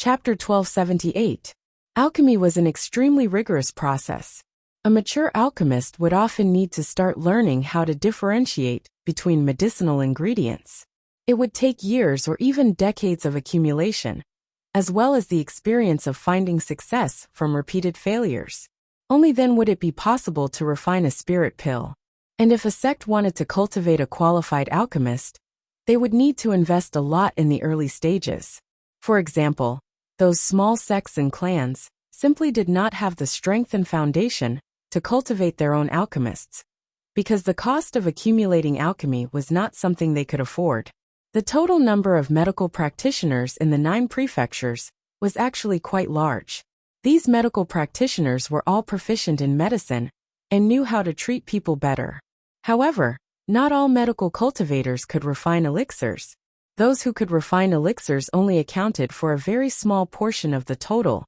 Chapter 1278. Alchemy was an extremely rigorous process. A mature alchemist would often need to start learning how to differentiate between medicinal ingredients. It would take years or even decades of accumulation, as well as the experience of finding success from repeated failures. Only then would it be possible to refine a spirit pill. And if a sect wanted to cultivate a qualified alchemist, they would need to invest a lot in the early stages. For example, those small sects and clans simply did not have the strength and foundation to cultivate their own alchemists, because the cost of accumulating alchemy was not something they could afford. The total number of medical practitioners in the 9 prefectures was actually quite large. These medical practitioners were all proficient in medicine and knew how to treat people better. However, not all medical cultivators could refine elixirs. Those who could refine elixirs only accounted for a very small portion of the total,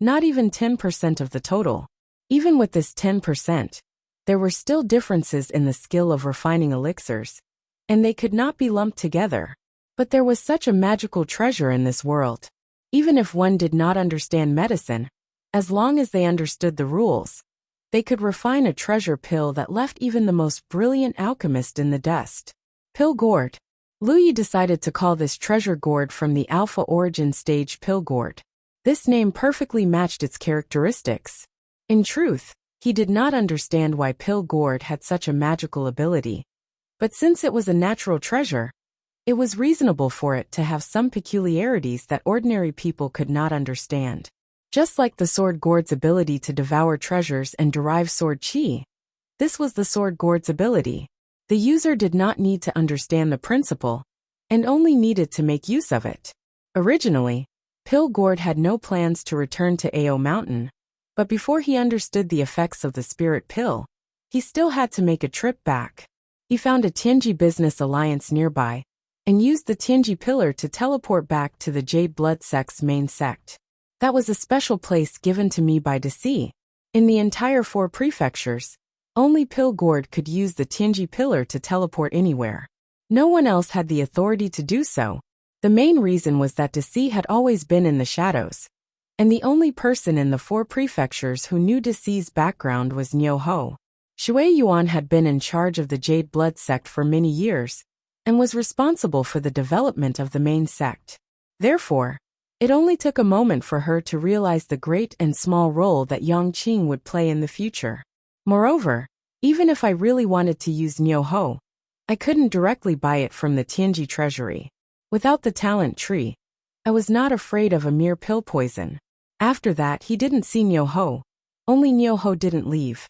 not even 10% of the total. Even with this 10%, there were still differences in the skill of refining elixirs, and they could not be lumped together. But there was such a magical treasure in this world. Even if one did not understand medicine, as long as they understood the rules, they could refine a treasure pill that left even the most brilliant alchemist in the dust. Pill gourd. Luyi decided to call this treasure gourd from the Alpha Origin Stage pill gourd. This name perfectly matched its characteristics. In truth, he did not understand why pill gourd had such a magical ability. But since it was a natural treasure, it was reasonable for it to have some peculiarities that ordinary people could not understand. Just like the sword gourd's ability to devour treasures and derive sword chi, this was the sword gourd's ability. The user did not need to understand the principle, and only needed to make use of it. Originally, Pill Gourd had no plans to return to Ao Mountain, but before he understood the effects of the spirit pill, he still had to make a trip back. He found a Tianji business alliance nearby, and used the Tianji pillar to teleport back to the Jade Blood sect's main sect. That was a special place given to me by Deci. In the entire 4 prefectures, only Pill Gourd could use the Tianji pillar to teleport anywhere. No one else had the authority to do so. The main reason was that Deci had always been in the shadows, and the only person in the 4 prefectures who knew Deci's background was Niu Ho. Shui Yuan had been in charge of the Jade Blood sect for many years, and was responsible for the development of the main sect. Therefore, it only took a moment for her to realize the great and small role that Yang Qing would play in the future. Moreover, even if I really wanted to use Niu Ho, I couldn't directly buy it from the Tianji treasury. Without the talent tree, I was not afraid of a mere pill poison. After that, he didn't see Niu Ho. Only Niu Ho didn't leave.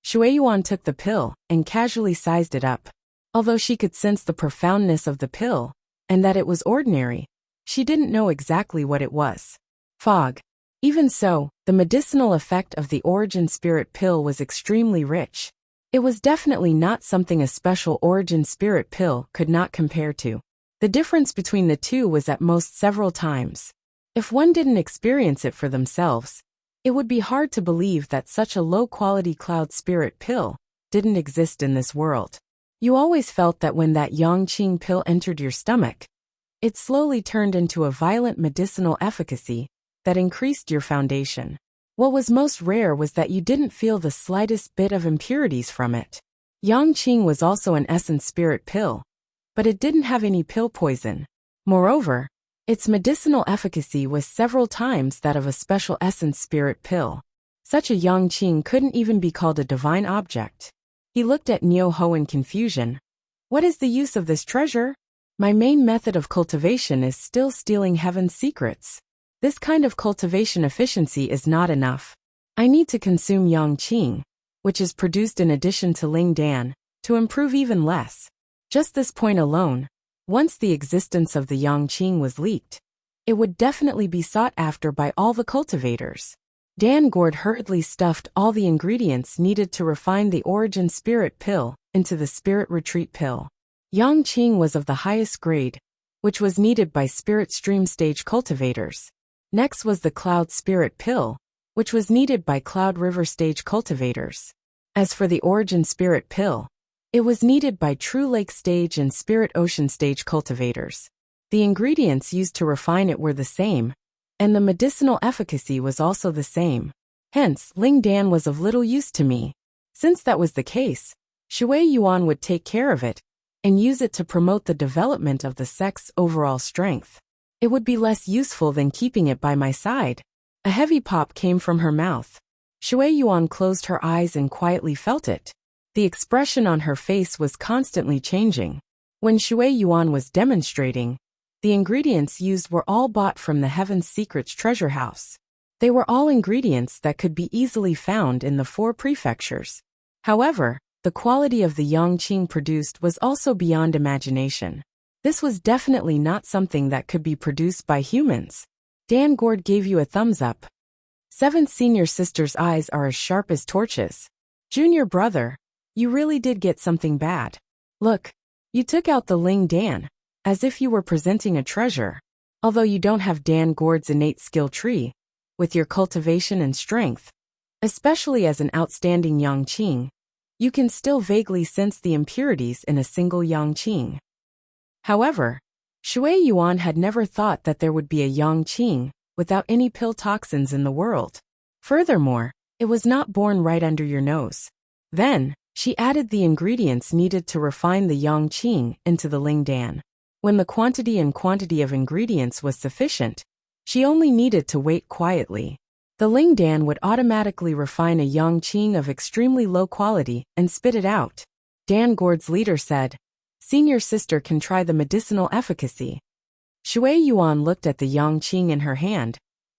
Shui Yuan took the pill and casually sized it up. Although she could sense the profoundness of the pill, and that it was ordinary, she didn't know exactly what it was. Fog. Even so, the medicinal effect of the Origin Spirit pill was extremely rich. It was definitely not something a special Origin Spirit pill could not compare to. The difference between the two was at most several times. If one didn't experience it for themselves, it would be hard to believe that such a low-quality cloud spirit pill didn't exist in this world. You always felt that when that Yang Qing pill entered your stomach, it slowly turned into a violent medicinal efficacy that increased your foundation. What was most rare was that you didn't feel the slightest bit of impurities from it. Yang Qing was also an essence spirit pill, but it didn't have any pill poison. Moreover, its medicinal efficacy was several times that of a special essence spirit pill. Such a Yang Qing couldn't even be called a divine object. He looked at Niu Ho in confusion. What is the use of this treasure? My main method of cultivation is still stealing heaven's secrets. This kind of cultivation efficiency is not enough. I need to consume Yang Qing, which is produced in addition to Ling Dan, to improve even less. Just this point alone, once the existence of the Yang Qing was leaked, it would definitely be sought after by all the cultivators. Dan Gourd hurriedly stuffed all the ingredients needed to refine the Origin Spirit pill into the Spirit Retreat pill. Yang Qing was of the highest grade, which was needed by Spirit Stream stage cultivators. Next was the Cloud Spirit pill, which was needed by Cloud River stage cultivators. As for the Origin Spirit pill, it was needed by True Lake stage and Spirit Ocean stage cultivators. The ingredients used to refine it were the same, and the medicinal efficacy was also the same. Hence, Ling Dan was of little use to me. Since that was the case, Shui Yuan would take care of it and use it to promote the development of the sect's overall strength. It would be less useful than keeping it by my side. A heavy pop came from her mouth. Shui Yuan closed her eyes and quietly felt it. The expression on her face was constantly changing. When Shui Yuan was demonstrating, the ingredients used were all bought from the Heaven's Secrets treasure house. They were all ingredients that could be easily found in the 4 prefectures. However, the quality of the Yangqing produced was also beyond imagination. This was definitely not something that could be produced by humans. Dan Gord gave you a thumbs up. 7th senior sister's eyes are as sharp as torches. Junior brother, you really did get something bad. Look, you took out the Ling Dan, as if you were presenting a treasure. Although you don't have Dan Gord's innate skill tree, with your cultivation and strength, especially as an outstanding Yangqing, you can still vaguely sense the impurities in a single Yangqing. However, Shui Yuan had never thought that there would be a Yangqing without any pill toxins in the world. Furthermore, it was not born right under your nose. Then, she added the ingredients needed to refine the Yangqing into the Ling Dan. When the quantity of ingredients was sufficient, she only needed to wait quietly. The Ling Dan would automatically refine a Yangqing of extremely low quality and spit it out. Dan Gord's leader said, "Senior sister can try the medicinal efficacy." Shui Yuan looked at the Yangqing in her hand,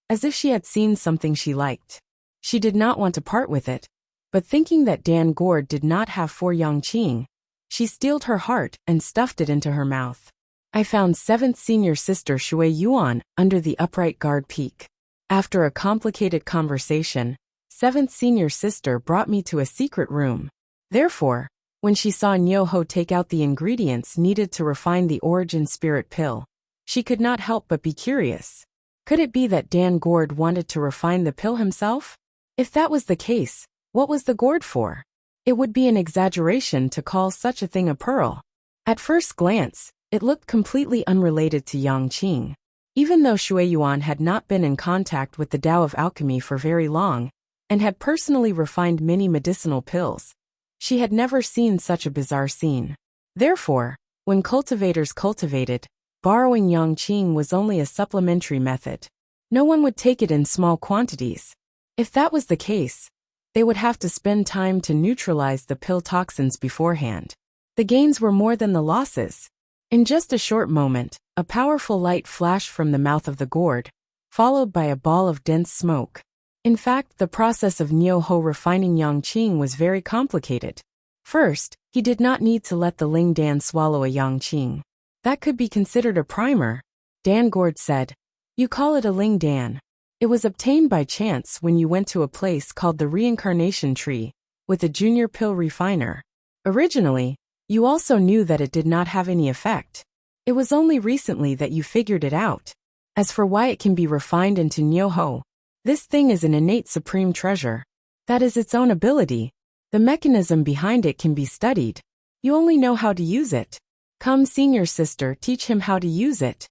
as if she had seen something she liked. She did not want to part with it, but thinking that Dan Gord did not have 4 Yangqing, she steeled her heart and stuffed it into her mouth. I found 7th senior sister Shui Yuan under the upright guard peak. After a complicated conversation, 7th senior sister brought me to a secret room. Therefore, when she saw Niu Ho take out the ingredients needed to refine the origin spirit pill, she could not help but be curious. Could it be that Dan Gord wanted to refine the pill himself? If that was the case, what was the gourd for? It would be an exaggeration to call such a thing a pearl. At first glance, it looked completely unrelated to Yangqing. Even though Shui Yuan had not been in contact with the Tao of alchemy for very long, and had personally refined many medicinal pills, she had never seen such a bizarre scene. Therefore, when cultivators cultivated, borrowing Yangqing was only a supplementary method. No one would take it in small quantities. If that was the case, they would have to spend time to neutralize the pill toxins beforehand. The gains were more than the losses. In just a short moment, a powerful light flashed from the mouth of the gourd, followed by a ball of dense smoke. In fact, the process of Niu Ho refining Yangqing was very complicated. First, he did not need to let the Ling Dan swallow a Yangqing. That could be considered a primer. Dan Gord said, "You call it a Ling Dan. It was obtained by chance when you went to a place called the Reincarnation Tree, with a junior pill refiner. Originally, you also knew that it did not have any effect. It was only recently that you figured it out. As for why it can be refined into Niu Ho, this thing is an innate supreme treasure. That is its own ability. The mechanism behind it can be studied. You only know how to use it. Come, senior sister, teach him how to use it."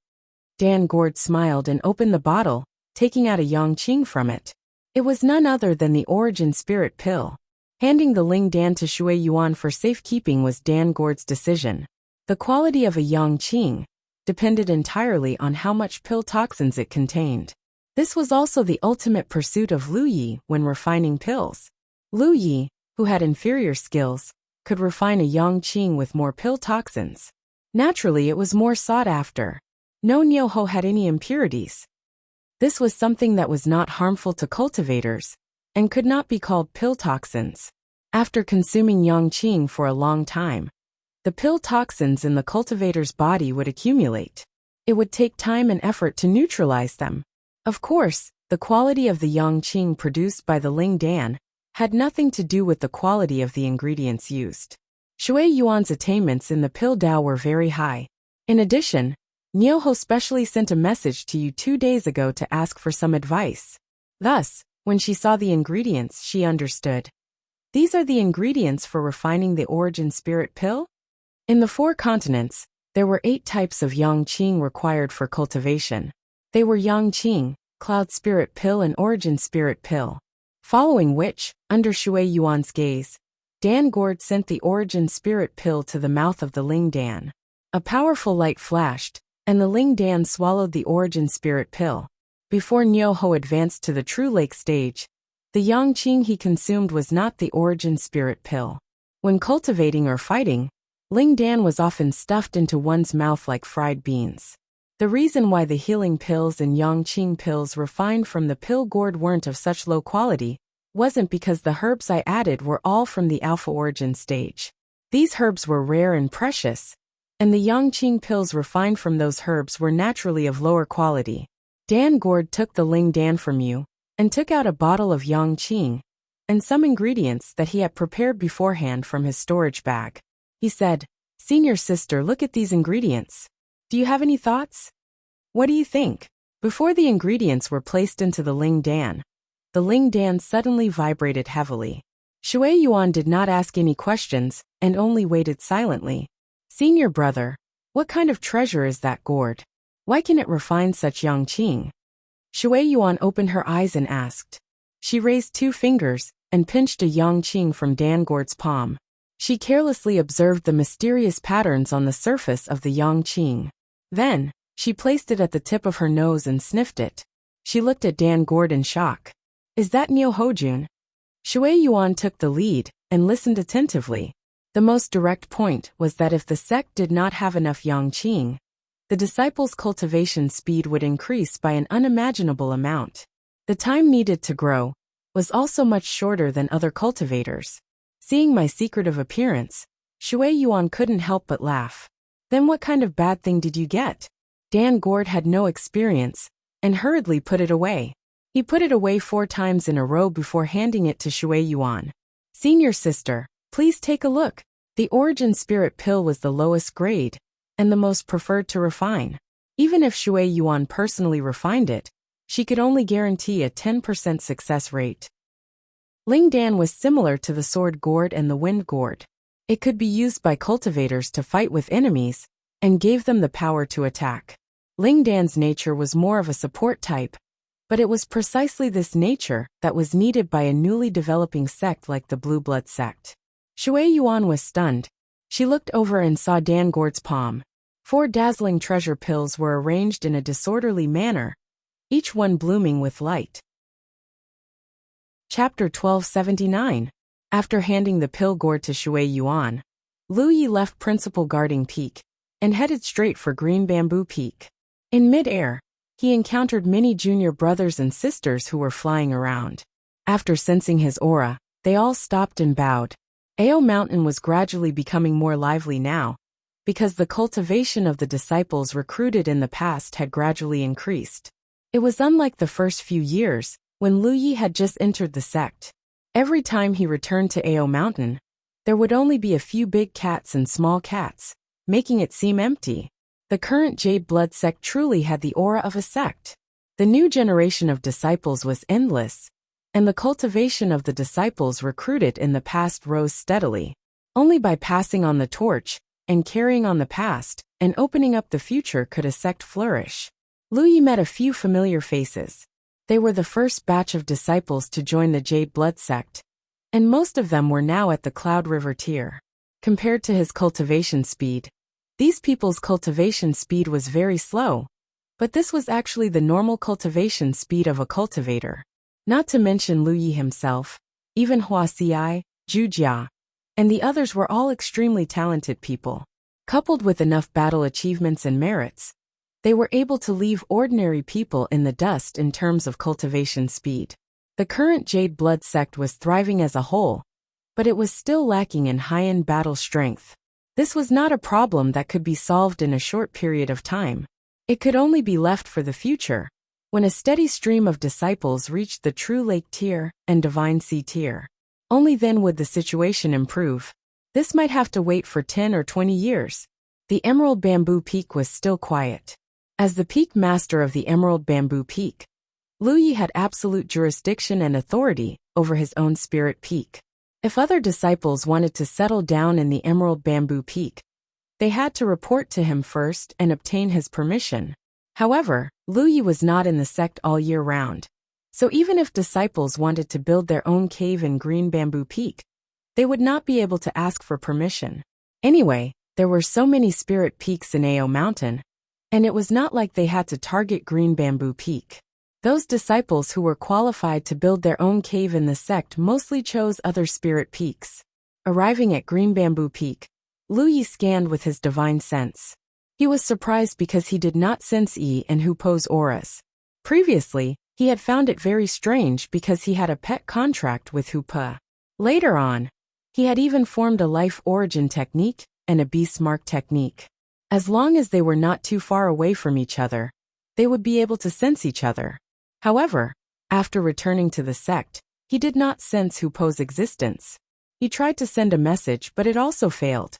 Dan Gord smiled and opened the bottle, taking out a Yangqing from it. It was none other than the origin spirit pill. Handing the Ling Dan to Shui Yuan for safekeeping was Dan Gord's decision. The quality of a Yangqing depended entirely on how much pill toxins it contained. This was also the ultimate pursuit of Lu Yi when refining pills. Lu Yi, who had inferior skills, could refine a Yangqing with more pill toxins. Naturally, it was more sought after. No Niu Ho had any impurities. This was something that was not harmful to cultivators, and could not be called pill toxins. After consuming Yangqing for a long time, the pill toxins in the cultivator's body would accumulate. It would take time and effort to neutralize them. Of course, the quality of the Yangqing produced by the Ling Dan had nothing to do with the quality of the ingredients used. Shui Yuan's attainments in the pill Tao were very high. In addition, Niu Ho specially sent a message to you 2 days ago to ask for some advice. Thus, when she saw the ingredients, she understood. These are the ingredients for refining the origin spirit pill? In the 4 continents, there were 8 types of Yangqing required for cultivation. They were Yangqing, Cloud Spirit Pill and Origin Spirit Pill. Following which, under Shui Yuan's gaze, Dan Gord sent the Origin Spirit Pill to the mouth of the Ling Dan. A powerful light flashed, and the Ling Dan swallowed the Origin Spirit Pill. Before Niu Ho advanced to the True Lake stage, the Yang Qing he consumed was not the Origin Spirit Pill. When cultivating or fighting, Ling Dan was often stuffed into one's mouth like fried beans. The reason why the healing pills and Yang Qing pills refined from the pill gourd weren't of such low quality wasn't because the herbs I added were all from the Alpha Origin stage. These herbs were rare and precious, and the Yang Qing pills refined from those herbs were naturally of lower quality. Dan Gord took the Ling Dan from you, and took out a bottle of Yang Qing, and some ingredients that he had prepared beforehand from his storage bag. He said, "Senior sister, look at these ingredients. Do you have any thoughts? What do you think?" Before the ingredients were placed into the Ling Dan suddenly vibrated heavily. Shui Yuan did not ask any questions, and only waited silently. "Senior brother, what kind of treasure is that gourd? Why can it refine such Yang Qing?" Shui Yuan opened her eyes and asked. She raised 2 fingers, and pinched a Yang Qing from Dan Gord's palm. She carelessly observed the mysterious patterns on the surface of the Yang Qing. Then, she placed it at the tip of her nose and sniffed it. She looked at Dan Gord in shock. "Is that Niu Hojun?" Shui Yuan took the lead, and listened attentively. The most direct point was that if the sect did not have enough Yang Qing, the disciples' cultivation speed would increase by an unimaginable amount. The time needed to grow was also much shorter than other cultivators. Seeing my secretive appearance, Shui Yuan couldn't help but laugh. "Then what kind of bad thing did you get?" Dan Gord had no experience, and hurriedly put it away. He put it away 4 times in a row before handing it to Shui Yuan. "Senior sister, please take a look." The Origin Spirit Pill was the lowest grade, and the most preferred to refine. Even if Shui Yuan personally refined it, she could only guarantee a 10% success rate. Ling Dan was similar to the Sword Gourd and the Wind Gourd. It could be used by cultivators to fight with enemies, and gave them the power to attack. Ling Dan's nature was more of a support type, but it was precisely this nature that was needed by a newly developing sect like the Blue Blood sect. Shui Yuan was stunned. She looked over and saw Dan Gord's palm. 4 dazzling treasure pills were arranged in a disorderly manner, each one blooming with light. Chapter 1279. After handing the pill gourd to Shui Yuan, Lu Yi left Principal Guarding Peak, and headed straight for Green Bamboo Peak. In mid-air, he encountered many junior brothers and sisters who were flying around. After sensing his aura, they all stopped and bowed. Ao Mountain was gradually becoming more lively now, because the cultivation of the disciples recruited in the past had gradually increased. It was unlike the first few years, when Lu Yi had just entered the sect. Every time he returned to Ao Mountain, there would only be a few big cats and small cats, making it seem empty. The current Jade Blood sect truly had the aura of a sect. The new generation of disciples was endless, and the cultivation of the disciples recruited in the past rose steadily. Only by passing on the torch, and carrying on the past, and opening up the future could a sect flourish. Lu Yi met a few familiar faces. They were the first batch of disciples to join the Jade Blood sect, and most of them were now at the Cloud River tier. Compared to his cultivation speed, these people's cultivation speed was very slow, but this was actually the normal cultivation speed of a cultivator. Not to mention Lu Yi himself, even Hua Xiai, Zhu Jia, and the others were all extremely talented people. Coupled with enough battle achievements and merits, they were able to leave ordinary people in the dust in terms of cultivation speed. The current Jade Blood sect was thriving as a whole, but it was still lacking in high-end battle strength. This was not a problem that could be solved in a short period of time. It could only be left for the future, when a steady stream of disciples reached the True Lake tier and Divine Sea tier. Only then would the situation improve. This might have to wait for 10 or 20 years. The Emerald Bamboo Peak was still quiet. As the peak master of the Emerald Bamboo Peak, Lu Yi had absolute jurisdiction and authority over his own spirit peak. If other disciples wanted to settle down in the Emerald Bamboo Peak, they had to report to him first and obtain his permission. However, Lu Yi was not in the sect all year round. So even if disciples wanted to build their own cave in Green Bamboo Peak, they would not be able to ask for permission. Anyway, there were so many spirit peaks in Ao Mountain, and it was not like they had to target Green Bamboo Peak. Those disciples who were qualified to build their own cave in the sect mostly chose other spirit peaks. Arriving at Green Bamboo Peak, Lu Yi scanned with his divine sense. He was surprised because he did not sense Yi and Hu Po's auras. Previously, he had found it very strange because he had a pet contract with Hu Po. Later on, he had even formed a life origin technique and a beast mark technique. As long as they were not too far away from each other, they would be able to sense each other. However, after returning to the sect, he did not sense Hu Po's existence. He tried to send a message, but it also failed.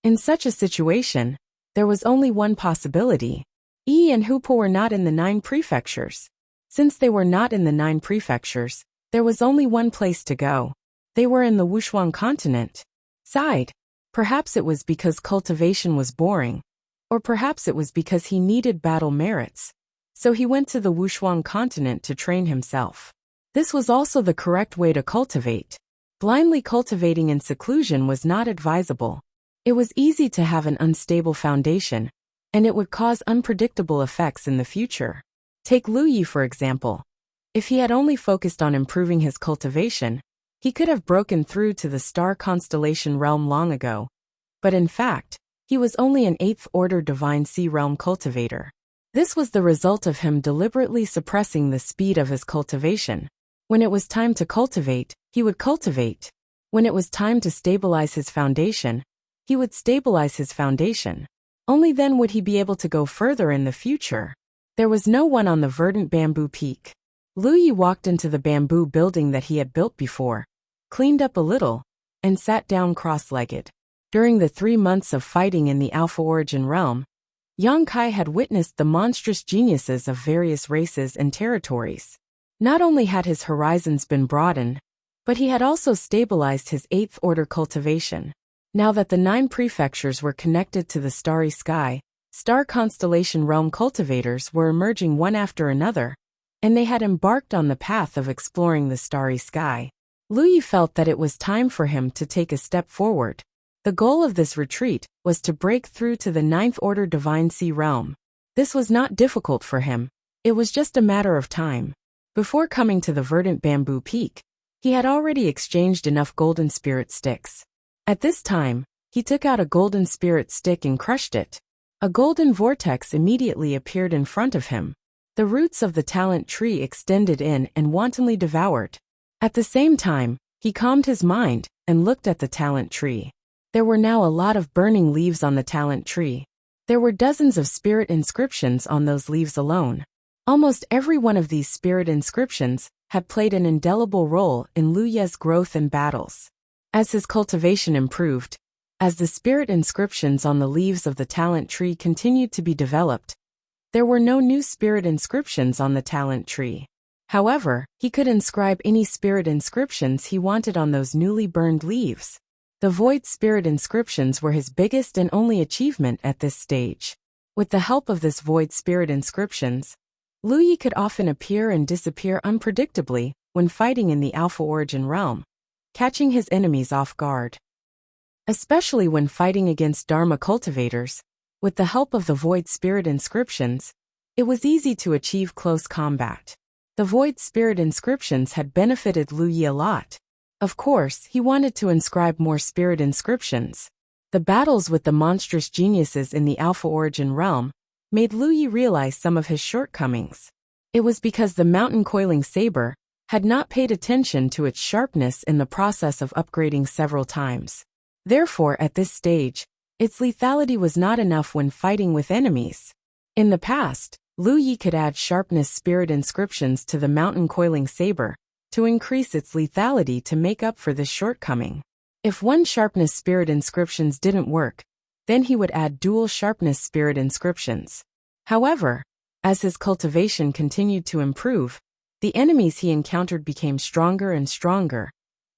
In such a situation, there was only one possibility. Yi and Hu Po were not in the 9 prefectures. Since they were not in the 9 prefectures, there was only one place to go. They were in the Wuxia continent. Sighed. Perhaps it was because cultivation was boring, or perhaps it was because he needed battle merits. So he went to the Wuxia continent to train himself. This was also the correct way to cultivate. Blindly cultivating in seclusion was not advisable. It was easy to have an unstable foundation, and it would cause unpredictable effects in the future. Take Lu Yi for example. If he had only focused on improving his cultivation, he could have broken through to the star constellation realm long ago. But in fact, he was only an 8th order divine sea realm cultivator. This was the result of him deliberately suppressing the speed of his cultivation. When it was time to cultivate, he would cultivate. When it was time to stabilize his foundation, he would stabilize his foundation. Only then would he be able to go further in the future. There was no one on the verdant bamboo peak. Lu Yi walked into the bamboo building that he had built before, cleaned up a little, and sat down cross-legged. During the 3 months of fighting in the Alpha Origin realm, Yang Kai had witnessed the monstrous geniuses of various races and territories. Not only had his horizons been broadened, but he had also stabilized his 8th order cultivation. Now that the 9 prefectures were connected to the starry sky, star constellation realm cultivators were emerging one after another, and they had embarked on the path of exploring the starry sky. Lu Yi felt that it was time for him to take a step forward. The goal of this retreat was to break through to the 9th order divine sea realm. This was not difficult for him. It was just a matter of time. Before coming to the verdant bamboo peak, he had already exchanged enough golden spirit sticks. At this time, he took out a golden spirit stick and crushed it. A golden vortex immediately appeared in front of him. The roots of the talent tree extended in and wantonly devoured. At the same time, he calmed his mind and looked at the talent tree. There were now a lot of burning leaves on the talent tree. There were dozens of spirit inscriptions on those leaves alone. Almost every one of these spirit inscriptions had played an indelible role in Lu Yi's growth and battles. As his cultivation improved, as the spirit inscriptions on the leaves of the talent tree continued to be developed, there were no new spirit inscriptions on the talent tree. However, he could inscribe any spirit inscriptions he wanted on those newly burned leaves. The void spirit inscriptions were his biggest and only achievement at this stage. With the help of this void spirit inscriptions, Lu Yi could often appear and disappear unpredictably when fighting in the Alpha Origin realm, catching his enemies off guard. Especially when fighting against Dharma cultivators, with the help of the void spirit inscriptions, it was easy to achieve close combat. The void spirit inscriptions had benefited Lu Yi a lot. Of course, he wanted to inscribe more spirit inscriptions. The battles with the monstrous geniuses in the Alpha Origin realm made Lu Yi realize some of his shortcomings. It was because the mountain coiling saber had not paid attention to its sharpness in the process of upgrading several times. Therefore, at this stage, its lethality was not enough when fighting with enemies. In the past, Lu Yi could add sharpness spirit inscriptions to the mountain coiling saber to increase its lethality to make up for this shortcoming. If one sharpness spirit inscriptions didn't work, then he would add dual sharpness spirit inscriptions. However, as his cultivation continued to improve, the enemies he encountered became stronger and stronger,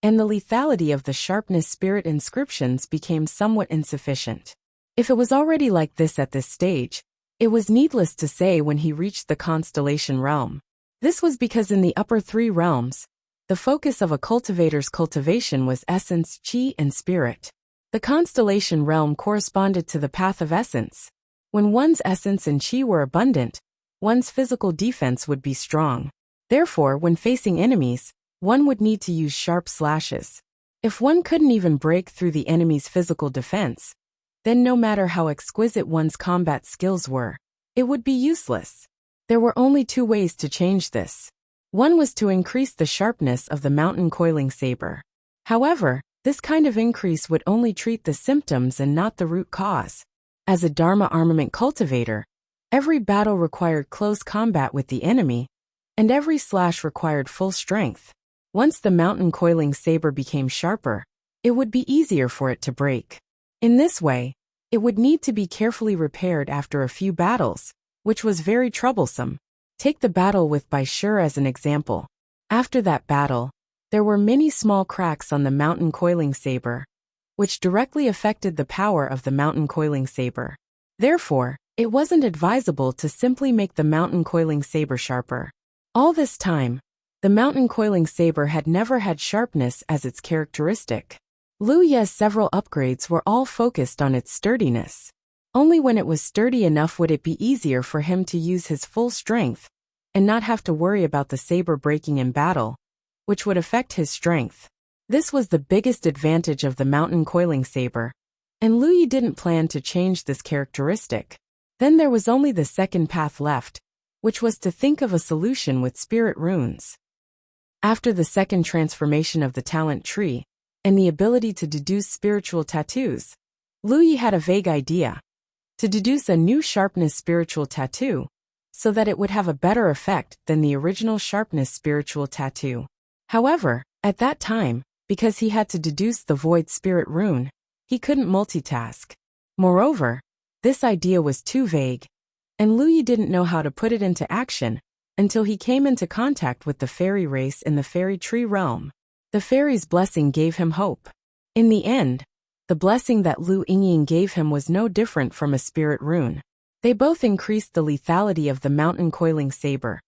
and the lethality of the sharpness spirit inscriptions became somewhat insufficient. If it was already like this at this stage, It was needless to say when he reached the constellation realm. This was because in the upper three realms, the focus of a cultivator's cultivation was essence, chi, and spirit. The constellation realm corresponded to the path of essence. When one's essence and chi were abundant, one's physical defense would be strong. Therefore, when facing enemies, one would need to use sharp slashes. If one couldn't even break through the enemy's physical defense, then no matter how exquisite one's combat skills were, it would be useless. There were only two ways to change this. One was to increase the sharpness of the mountain coiling saber. However, this kind of increase would only treat the symptoms and not the root cause. As a Dharma armament cultivator, every battle required close combat with the enemy, and every slash required full strength. Once the mountain coiling saber became sharper, it would be easier for it to break. In this way, it would need to be carefully repaired after a few battles, which was very troublesome. Take the battle with Bai Shi as an example. After that battle, there were many small cracks on the mountain coiling saber, which directly affected the power of the mountain coiling saber. Therefore, it wasn't advisable to simply make the mountain coiling saber sharper. All this time, the mountain coiling saber had never had sharpness as its characteristic. Lu Ye's several upgrades were all focused on its sturdiness. Only when it was sturdy enough would it be easier for him to use his full strength and not have to worry about the saber breaking in battle, which would affect his strength. This was the biggest advantage of the mountain coiling saber, and Lu Yi didn't plan to change this characteristic. Then there was only the second path left, which was to think of a solution with spirit runes. After the second transformation of the talent tree, and the ability to deduce spiritual tattoos, Lu Yi had a vague idea. To deduce a new sharpness spiritual tattoo, so that it would have a better effect than the original sharpness spiritual tattoo. However, at that time, because he had to deduce the void spirit rune, he couldn't multitask. Moreover, this idea was too vague, and Lu Yi didn't know how to put it into action until he came into contact with the fairy race in the fairy tree realm. The fairy's blessing gave him hope. In the end, the blessing that Lu Yingying gave him was no different from a spirit rune. They both increased the lethality of the mountain coiling saber,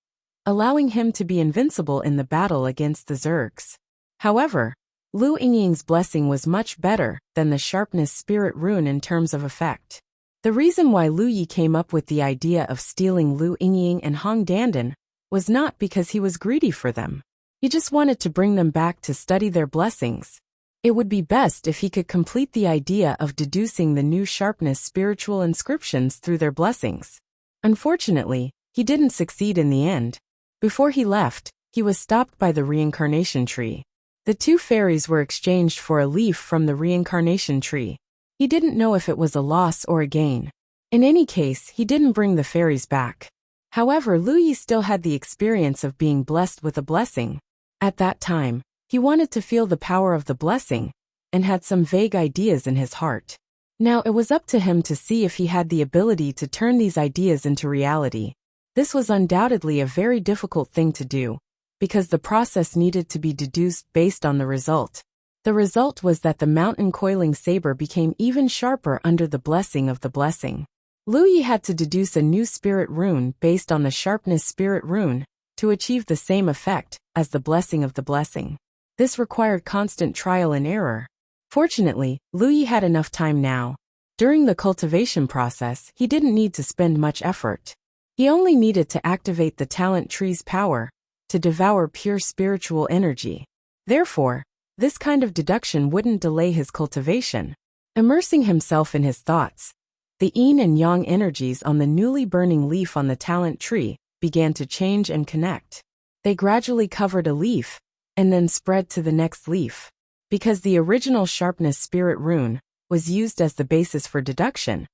allowing him to be invincible in the battle against the Zergs. However, Lu Yingying's blessing was much better than the sharpness spirit rune in terms of effect. The reason why Lu Yi came up with the idea of stealing Lu Yingying and Hong Dandan was not because he was greedy for them. He just wanted to bring them back to study their blessings. It would be best if he could complete the idea of deducing the new sharpness spiritual inscriptions through their blessings. Unfortunately, he didn't succeed in the end. Before he left, he was stopped by the reincarnation tree. The two fairies were exchanged for a leaf from the reincarnation tree. He didn't know if it was a loss or a gain. In any case, he didn't bring the fairies back. However, Lu Yi still had the experience of being blessed with a blessing. At that time, he wanted to feel the power of the blessing, and had some vague ideas in his heart. Now it was up to him to see if he had the ability to turn these ideas into reality. This was undoubtedly a very difficult thing to do, because the process needed to be deduced based on the result. The result was that the mountain coiling saber became even sharper under the blessing of the blessing. Lu Yi had to deduce a new spirit rune based on the sharpness spirit rune to achieve the same effect as the blessing of the blessing. This required constant trial and error. Fortunately, Lu Yi had enough time now. During the cultivation process, he didn't need to spend much effort. He only needed to activate the talent tree's power to devour pure spiritual energy. Therefore, this kind of deduction wouldn't delay his cultivation. Immersing himself in his thoughts, the yin and yang energies on the newly burning leaf on the talent tree began to change and connect. They gradually covered a leaf, and then spread to the next leaf. Because the original sharpness spirit rune was used as the basis for deduction,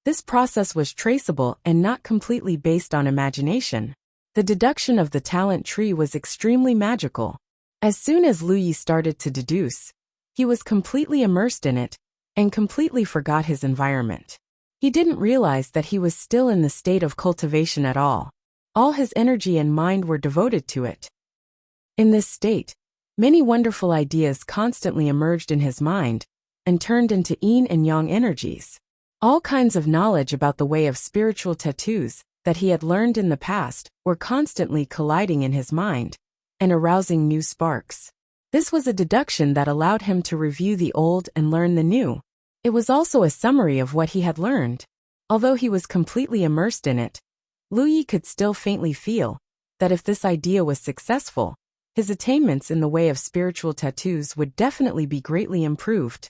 this process was traceable and not completely based on imagination. The deduction of the talent tree was extremely magical. As soon as Lu Yi started to deduce, he was completely immersed in it, and completely forgot his environment. He didn't realize that he was still in the state of cultivation at all. All his energy and mind were devoted to it. In this state, many wonderful ideas constantly emerged in his mind, and turned into yin and yang energies. All kinds of knowledge about the way of spiritual tattoos that he had learned in the past were constantly colliding in his mind and arousing new sparks. This was a deduction that allowed him to review the old and learn the new. It was also a summary of what he had learned. Although he was completely immersed in it, Lu Yi could still faintly feel that if this idea was successful, his attainments in the way of spiritual tattoos would definitely be greatly improved.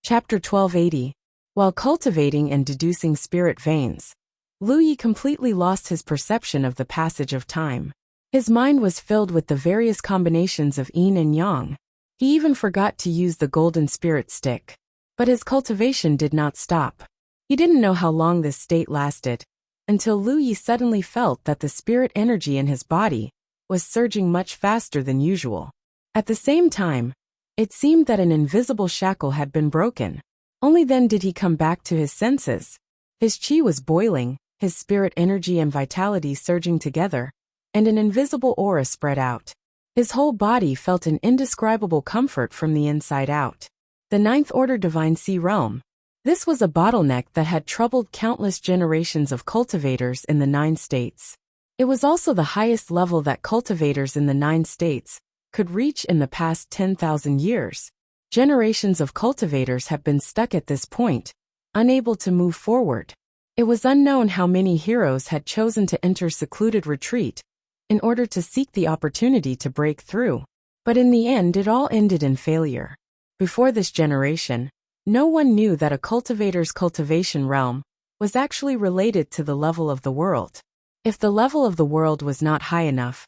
Chapter 1280. While cultivating and deducing spirit veins, Lu Yi completely lost his perception of the passage of time. His mind was filled with the various combinations of yin and yang. He even forgot to use the golden spirit stick. But his cultivation did not stop. He didn't know how long this state lasted, until Lu Yi suddenly felt that the spirit energy in his body was surging much faster than usual. At the same time, it seemed that an invisible shackle had been broken. Only then did he come back to his senses. His qi was boiling, his spirit energy and vitality surging together, and an invisible aura spread out. His whole body felt an indescribable comfort from the inside out. The Ninth Order Divine Sea Realm. This was a bottleneck that had troubled countless generations of cultivators in the 9 states. It was also the highest level that cultivators in the 9 states could reach in the past 10,000 years. Generations of cultivators have been stuck at this point, unable to move forward. It was unknown how many heroes had chosen to enter secluded retreat in order to seek the opportunity to break through. But in the end, it all ended in failure. Before this generation, no one knew that a cultivator's cultivation realm was actually related to the level of the world. If the level of the world was not high enough,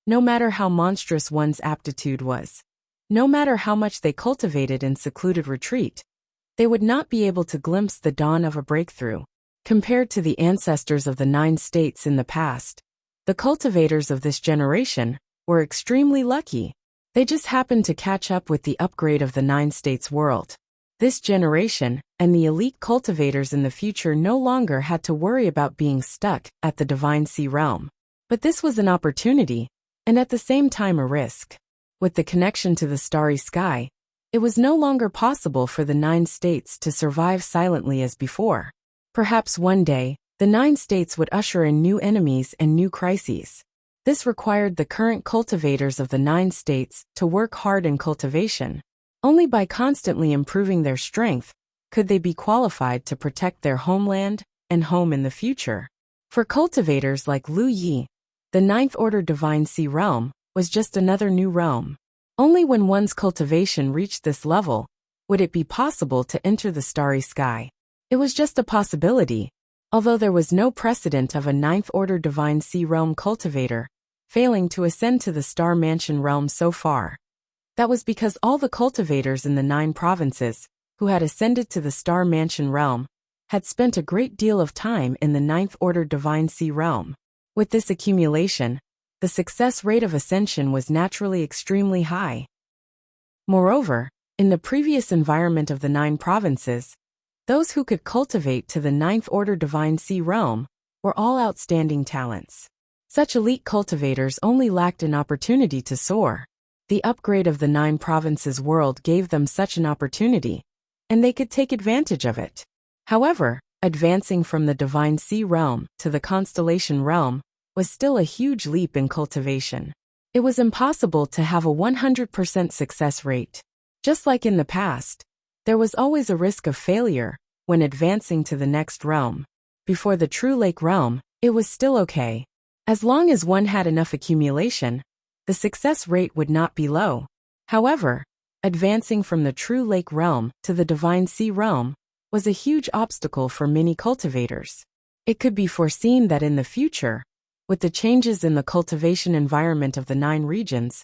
no matter how monstrous one's aptitude was, no matter how much they cultivated in secluded retreat, they would not be able to glimpse the dawn of a breakthrough. Compared to the ancestors of the 9 states in the past, the cultivators of this generation were extremely lucky. They just happened to catch up with the upgrade of the 9 states world. This generation and the elite cultivators in the future no longer had to worry about being stuck at the Divine Sea Realm. But this was an opportunity, and at the same time a risk. With the connection to the starry sky, it was no longer possible for the 9 states to survive silently as before. Perhaps one day, the 9 states would usher in new enemies and new crises. This required the current cultivators of the 9 states to work hard in cultivation. Only by constantly improving their strength could they be qualified to protect their homeland and home in the future. For cultivators like Lu Yi, the Ninth Order Divine Sea Realm was just another new realm. Only when one's cultivation reached this level would it be possible to enter the starry sky. It was just a possibility, although there was no precedent of a Ninth Order Divine Sea Realm cultivator failing to ascend to the Star Mansion realm so far. That was because all the cultivators in the 9 provinces who had ascended to the Star Mansion realm had spent a great deal of time in the Ninth Order Divine Sea Realm. With this accumulation, the success rate of ascension was naturally extremely high. Moreover, in the previous environment of the 9 provinces, those who could cultivate to the Ninth Order Divine Sea Realm were all outstanding talents. Such elite cultivators only lacked an opportunity to soar. The upgrade of the 9 provinces world gave them such an opportunity, and they could take advantage of it. However, advancing from the Divine Sea Realm to the Constellation Realm was still a huge leap in cultivation. It was impossible to have a 100% success rate. Just like in the past, there was always a risk of failure when advancing to the next realm. Before the True Lake Realm, it was still okay. As long as one had enough accumulation, the success rate would not be low. However, advancing from the True Lake Realm to the Divine Sea Realm was a huge obstacle for many cultivators. It could be foreseen that in the future, with the changes in the cultivation environment of the 9 regions,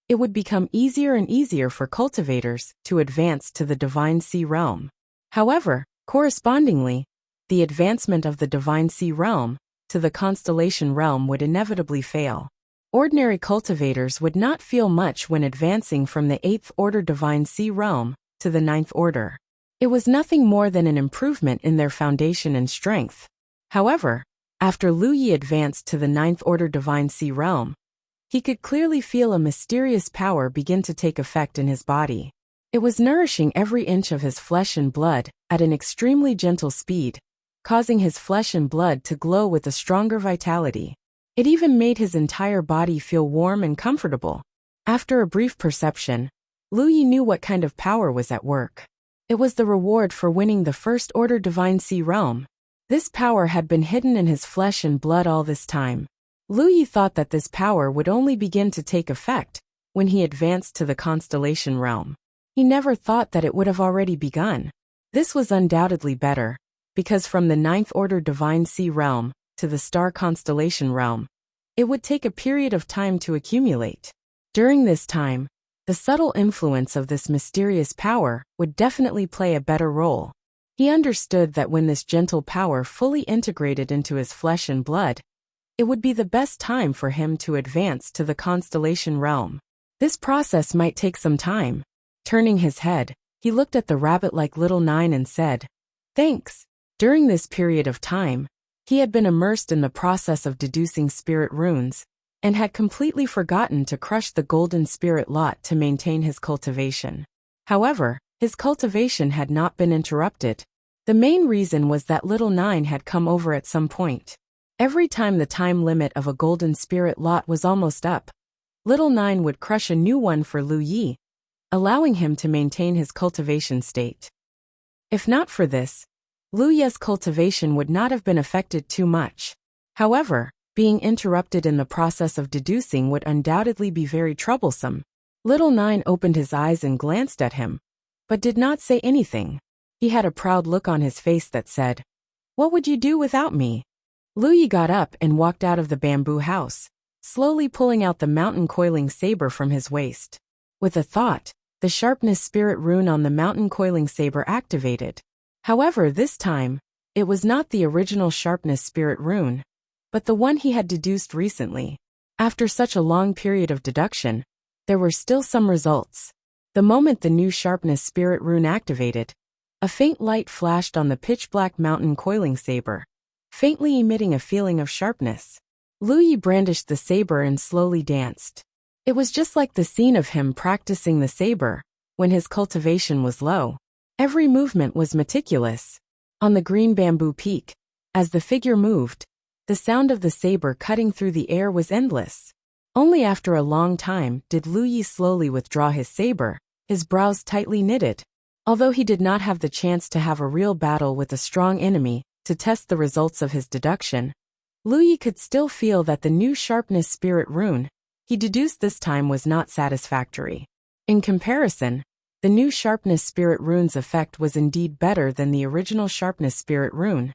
it would become easier and easier for cultivators to advance to the Divine Sea Realm. However, correspondingly, the advancement of the Divine Sea Realm to the Constellation Realm would inevitably fail. Ordinary cultivators would not feel much when advancing from the 8th Order Divine Sea Realm to the 9th Order. It was nothing more than an improvement in their foundation and strength. However, after Lu Yi advanced to the 9th Order Divine Sea Realm, he could clearly feel a mysterious power begin to take effect in his body. It was nourishing every inch of his flesh and blood at an extremely gentle speed, causing his flesh and blood to glow with a stronger vitality. It even made his entire body feel warm and comfortable. After a brief perception, Lu Yi knew what kind of power was at work. It was the reward for winning the First Order Divine Sea Realm. This power had been hidden in his flesh and blood all this time. Lu Yi thought that this power would only begin to take effect when he advanced to the Constellation Realm. He never thought that it would have already begun. This was undoubtedly better, because from the Ninth Order Divine Sea Realm to the Star Constellation Realm, it would take a period of time to accumulate. During this time, the subtle influence of this mysterious power would definitely play a better role. He understood that when this gentle power fully integrated into his flesh and blood, it would be the best time for him to advance to the Constellation Realm. This process might take some time. Turning his head, he looked at the rabbit-like little Nine and said, "Thanks." During this period of time, he had been immersed in the process of deducing spirit runes, and had completely forgotten to crush the golden spirit lot to maintain his cultivation. However, his cultivation had not been interrupted. The main reason was that little Nine had come over at some point. Every time the time limit of a golden spirit lot was almost up, little Nine would crush a new one for Lu Yi, allowing him to maintain his cultivation state. If not for this, Lu Yi's cultivation would not have been affected too much. However, being interrupted in the process of deducing would undoubtedly be very troublesome. Little Nine opened his eyes and glanced at him, but did not say anything. He had a proud look on his face that said, "What would you do without me?" Lu Yi got up and walked out of the bamboo house, slowly pulling out the mountain coiling saber from his waist. With a thought, the sharpness spirit rune on the mountain coiling saber activated. However, this time, it was not the original sharpness spirit rune, but the one he had deduced recently. After such a long period of deduction, there were still some results. The moment the new sharpness spirit rune activated, a faint light flashed on the pitch-black mountain coiling saber, faintly emitting a feeling of sharpness. Lu Yi brandished the saber and slowly danced. It was just like the scene of him practicing the saber when his cultivation was low. Every movement was meticulous. On the green bamboo peak, as the figure moved, the sound of the saber cutting through the air was endless. Only after a long time did Lu Yi slowly withdraw his saber, his brows tightly knitted. Although he did not have the chance to have a real battle with a strong enemy to test the results of his deduction, Lu Yi could still feel that the new sharpness spirit rune he deduced this time was not satisfactory. In comparison, the new sharpness spirit rune's effect was indeed better than the original sharpness spirit rune,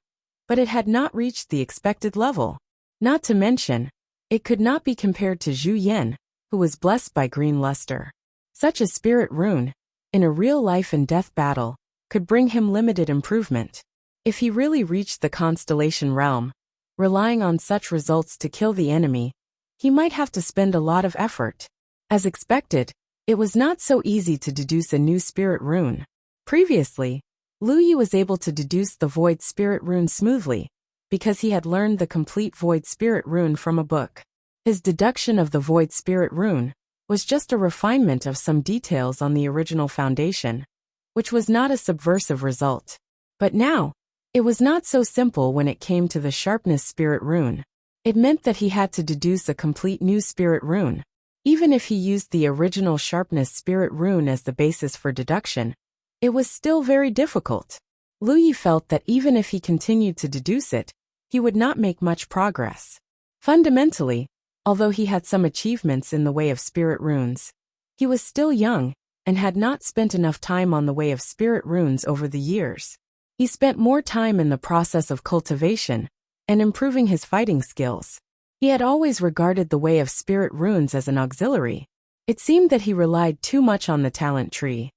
but it had not reached the expected level. Not to mention, it could not be compared to Zhu Yan, who was blessed by green luster. Such a spirit rune, in a real life and death battle, could bring him limited improvement. If he really reached the Constellation Realm, relying on such results to kill the enemy, he might have to spend a lot of effort. As expected, it was not so easy to deduce a new spirit rune. Previously, Lu Yi was able to deduce the Void Spirit rune smoothly, because he had learned the complete Void Spirit rune from a book. His deduction of the Void Spirit rune was just a refinement of some details on the original foundation, which was not a subversive result. But now, it was not so simple when it came to the Sharpness Spirit rune. It meant that he had to deduce a complete new spirit rune. Even if he used the original Sharpness Spirit rune as the basis for deduction, it was still very difficult. Lu Yi felt that even if he continued to deduce it, he would not make much progress. Fundamentally, although he had some achievements in the way of spirit runes, he was still young and had not spent enough time on the way of spirit runes over the years. He spent more time in the process of cultivation and improving his fighting skills. He had always regarded the way of spirit runes as an auxiliary. It seemed that he relied too much on the talent tree.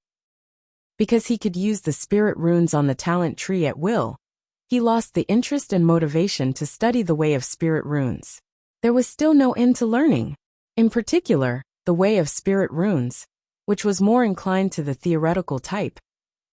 Because he could use the spirit runes on the talent tree at will, he lost the interest and motivation to study the way of spirit runes. There was still no end to learning. In particular, the way of spirit runes, which was more inclined to the theoretical type,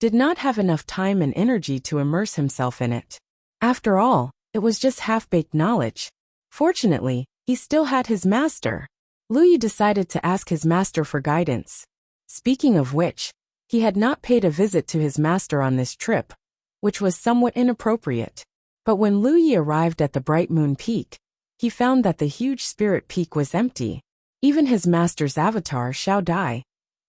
did not have enough time and energy to immerse himself in it. After all, it was just half-baked knowledge. Fortunately, he still had his master. Lu Yi decided to ask his master for guidance. Speaking of which, He had not paid a visit to his master on this trip, which was somewhat inappropriate. But when Lu Yi arrived at the Bright Moon Peak, he found that the huge spirit peak was empty. Even his master's avatar, Xiao Dai,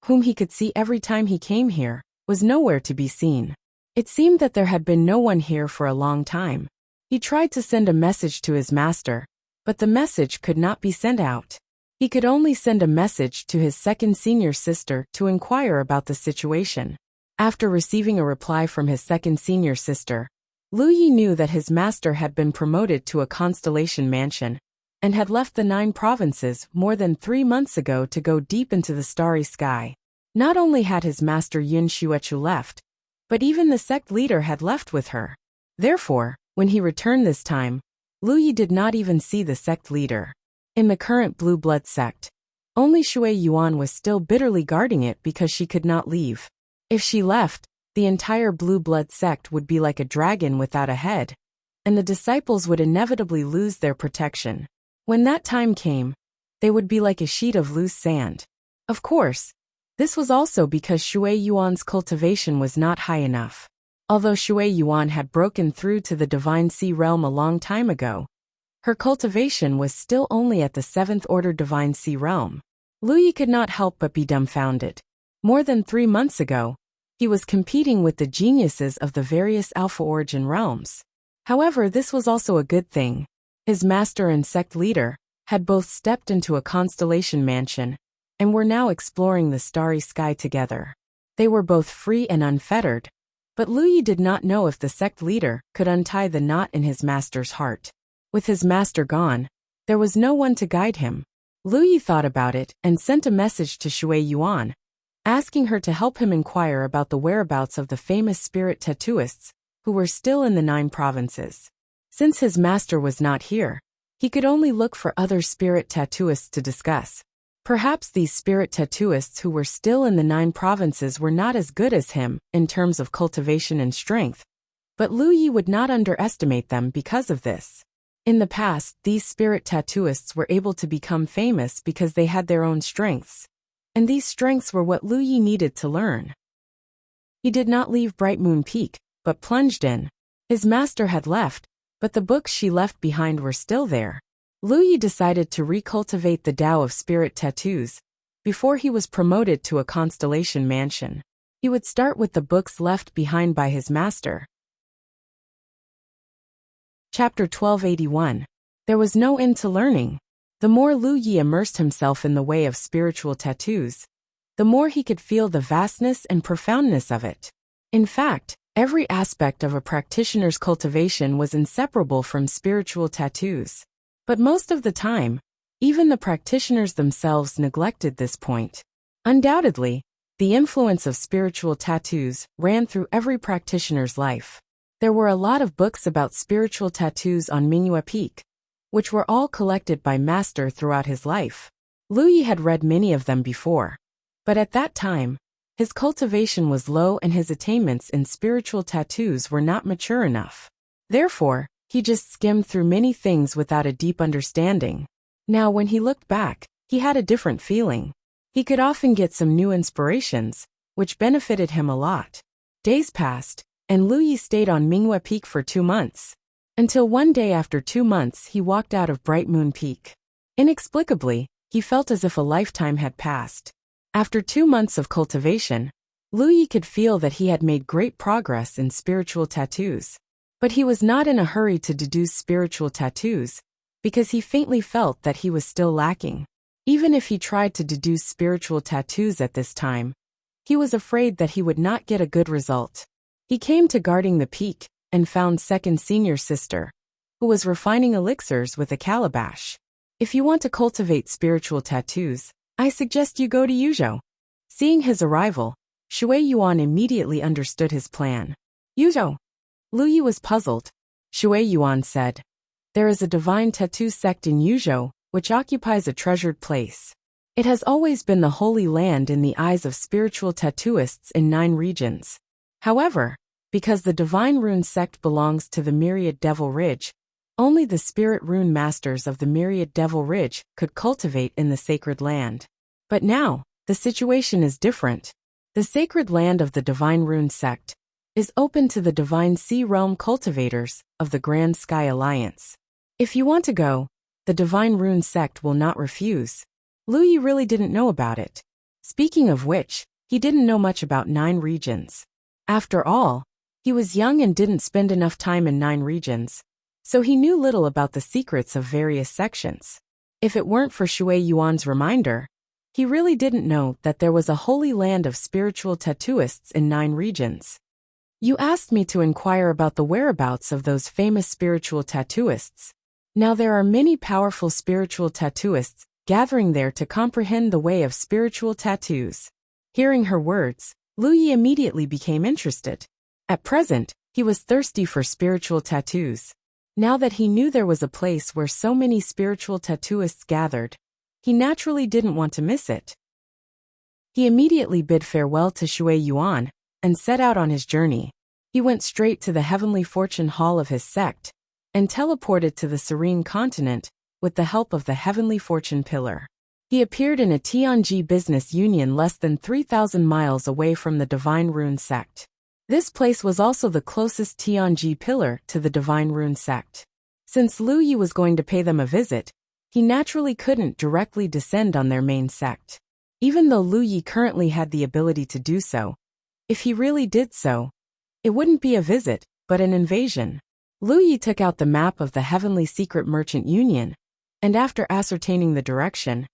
whom he could see every time he came here, was nowhere to be seen. It seemed that there had been no one here for a long time. He tried to send a message to his master, but the message could not be sent out. He could only send a message to his second senior sister to inquire about the situation. After receiving a reply from his second senior sister, Lu Yi knew that his master had been promoted to a constellation mansion and had left the 9 provinces more than 3 months ago to go deep into the starry sky. Not only had his master Yun Xuechu left, but even the sect leader had left with her. Therefore, when he returned this time, Lu Yi did not even see the sect leader. In the current Blue Blood sect, only Shui Yuan was still bitterly guarding it because she could not leave. If she left, the entire Blue Blood sect would be like a dragon without a head, and the disciples would inevitably lose their protection. When that time came, they would be like a sheet of loose sand. Of course, this was also because Shui Yuan's cultivation was not high enough. Although Shui Yuan had broken through to the Divine Sea realm a long time ago, her cultivation was still only at the 7th order Divine Sea realm. Lu Yi could not help but be dumbfounded. More than 3 months ago, he was competing with the geniuses of the various Alpha Origin realms. However, this was also a good thing. His master and sect leader had both stepped into a constellation mansion and were now exploring the starry sky together. They were both free and unfettered, but Lu Yi did not know if the sect leader could untie the knot in his master's heart. With his master gone, there was no one to guide him. Lu Yi thought about it and sent a message to Shui Yuan, asking her to help him inquire about the whereabouts of the famous spirit tattooists who were still in the 9 provinces. Since his master was not here, he could only look for other spirit tattooists to discuss. Perhaps these spirit tattooists who were still in the 9 provinces were not as good as him in terms of cultivation and strength, but Lu Yi would not underestimate them because of this. In the past, these spirit tattooists were able to become famous because they had their own strengths, and these strengths were what Lu Yi needed to learn. He did not leave Bright Moon Peak, but plunged in. His master had left, but the books she left behind were still there. Lu Yi decided to recultivate the Tao of Spirit Tattoos before he was promoted to a constellation mansion. He would start with the books left behind by his master. Chapter 1281. There was no end to learning. The more Lu Yi immersed himself in the way of spiritual tattoos, the more he could feel the vastness and profoundness of it. In fact, every aspect of a practitioner's cultivation was inseparable from spiritual tattoos. But most of the time, even the practitioners themselves neglected this point. Undoubtedly, the influence of spiritual tattoos ran through every practitioner's life. There were a lot of books about spiritual tattoos on Mingyue Peak, which were all collected by Master throughout his life. Lu Yi had read many of them before, but at that time, his cultivation was low and his attainments in spiritual tattoos were not mature enough. Therefore, he just skimmed through many things without a deep understanding. Now when he looked back, he had a different feeling. He could often get some new inspirations, which benefited him a lot. Days passed, and Lu Yi stayed on Mingyue Peak for 2 months. Until one day after 2 months he walked out of Bright Moon Peak. Inexplicably, he felt as if a lifetime had passed. After 2 months of cultivation, Lu Yi could feel that he had made great progress in spiritual tattoos. But he was not in a hurry to deduce spiritual tattoos, because he faintly felt that he was still lacking. Even if he tried to deduce spiritual tattoos at this time, he was afraid that he would not get a good result. He came to guarding the peak, and found second senior sister, who was refining elixirs with a calabash. If you want to cultivate spiritual tattoos, I suggest you go to Yuzhou. Seeing his arrival, Shui Yuan immediately understood his plan. Yuzhou. Lu Yi was puzzled. Shui Yuan said, "There is a divine tattoo sect in Yuzhou, which occupies a treasured place. It has always been the holy land in the eyes of spiritual tattooists in 9 regions. However, because the divine rune sect belongs to the Myriad Devil Ridge, only the spirit rune masters of the Myriad Devil Ridge could cultivate in the sacred land. But now, the situation is different. The sacred land of the Divine Rune sect is open to the Divine Sea Realm cultivators of the Grand Sky Alliance. If you want to go, the Divine Rune sect will not refuse. Lu Yi really didn't know about it. Speaking of which, he didn't know much about 9 regions. After all, he was young and didn't spend enough time in 9 regions, so he knew little about the secrets of various sections. If it weren't for Shui Yuan's reminder, he really didn't know that there was a holy land of spiritual tattooists in 9 regions. You asked me to inquire about the whereabouts of those famous spiritual tattooists. Now there are many powerful spiritual tattooists gathering there to comprehend the way of spiritual tattoos. Hearing her words, Lu Yi immediately became interested. At present, he was thirsty for spiritual tattoos. Now that he knew there was a place where so many spiritual tattooists gathered, he naturally didn't want to miss it. He immediately bid farewell to Shui Yuan and set out on his journey. He went straight to the heavenly fortune hall of his sect and teleported to the serene continent with the help of the heavenly fortune pillar. He appeared in a Tianji business union less than 3,000 miles away from the Divine Rune sect. This place was also the closest Tianji pillar to the Divine Rune sect. Since Lu Yi was going to pay them a visit, he naturally couldn't directly descend on their main sect. Even though Lu Yi currently had the ability to do so, if he really did so, it wouldn't be a visit, but an invasion. Lu Yi took out the map of the Heavenly Secret Merchant Union, and after ascertaining the direction,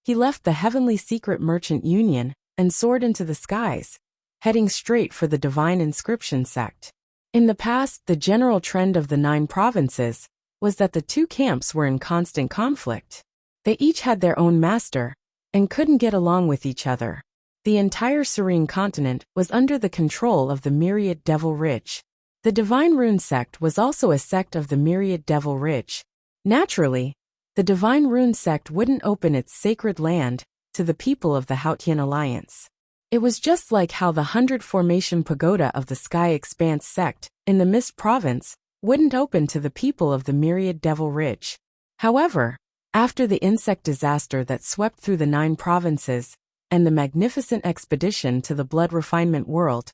he left the Heavenly Secret Merchant Union and soared into the skies, heading straight for the Divine Inscription sect. In the past, the general trend of the 9 provinces was that the 2 camps were in constant conflict. They each had their own master and couldn't get along with each other. The entire Serene Continent was under the control of the Myriad Devil Ridge. The Divine Rune sect was also a sect of the Myriad Devil Ridge. Naturally, the Divine Rune sect wouldn't open its sacred land to the people of the Haotian Alliance. It was just like how the 100 Formation Pagoda of the Sky Expanse sect in the Mist Province wouldn't open to the people of the Myriad Devil Ridge. However, after the insect disaster that swept through the 9 provinces and the magnificent expedition to the blood refinement world,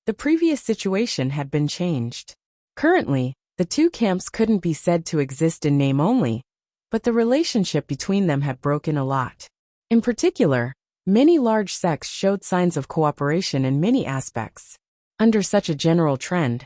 the previous situation had been changed. Currently, the 2 camps couldn't be said to exist in name only, but the relationship between them had broken a lot. In particular, many large sects showed signs of cooperation in many aspects. Under such a general trend,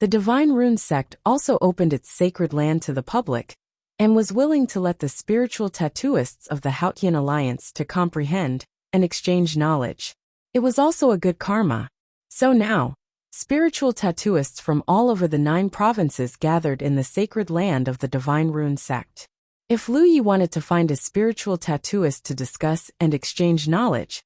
the Divine Rune sect also opened its sacred land to the public and was willing to let the spiritual tattooists of the Haotian Alliance to comprehend and exchange knowledge. It was also a good karma. So now, spiritual tattooists from all over the 9 provinces gathered in the sacred land of the Divine Rune sect. If Lu Yi wanted to find a spiritual tattooist to discuss and exchange knowledge,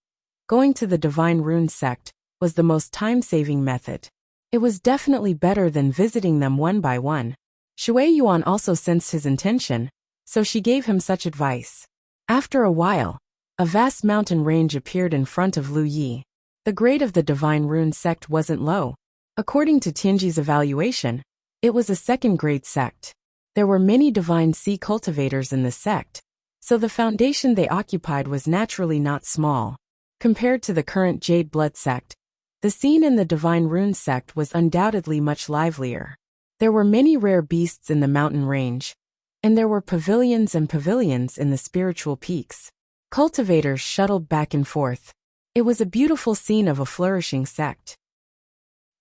going to the Divine Rune sect was the most time-saving method. It was definitely better than visiting them one by one. Shui Yuan also sensed his intention, so she gave him such advice. After a while, a vast mountain range appeared in front of Lu Yi. The grade of the Divine Rune sect wasn't low. According to Tianji's evaluation, it was a 2nd-grade sect. There were many divine sea cultivators in the sect, so the foundation they occupied was naturally not small. Compared to the current Jade Blood sect, the scene in the Divine Rune sect was undoubtedly much livelier. There were many rare beasts in the mountain range, and there were pavilions and pavilions in the spiritual peaks. Cultivators shuttled back and forth. It was a beautiful scene of a flourishing sect.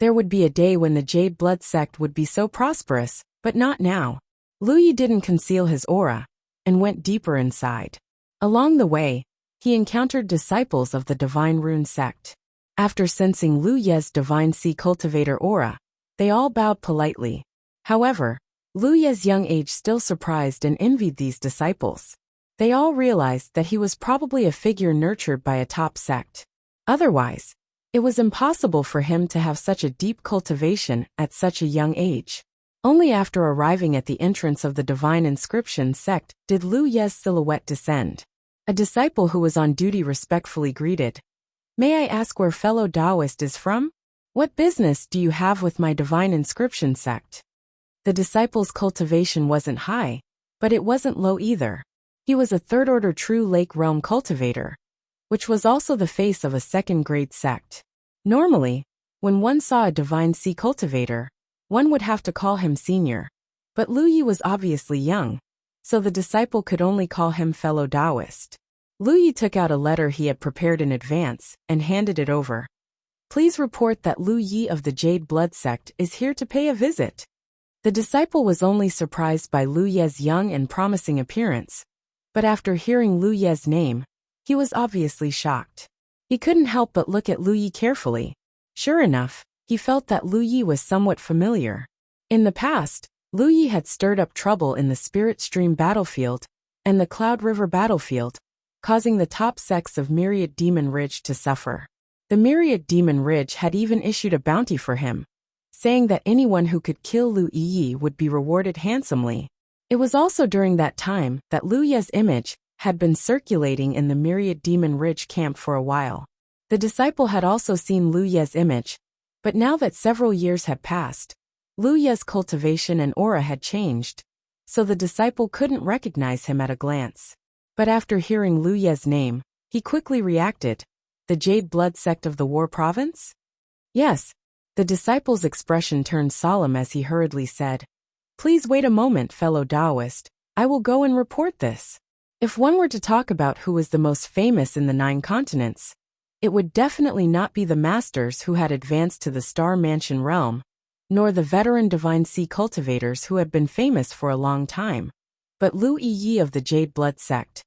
There would be a day when the Jade Blood sect would be so prosperous, but not now. Lu Yi didn't conceal his aura and went deeper inside. Along the way, he encountered disciples of the Divine Rune sect. After sensing Lu Ye's Divine Sea Cultivator aura, they all bowed politely. However, Lu Ye's young age still surprised and envied these disciples. They all realized that he was probably a figure nurtured by a top sect. Otherwise, it was impossible for him to have such a deep cultivation at such a young age. Only after arriving at the entrance of the Divine Inscription sect did Lu Ye's silhouette descend. A disciple who was on duty respectfully greeted, "May I ask where fellow Taoist is from? What business do you have with my Divine Inscription sect?" The disciple's cultivation wasn't high, but it wasn't low either. He was a 3rd-order true Lake Realm cultivator, which was also the face of a 2nd-grade sect. Normally, when one saw a divine sea cultivator, one would have to call him senior. But Lu Yi was obviously young, so the disciple could only call him fellow Taoist. Lu Yi took out a letter he had prepared in advance and handed it over. Please report that Lu Yi of the Jade Blood Sect is here to pay a visit. The disciple was only surprised by Lu Ye's young and promising appearance, but after hearing Lu Ye's name, he was obviously shocked. He couldn't help but look at Lu Yi carefully. Sure enough, he felt that Lu Yi was somewhat familiar. In the past, Lu Yi had stirred up trouble in the Spirit Stream battlefield and the Cloud River battlefield, causing the top sects of Myriad Demon Ridge to suffer. The Myriad Demon Ridge had even issued a bounty for him, saying that anyone who could kill Lu Yi would be rewarded handsomely. It was also during that time that Lu Ye's image had been circulating in the Myriad Demon Ridge camp for a while. The disciple had also seen Lu Ye's image, but now that several years had passed, Lu Ye's cultivation and aura had changed, so the disciple couldn't recognize him at a glance. But after hearing Lu Ye's name, he quickly reacted. The Jade Blood Sect of the War Province? Yes. The disciple's expression turned solemn as he hurriedly said, Please wait a moment, fellow Taoist. I will go and report this. If one were to talk about who was the most famous in the 9 continents, it would definitely not be the masters who had advanced to the Star Mansion realm, nor the veteran Divine Sea cultivators who had been famous for a long time, but Lu Yi of the Jade Blood Sect,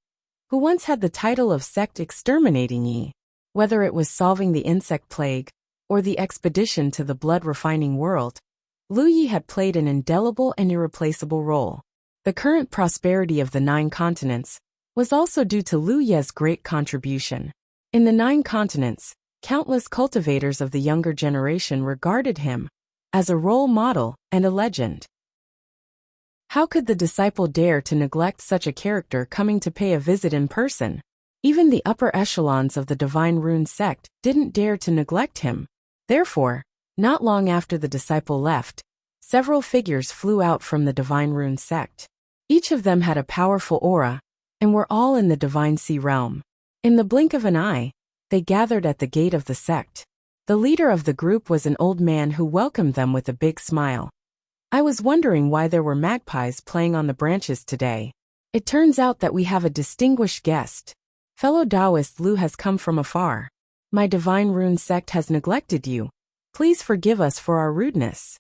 who once had the title of Sect Exterminating Yi. Whether it was solving the insect plague, or the expedition to the blood-refining world, Lu Yi had played an indelible and irreplaceable role. The current prosperity of the 9 continents was also due to Lu Ye's great contribution. In the 9 continents, countless cultivators of the younger generation regarded him as a role model and a legend. How could the disciple dare to neglect such a character coming to pay a visit in person? Even the upper echelons of the Divine Rune sect didn't dare to neglect him. Therefore, not long after the disciple left, several figures flew out from the Divine Rune sect. Each of them had a powerful aura, and were all in the Divine Sea realm. In the blink of an eye, they gathered at the gate of the sect. The leader of the group was an old man who welcomed them with a big smile. I was wondering why there were magpies playing on the branches today. It turns out that we have a distinguished guest. Fellow Taoist Lu has come from afar. My Divine Rune sect has neglected you. Please forgive us for our rudeness.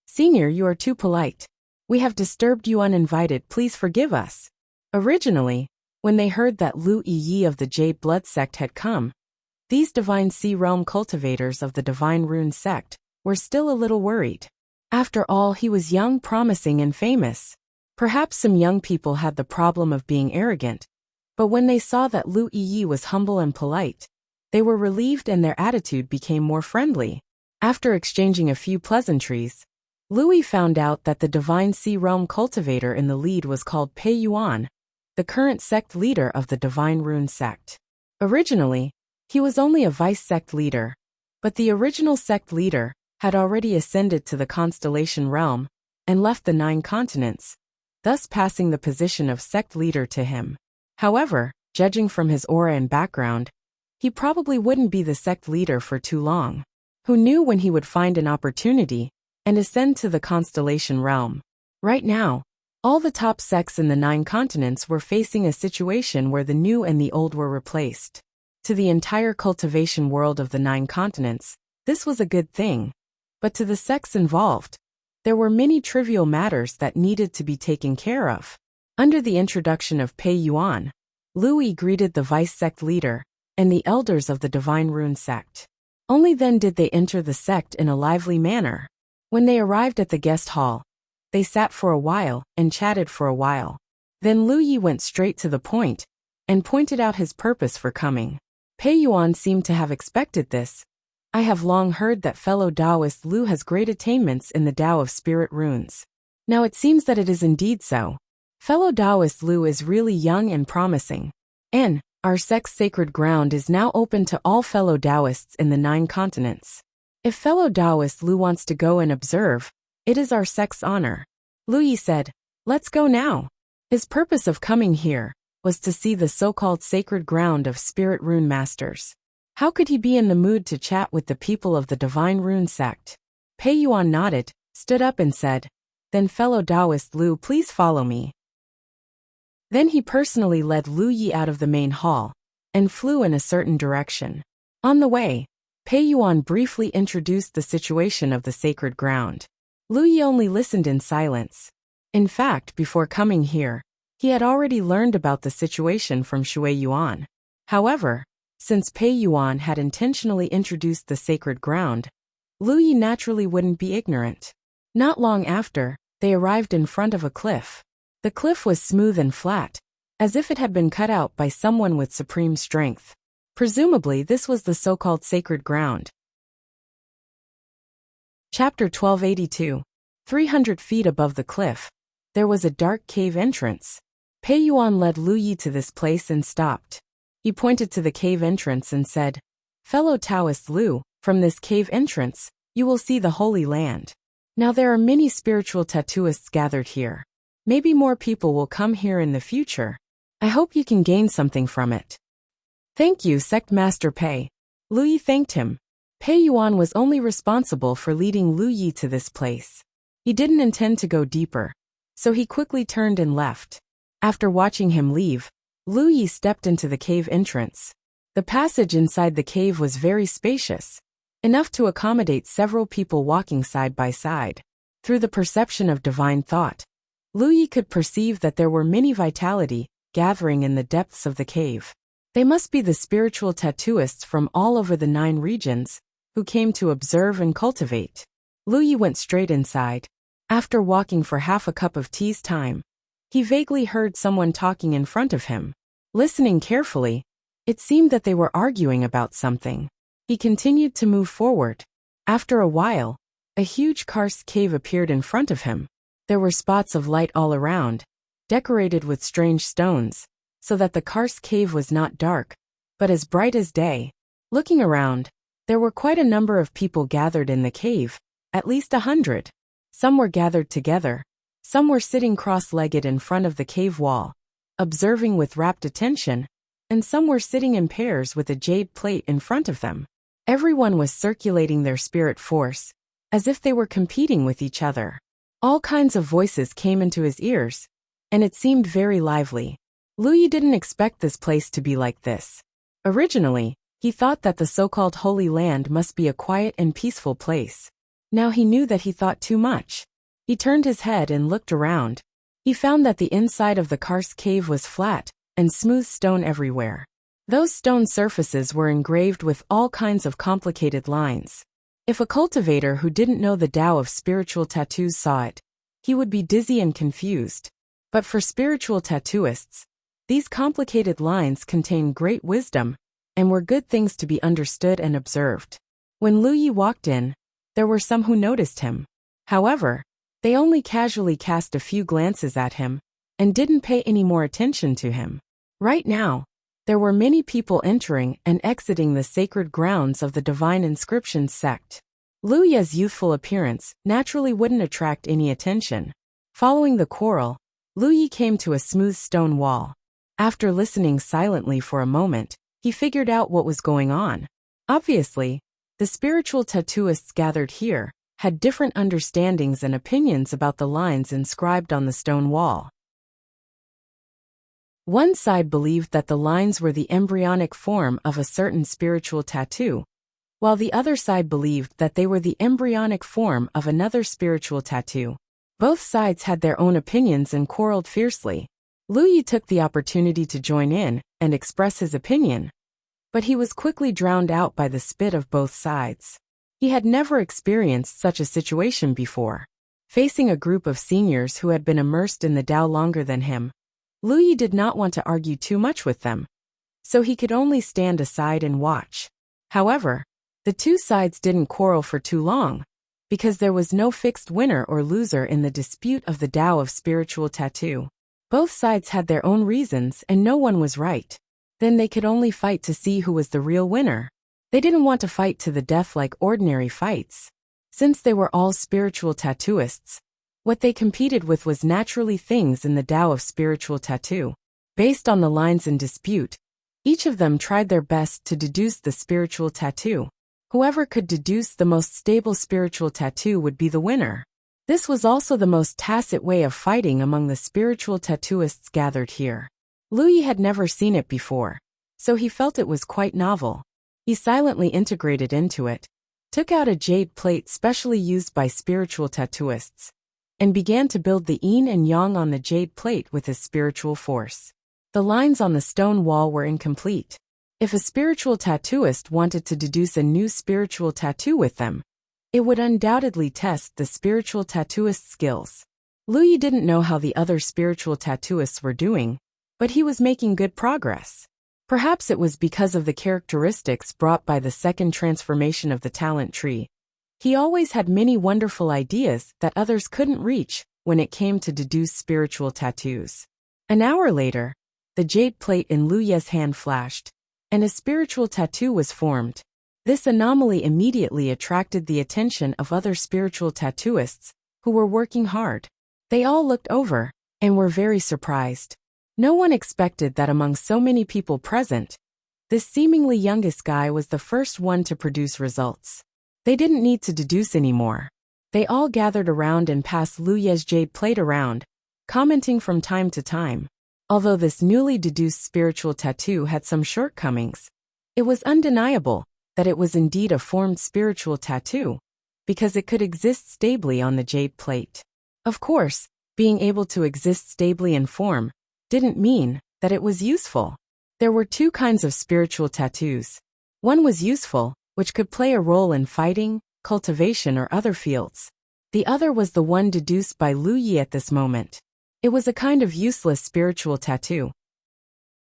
Senior, you are too polite. We have disturbed you uninvited, please forgive us. Originally, when they heard that Lu Yi of the Jade Blood Sect had come, these Divine Sea Realm cultivators of the Divine Rune sect were still a little worried. After all, he was young, promising, and famous. Perhaps some young people had the problem of being arrogant, but when they saw that Lu Yi was humble and polite, they were relieved and their attitude became more friendly. After exchanging a few pleasantries, Louis found out that the Divine Sea Realm cultivator in the lead was called Pei Yuan, the current sect leader of the Divine Rune sect. Originally, he was only a vice sect leader, but the original sect leader had already ascended to the constellation realm and left the 9 continents, thus passing the position of sect leader to him. However, judging from his aura and background, he probably wouldn't be the sect leader for too long. Who knew when he would find an opportunity and ascend to the constellation realm? Right now, all the top sects in the 9 continents were facing a situation where the new and the old were replaced. To the entire cultivation world of the 9 continents, this was a good thing. But to the sects involved, there were many trivial matters that needed to be taken care of. Under the introduction of Pei Yuan, Louis greeted the vice sect leader and the elders of the Divine Rune sect. Only then did they enter the sect in a lively manner. When they arrived at the guest hall, they sat for a while and chatted for a while. Then Lu Yi went straight to the point and pointed out his purpose for coming. Pei Yuan seemed to have expected this. I have long heard that fellow Taoist Lu has great attainments in the Tao of Spirit Runes. Now it seems that it is indeed so. Fellow Taoist Lu is really young and promising. And our sect's sacred ground is now open to all fellow Taoists in the 9 continents. If fellow Taoist Lu wants to go and observe, it is our sect's honor. Lu Yi said, let's go now. His purpose of coming here was to see the so-called sacred ground of Spirit Rune Masters. How could he be in the mood to chat with the people of the Divine Rune sect? Pei Yuan nodded, stood up and said, "Then fellow Taoist Lu, please follow me." Then he personally led Lu Yi out of the main hall and flew in a certain direction. On the way, Pei Yuan briefly introduced the situation of the sacred ground. Lu Yi only listened in silence. In fact, before coming here, he had already learned about the situation from Shui Yuan. However, since Pei Yuan had intentionally introduced the sacred ground, Lu Yi naturally wouldn't be ignorant. Not long after, they arrived in front of a cliff. The cliff was smooth and flat, as if it had been cut out by someone with supreme strength. Presumably, this was the so-called sacred ground. Chapter 1282. 300 feet above the cliff, there was a dark cave entrance. Pei Yuan led Lu Yi to this place and stopped. He pointed to the cave entrance and said, "Fellow Taoist Lu, from this cave entrance, you will see the Holy Land. Now there are many spiritual tattooists gathered here. Maybe more people will come here in the future. I hope you can gain something from it." "Thank you, Sect Master Pei." Lu Yi thanked him. Pei Yuan was only responsible for leading Lu Yi to this place. He didn't intend to go deeper, so he quickly turned and left. After watching him leave, Lu Yi stepped into the cave entrance. The passage inside the cave was very spacious, enough to accommodate several people walking side by side. Through the perception of divine thought, Lu Yi could perceive that there were many vitality gathering in the depths of the cave. They must be the spiritual tattooists from all over the 9 regions, who came to observe and cultivate. Lu Yi went straight inside. After walking for half a cup of tea's time, he vaguely heard someone talking in front of him. Listening carefully, it seemed that they were arguing about something. He continued to move forward. After a while, a huge karst cave appeared in front of him. There were spots of light all around, decorated with strange stones, so that the karst cave was not dark, but as bright as day. Looking around, there were quite a number of people gathered in the cave, at least 100. Some were gathered together, some were sitting cross-legged in front of the cave wall, observing with rapt attention, and some were sitting in pairs with a jade plate in front of them. Everyone was circulating their spirit force, as if they were competing with each other. All kinds of voices came into his ears, and it seemed very lively. Lu Yi didn't expect this place to be like this. Originally, he thought that the so-called Holy Land must be a quiet and peaceful place. Now he knew that he thought too much. He turned his head and looked around. He found that the inside of the karst cave was flat, and smooth stone everywhere. Those stone surfaces were engraved with all kinds of complicated lines. If a cultivator who didn't know the Tao of spiritual tattoos saw it, he would be dizzy and confused. But for spiritual tattooists, these complicated lines contain great wisdom, and were good things to be understood and observed. When Lu Yi walked in, there were some who noticed him. However, they only casually cast a few glances at him, and didn't pay any more attention to him. Right now, there were many people entering and exiting the sacred grounds of the Divine Inscription sect. Lu Yi's youthful appearance naturally wouldn't attract any attention. Following the quarrel, Lu Yi came to a smooth stone wall. After listening silently for a moment, he figured out what was going on. Obviously, the spiritual tattooists gathered here had different understandings and opinions about the lines inscribed on the stone wall. One side believed that the lines were the embryonic form of a certain spiritual tattoo, while the other side believed that they were the embryonic form of another spiritual tattoo. Both sides had their own opinions and quarreled fiercely. Lu Yi took the opportunity to join in and express his opinion, but he was quickly drowned out by the spit of both sides. He had never experienced such a situation before. Facing a group of seniors who had been immersed in the Tao longer than him, Lu Yi did not want to argue too much with them, so he could only stand aside and watch. However, the two sides didn't quarrel for too long, because there was no fixed winner or loser in the dispute of the Tao of spiritual tattoo. Both sides had their own reasons and no one was right. Then they could only fight to see who was the real winner. They didn't want to fight to the death like ordinary fights. Since they were all spiritual tattooists, what they competed with was naturally things in the Tao of spiritual tattoo. Based on the lines in dispute, Each of them tried their best to deduce the spiritual tattoo. Whoever could deduce the most stable spiritual tattoo would be the winner. This was also the most tacit way of fighting among the spiritual tattooists gathered here. Lu Yi had never seen it before, so he felt it was quite novel. He silently integrated into it, took out a jade plate specially used by spiritual tattooists, and began to build the yin and yang on the jade plate with his spiritual force. The lines on the stone wall were incomplete. If a spiritual tattooist wanted to deduce a new spiritual tattoo with them, it would undoubtedly test the spiritual tattooist's skills. Lu Yi didn't know how the other spiritual tattooists were doing, but he was making good progress. Perhaps it was because of the characteristics brought by the second transformation of the talent tree. He always had many wonderful ideas that others couldn't reach when it came to deduce spiritual tattoos. An hour later, the jade plate in Lu Ye's hand flashed, and a spiritual tattoo was formed. This anomaly immediately attracted the attention of other spiritual tattooists, who were working hard. They all looked over, and were very surprised. No one expected that among so many people present, this seemingly youngest guy was the first one to produce results. They didn't need to deduce anymore. They all gathered around and passed Lu Ye's jade plate around, commenting from time to time. Although this newly deduced spiritual tattoo had some shortcomings, it was undeniable that it was indeed a formed spiritual tattoo, because it could exist stably on the jade plate. Of course, being able to exist stably in form didn't mean that it was useful. There were two kinds of spiritual tattoos. One was useful, which could play a role in fighting, cultivation, or other fields. The other was the one deduced by Lu Yi at this moment. It was a kind of useless spiritual tattoo.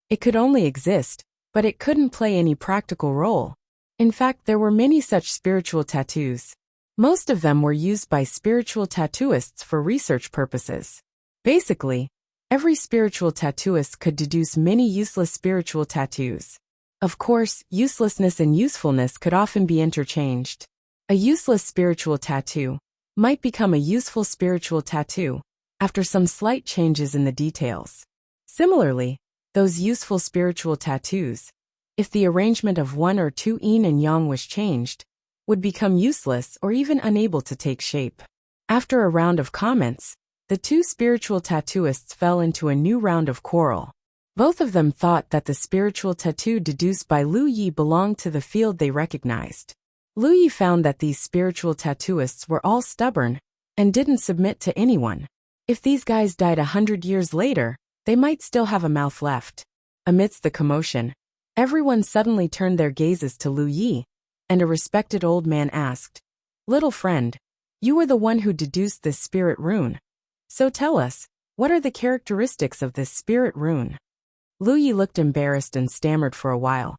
It could only exist, but it couldn't play any practical role. In fact, there were many such spiritual tattoos. Most of them were used by spiritual tattooists for research purposes. Basically, every spiritual tattooist could deduce many useless spiritual tattoos. Of course, uselessness and usefulness could often be interchanged. A useless spiritual tattoo might become a useful spiritual tattoo after some slight changes in the details. Similarly, those useful spiritual tattoos, if the arrangement of one or two yin and yang was changed, would become useless or even unable to take shape. After a round of comments, the two spiritual tattooists fell into a new round of quarrel. Both of them thought that the spiritual tattoo deduced by Lu Yi belonged to the field they recognized. Lu Yi found that these spiritual tattooists were all stubborn and didn't submit to anyone. If these guys died 100 years later, they might still have a mouth left. Amidst the commotion, everyone suddenly turned their gazes to Lu Yi, and a respected old man asked, "Little friend, you were the one who deduced this spirit rune. So tell us, what are the characteristics of this spirit rune?" Lu Yi looked embarrassed and stammered for a while.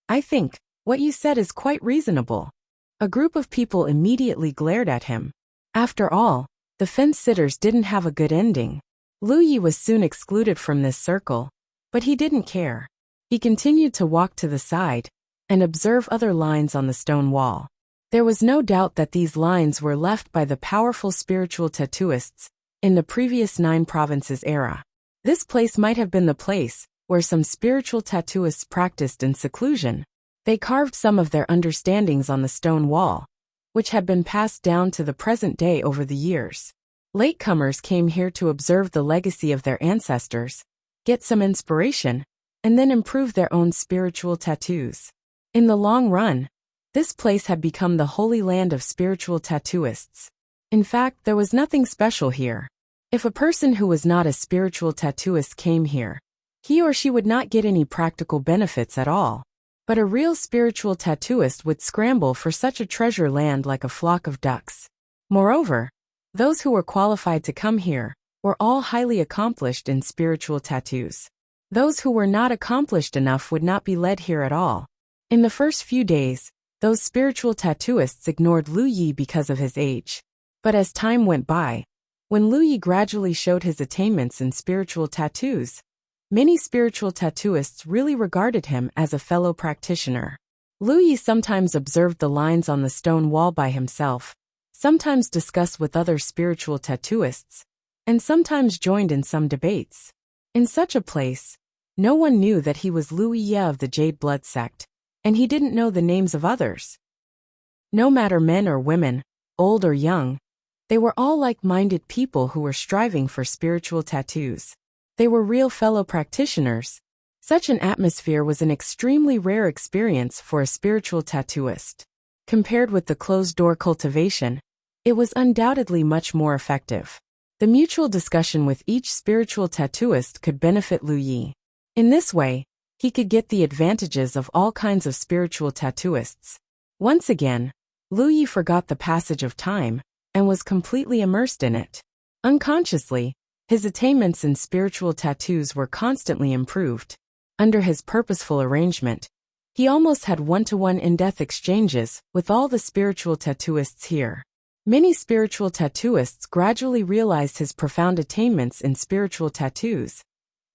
"I think what you said is quite reasonable." A group of people immediately glared at him. After all, the fence-sitters didn't have a good ending. Lu Yi was soon excluded from this circle, but he didn't care. He continued to walk to the side and observe other lines on the stone wall. There was no doubt that these lines were left by the powerful spiritual tattooists in the previous 9 provinces era. This place might have been the place where some spiritual tattooists practiced in seclusion. They carved some of their understandings on the stone wall, which had been passed down to the present day over the years. Latecomers came here to observe the legacy of their ancestors, get some inspiration, and then improve their own spiritual tattoos. In the long run, this place had become the holy land of spiritual tattooists. In fact, there was nothing special here. If a person who was not a spiritual tattooist came here, he or she would not get any practical benefits at all. But a real spiritual tattooist would scramble for such a treasure land like a flock of ducks. Moreover, those who were qualified to come here were all highly accomplished in spiritual tattoos. Those who were not accomplished enough would not be led here at all. In the first few days, those spiritual tattooists ignored Lu Yi because of his age. But as time went by, when Lu Yi gradually showed his attainments in spiritual tattoos, many spiritual tattooists really regarded him as a fellow practitioner. Lu Yi sometimes observed the lines on the stone wall by himself, sometimes discussed with other spiritual tattooists, and sometimes joined in some debates. In such a place, No one knew that he was Wuxia of the Jade Blood Sect, and he didn't know the names of others. No matter men or women, old or young, they were all like-minded people who were striving for spiritual tattoos. They were real fellow practitioners. Such an atmosphere was an extremely rare experience for a spiritual tattooist. Compared with the closed-door cultivation, it was undoubtedly much more effective. The mutual discussion with each spiritual tattooist could benefit Lu Yi. In this way, he could get the advantages of all kinds of spiritual tattooists. Once again, Lu Yi forgot the passage of time and was completely immersed in it. Unconsciously, his attainments in spiritual tattoos were constantly improved. Under his purposeful arrangement, he almost had one-to-one in-depth exchanges with all the spiritual tattooists here. Many spiritual tattooists gradually realized his profound attainments in spiritual tattoos,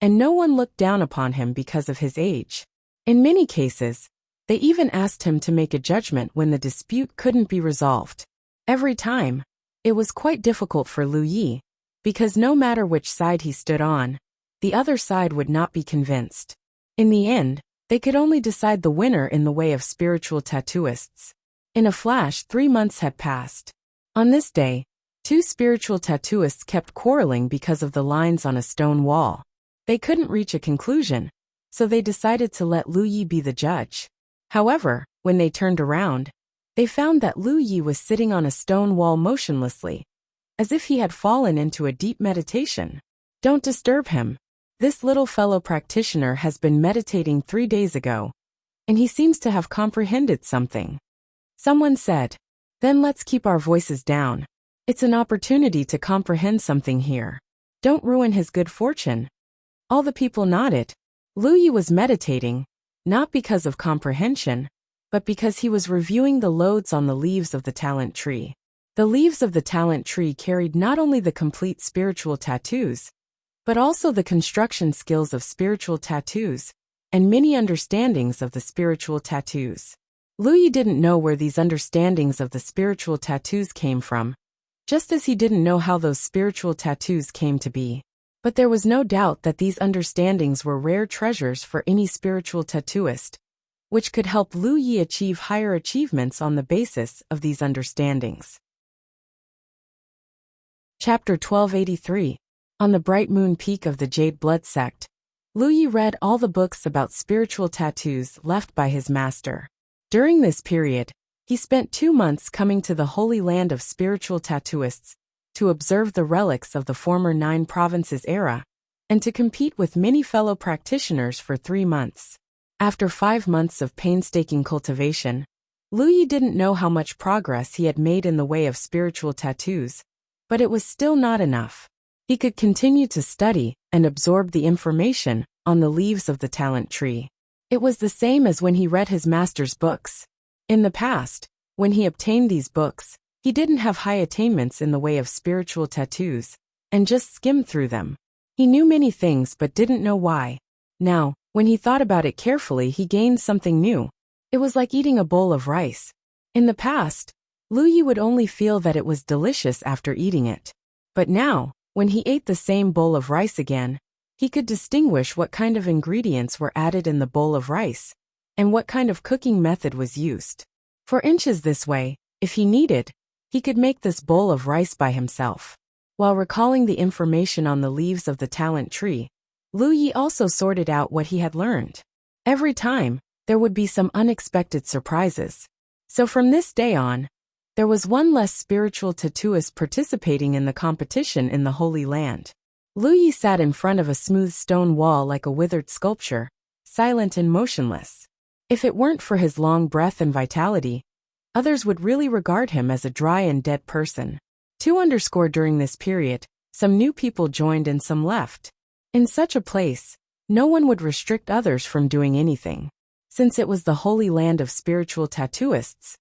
and no one looked down upon him because of his age. In many cases, they even asked him to make a judgment when the dispute couldn't be resolved. Every time, it was quite difficult for Lu Yi, because no matter which side he stood on, the other side would not be convinced. In the end, they could only decide the winner in the way of spiritual tattooists. In a flash, 3 months had passed. On this day, 2 spiritual tattooists kept quarreling because of the lines on a stone wall. They couldn't reach a conclusion, so they decided to let Lu Yi be the judge. However, when they turned around, they found that Lu Yi was sitting on a stone wall motionlessly, as if he had fallen into a deep meditation. Don't disturb him. This little fellow practitioner has been meditating 3 days ago, and he seems to have comprehended something. Someone said, "Then let's keep our voices down. It's an opportunity to comprehend something here. Don't ruin his good fortune." All the people nodded. Lu Yi was meditating, not because of comprehension, but because he was reviewing the loads on the leaves of the talent tree. The leaves of the talent tree carried not only the complete spiritual tattoos, but also the construction skills of spiritual tattoos, and many understandings of the spiritual tattoos. Lu Yi didn't know where these understandings of the spiritual tattoos came from, just as he didn't know how those spiritual tattoos came to be. But there was no doubt that these understandings were rare treasures for any spiritual tattooist, which could help Lu Yi achieve higher achievements on the basis of these understandings. Chapter 1283. On the bright moon peak of the Jade Blood Sect, Lu Yi read all the books about spiritual tattoos left by his master. During this period, he spent 2 months coming to the Holy Land of spiritual tattooists to observe the relics of the former 9 provinces era, and to compete with many fellow practitioners for 3 months. After 5 months of painstaking cultivation, Lu Yi didn't know how much progress he had made in the way of spiritual tattoos, but it was still not enough. He could continue to study and absorb the information on the leaves of the talent tree. It was the same as when he read his master's books. In the past, when he obtained these books, he didn't have high attainments in the way of spiritual tattoos, and just skimmed through them. He knew many things but didn't know why. Now, when he thought about it carefully, he gained something new. It was like eating a bowl of rice. In the past, Lu Yi would only feel that it was delicious after eating it. But now, when he ate the same bowl of rice again, he could distinguish what kind of ingredients were added in the bowl of rice, and what kind of cooking method was used. For inches this way, if he needed, he could make this bowl of rice by himself. While recalling the information on the leaves of the talent tree, Lu Yi also sorted out what he had learned. Every time, there would be some unexpected surprises. So from this day on, there was one less spiritual tattooist participating in the competition in the Holy Land. Lu Yi sat in front of a smooth stone wall like a withered sculpture, silent and motionless. If it weren't for his long breath and vitality, others would really regard him as a dry and dead person. During this period, some new people joined and some left. In such a place, no one would restrict others from doing anything. Since it was the Holy Land of spiritual tattooists,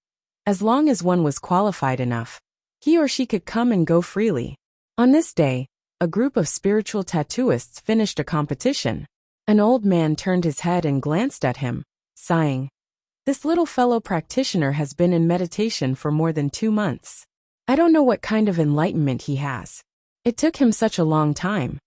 as long as one was qualified enough, he or she could come and go freely. On this day, a group of spiritual tattooists finished a competition. An old man turned his head and glanced at him, sighing. This little fellow practitioner has been in meditation for more than 2 months. I don't know what kind of enlightenment he has. It took him such a long time.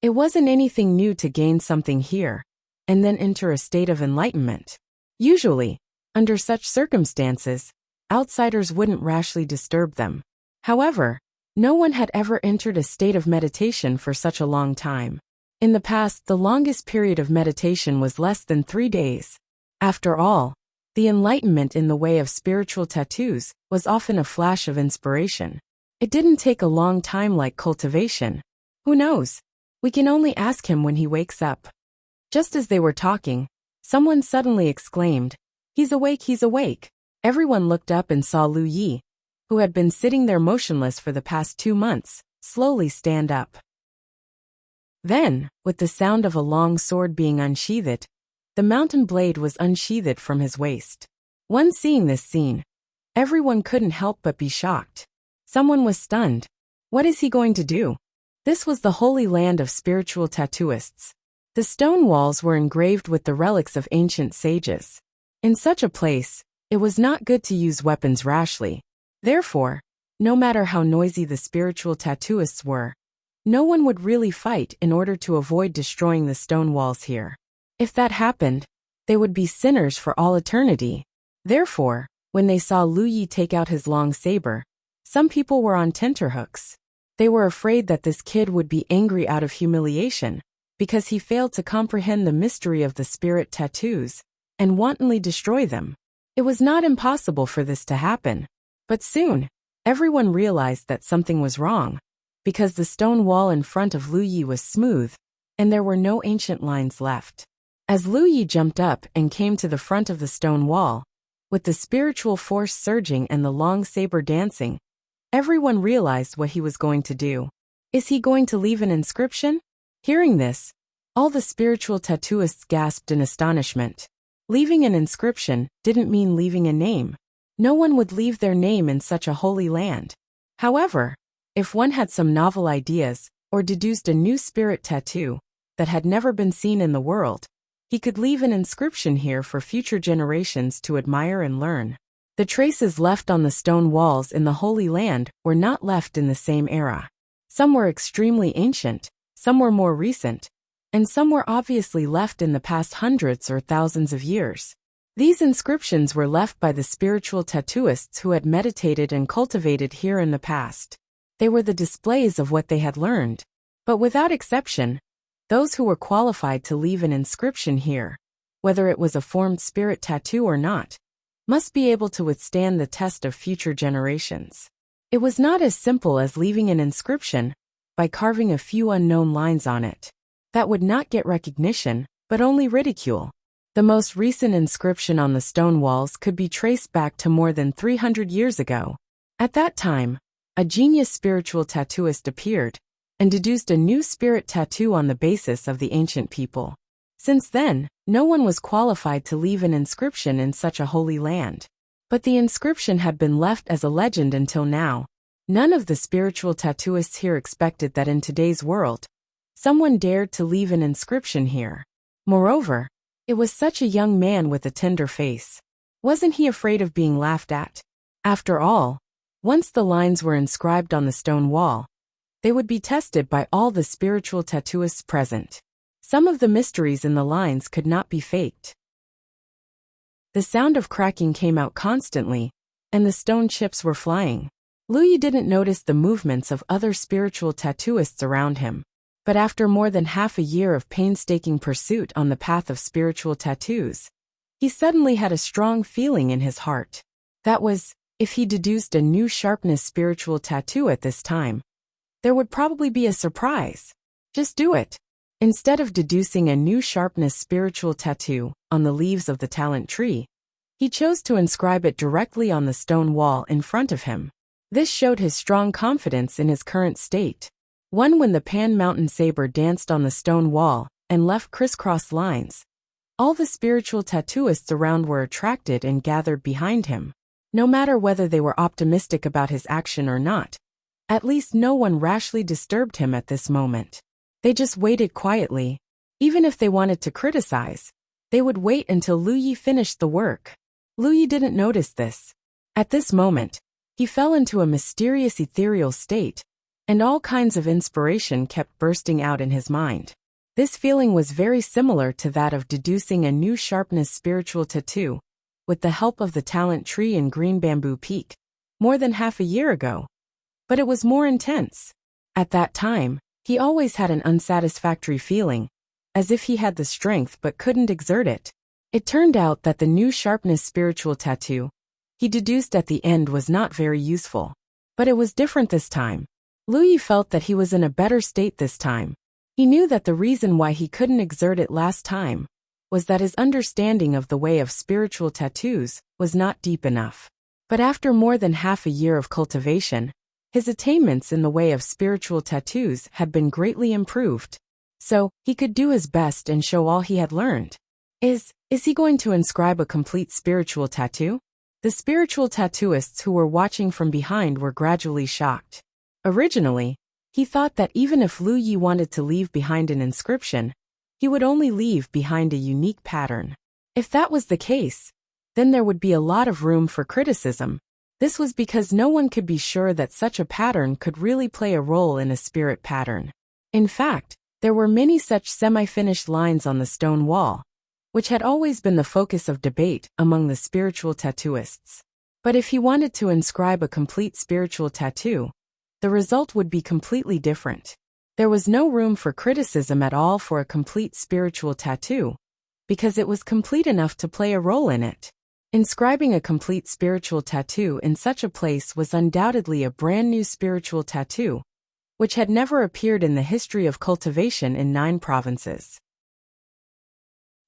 It wasn't anything new to gain something here, and then enter a state of enlightenment. Usually, under such circumstances, outsiders wouldn't rashly disturb them. However, no one had ever entered a state of meditation for such a long time. In the past, the longest period of meditation was less than 3 days. After all, the enlightenment in the way of spiritual tattoos was often a flash of inspiration. It didn't take a long time like cultivation. Who knows? We can only ask him when he wakes up. Just as they were talking, someone suddenly exclaimed, "He's awake, he's awake." Everyone looked up and saw Lu Yi, who had been sitting there motionless for the past 2 months, slowly stand up. Then, with the sound of a long sword being unsheathed, the mountain blade was unsheathed from his waist. Once seeing this scene, everyone couldn't help but be shocked. Someone was stunned. What is he going to do? This was the holy land of spiritual tattooists. The stone walls were engraved with the relics of ancient sages. In such a place, it was not good to use weapons rashly. Therefore, no matter how noisy the spiritual tattooists were, no one would really fight in order to avoid destroying the stone walls here. If that happened, they would be sinners for all eternity. Therefore, when they saw Lu Yi take out his long saber, some people were on tenterhooks. They were afraid that this kid would be angry out of humiliation, because he failed to comprehend the mystery of the spirit tattoos, and wantonly destroy them. It was not impossible for this to happen. But soon, everyone realized that something was wrong, because the stone wall in front of Lu Yi was smooth, and there were no ancient lines left. As Lu Yi jumped up and came to the front of the stone wall, with the spiritual force surging and the long saber dancing, everyone realized what he was going to do. Is he going to leave an inscription? Hearing this, all the spiritual tattooists gasped in astonishment. Leaving an inscription didn't mean leaving a name. No one would leave their name in such a holy land. However, if one had some novel ideas, or deduced a new spirit tattoo that had never been seen in the world, he could leave an inscription here for future generations to admire and learn. The traces left on the stone walls in the Holy Land were not left in the same era. Some were extremely ancient, some were more recent, and some were obviously left in the past hundreds or thousands of years. These inscriptions were left by the spiritual tattooists who had meditated and cultivated here in the past. They were the displays of what they had learned. But without exception, those who were qualified to leave an inscription here, whether it was a formed spirit tattoo or not, must be able to withstand the test of future generations. It was not as simple as leaving an inscription by carving a few unknown lines on it. That would not get recognition, but only ridicule. The most recent inscription on the stone walls could be traced back to more than 300 years ago. At that time, a genius spiritual tattooist appeared and deduced a new spirit tattoo on the basis of the ancient people. Since then, no one was qualified to leave an inscription in such a holy land. But the inscription had been left as a legend until now. None of the spiritual tattooists here expected that in today's world, someone dared to leave an inscription here. Moreover, it was such a young man with a tender face. Wasn't he afraid of being laughed at? After all, once the lines were inscribed on the stone wall, they would be tested by all the spiritual tattooists present. Some of the mysteries in the lines could not be faked. The sound of cracking came out constantly, and the stone chips were flying. Lu Yi didn't notice the movements of other spiritual tattooists around him. But after more than half a year of painstaking pursuit on the path of spiritual tattoos, he suddenly had a strong feeling in his heart. That was, if he deduced a new sharpness spiritual tattoo at this time, there would probably be a surprise. Just do it. Instead of deducing a new sharpness spiritual tattoo on the leaves of the talent tree, he chose to inscribe it directly on the stone wall in front of him. This showed his strong confidence in his current state. When the Pan Mountain saber danced on the stone wall and left crisscross lines, all the spiritual tattooists around were attracted and gathered behind him. No matter whether they were optimistic about his action or not, at least no one rashly disturbed him at this moment. They just waited quietly. Even if they wanted to criticize, they would wait until Lu Yi finished the work. Lu Yi didn't notice this. At this moment, he fell into a mysterious ethereal state, and all kinds of inspiration kept bursting out in his mind. This feeling was very similar to that of deducing a new sharpness spiritual tattoo, with the help of the talent tree in Green Bamboo Peak, more than half a year ago. But it was more intense. At that time, he always had an unsatisfactory feeling, as if he had the strength but couldn't exert it. It turned out that the new sharpness spiritual tattoo he deduced at the end was not very useful. But it was different this time. Lu Yi felt that he was in a better state this time. He knew that the reason why he couldn't exert it last time was that his understanding of the way of spiritual tattoos was not deep enough. But after more than half a year of cultivation, his attainments in the way of spiritual tattoos had been greatly improved. So, he could do his best and show all he had learned. Is he going to inscribe a complete spiritual tattoo? The spiritual tattooists who were watching from behind were gradually shocked. Originally, he thought that even if Lu Yi wanted to leave behind an inscription, he would only leave behind a unique pattern. If that was the case, then there would be a lot of room for criticism. This was because no one could be sure that such a pattern could really play a role in a spirit pattern. In fact, there were many such semi-finished lines on the stone wall, which had always been the focus of debate among the spiritual tattooists. But if he wanted to inscribe a complete spiritual tattoo, the result would be completely different. There was no room for criticism at all for a complete spiritual tattoo, because it was complete enough to play a role in it. Inscribing a complete spiritual tattoo in such a place was undoubtedly a brand new spiritual tattoo, which had never appeared in the history of cultivation in 9 provinces.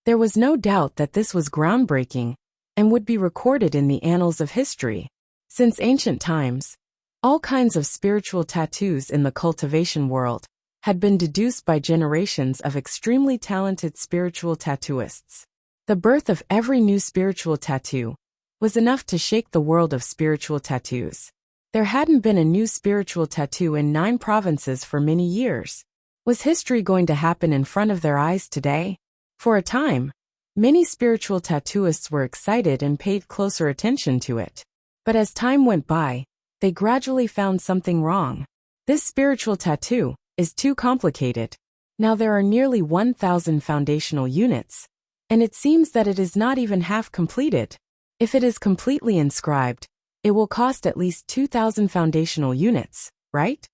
There was no doubt that this was groundbreaking and would be recorded in the annals of history. Since ancient times, all kinds of spiritual tattoos in the cultivation world had been deduced by generations of extremely talented spiritual tattooists. The birth of every new spiritual tattoo was enough to shake the world of spiritual tattoos. There hadn't been a new spiritual tattoo in 9 provinces for many years. Was history going to happen in front of their eyes today? For a time, many spiritual tattooists were excited and paid closer attention to it. But as time went by, they gradually found something wrong. This spiritual tattoo is too complicated. Now there are nearly 1,000 foundational units, and it seems that it is not even half completed. If it is completely inscribed, it will cost at least 2,000 foundational units, right?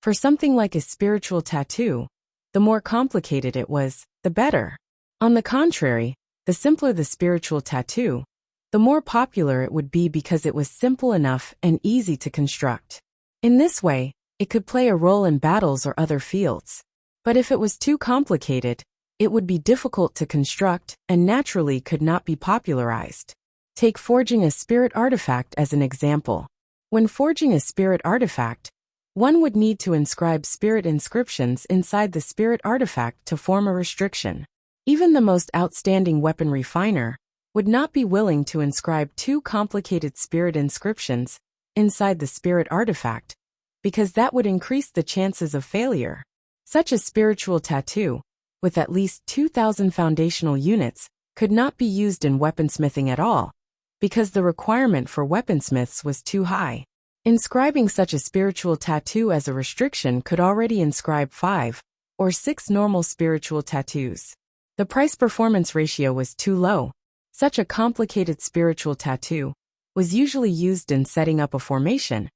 For something like a spiritual tattoo, the more complicated it was, the better. On the contrary, the simpler the spiritual tattoo, the more popular it would be because it was simple enough and easy to construct. In this way, it could play a role in battles or other fields. But if it was too complicated, it would be difficult to construct and naturally could not be popularized. Take forging a spirit artifact as an example. When forging a spirit artifact, one would need to inscribe spirit inscriptions inside the spirit artifact to form a restriction. Even the most outstanding weapon refiner would not be willing to inscribe 2 complicated spirit inscriptions inside the spirit artifact, because that would increase the chances of failure. Such a spiritual tattoo, with at least 2,000 foundational units, could not be used in weaponsmithing at all, because the requirement for weaponsmiths was too high. Inscribing such a spiritual tattoo as a restriction could already inscribe 5 or 6 normal spiritual tattoos. The price-performance ratio was too low. Such a complicated spiritual tattoo was usually used in setting up a formation,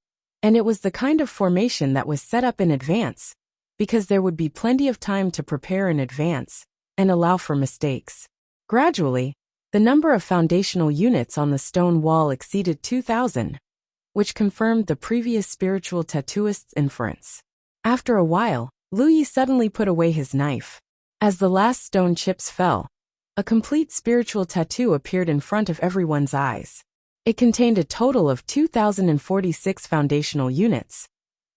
and it was the kind of formation that was set up in advance, because there would be plenty of time to prepare in advance and allow for mistakes. Gradually, the number of foundational units on the stone wall exceeded 2,000, which confirmed the previous spiritual tattooist's inference. After a while, Lu Yi suddenly put away his knife. As the last stone chips fell, a complete spiritual tattoo appeared in front of everyone's eyes. It contained a total of 2,046 foundational units,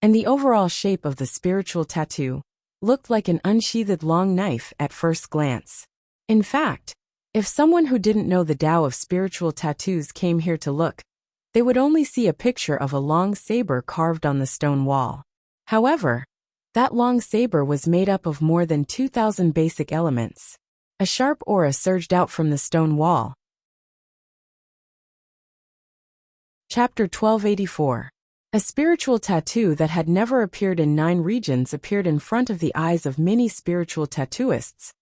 and the overall shape of the spiritual tattoo looked like an unsheathed long knife at first glance. In fact, if someone who didn't know the Tao of spiritual tattoos came here to look, they would only see a picture of a long saber carved on the stone wall. However, that long saber was made up of more than 2,000 basic elements. A sharp aura surged out from the stone wall. Chapter 1284. A spiritual tattoo that had never appeared in 9 regions appeared in front of the eyes of many spiritual tattooists,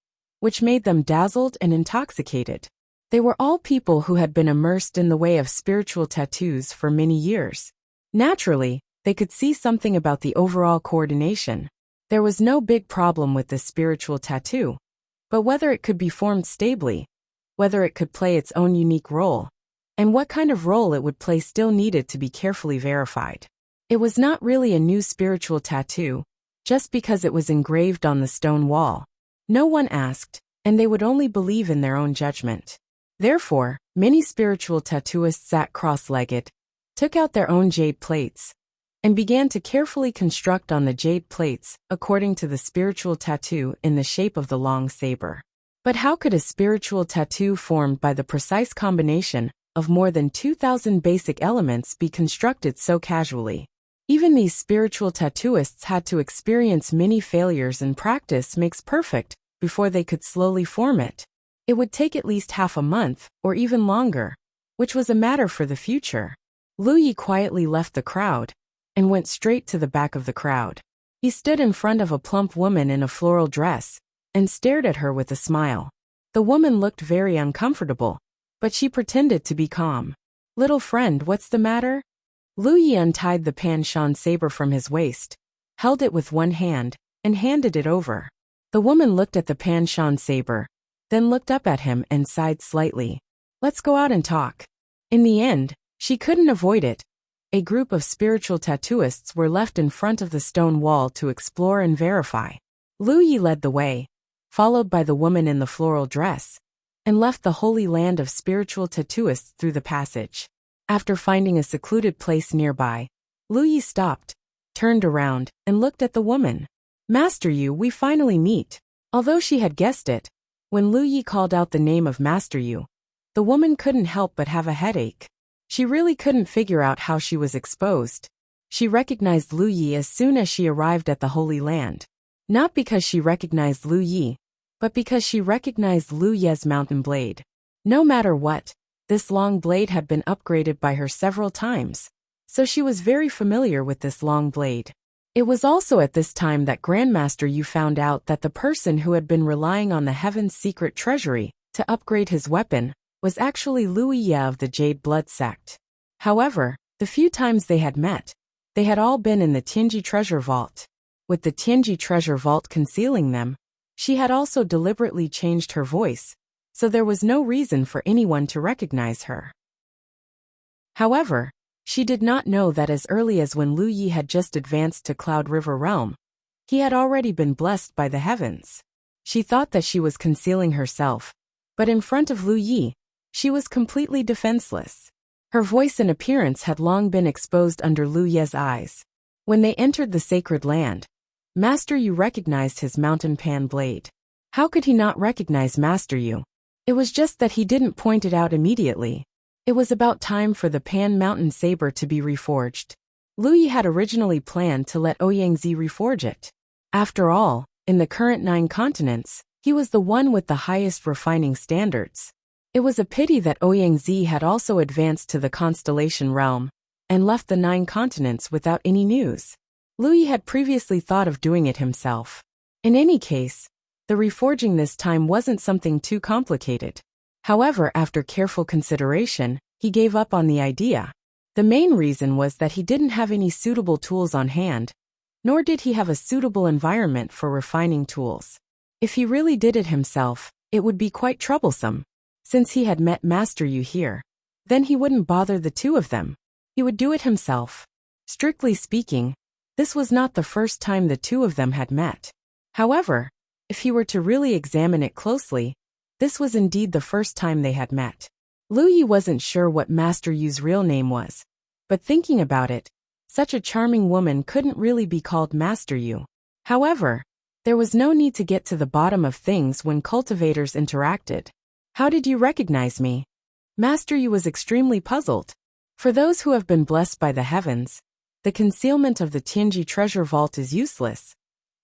which made them dazzled and intoxicated. They were all people who had been immersed in the way of spiritual tattoos for many years. Naturally, they could see something about the overall coordination. There was no big problem with this spiritual tattoo, but whether it could be formed stably, whether it could play its own unique role, and what kind of role it would play still needed to be carefully verified. It was not really a new spiritual tattoo, just because it was engraved on the stone wall. No one asked, and they would only believe in their own judgment. Therefore, many spiritual tattooists sat cross-legged, took out their own jade plates, and began to carefully construct on the jade plates according to the spiritual tattoo in the shape of the long saber. But how could a spiritual tattoo formed by the precise combination of more than 2,000 basic elements be constructed so casually? Even these spiritual tattooists had to experience many failures, and practice makes perfect before they could slowly form it. It would take at least half a month, or even longer, which was a matter for the future. Lu Yi quietly left the crowd and went straight to the back of the crowd. He stood in front of a plump woman in a floral dress and stared at her with a smile. The woman looked very uncomfortable, but she pretended to be calm. "Little friend, what's the matter?" Lu Yi untied the Pan Shan saber from his waist, held it with one hand, and handed it over. The woman looked at the Pan Shan saber, then looked up at him and sighed slightly. "Let's go out and talk." In the end, she couldn't avoid it. A group of spiritual tattooists were left in front of the stone wall to explore and verify. Lu Yi led the way, followed by the woman in the floral dress, and left the holy land of spiritual tattooists through the passage. After finding a secluded place nearby, Lu Yi stopped, turned around, and looked at the woman. "Master Yu, we finally meet." Although she had guessed it, when Lu Yi called out the name of Master Yu, the woman couldn't help but have a headache. She really couldn't figure out how she was exposed. She recognized Lu Yi as soon as she arrived at the Holy Land. Not because she recognized Lu Yi, but because she recognized Lu Ye's mountain blade. No matter what, this long blade had been upgraded by her several times, so she was very familiar with this long blade. It was also at this time that Grandmaster Yu found out that the person who had been relying on the Heaven's secret treasury to upgrade his weapon was actually Lu Yi of the Jade Blood Sect. However, the few times they had met, they had all been in the Tianji treasure vault. With the Tianji treasure vault concealing them, she had also deliberately changed her voice, so there was no reason for anyone to recognize her. However, she did not know that as early as when Lu Yi had just advanced to Cloud River Realm, he had already been blessed by the heavens. She thought that she was concealing herself, but in front of Lu Yi, she was completely defenseless. Her voice and appearance had long been exposed under Lu Ye's eyes. When they entered the sacred land, Master Yu recognized his mountain pan blade. How could he not recognize Master Yu? It was just that he didn't point it out immediately. It was about time for the Pan Mountain Saber to be reforged. Lu Yi had originally planned to let Ouyangzi reforge it. After all, in the current 9 continents, he was the one with the highest refining standards. It was a pity that Ouyangzi had also advanced to the constellation realm and left the 9 continents without any news. Lu Yi had previously thought of doing it himself. In any case, the reforging this time wasn't something too complicated. However, after careful consideration, he gave up on the idea. The main reason was that he didn't have any suitable tools on hand, nor did he have a suitable environment for refining tools. If he really did it himself, it would be quite troublesome. Since he had met Master Yu here, then he wouldn't bother the two of them. He would do it himself. Strictly speaking, this was not the first time the two of them had met. However, if he were to really examine it closely, this was indeed the first time they had met. Lu Yi wasn't sure what Master Yu's real name was, but thinking about it, such a charming woman couldn't really be called Master Yu. However, there was no need to get to the bottom of things when cultivators interacted. "How did you recognize me?" Master Yu was extremely puzzled. For those who have been blessed by the heavens, the concealment of the Tianji treasure vault is useless.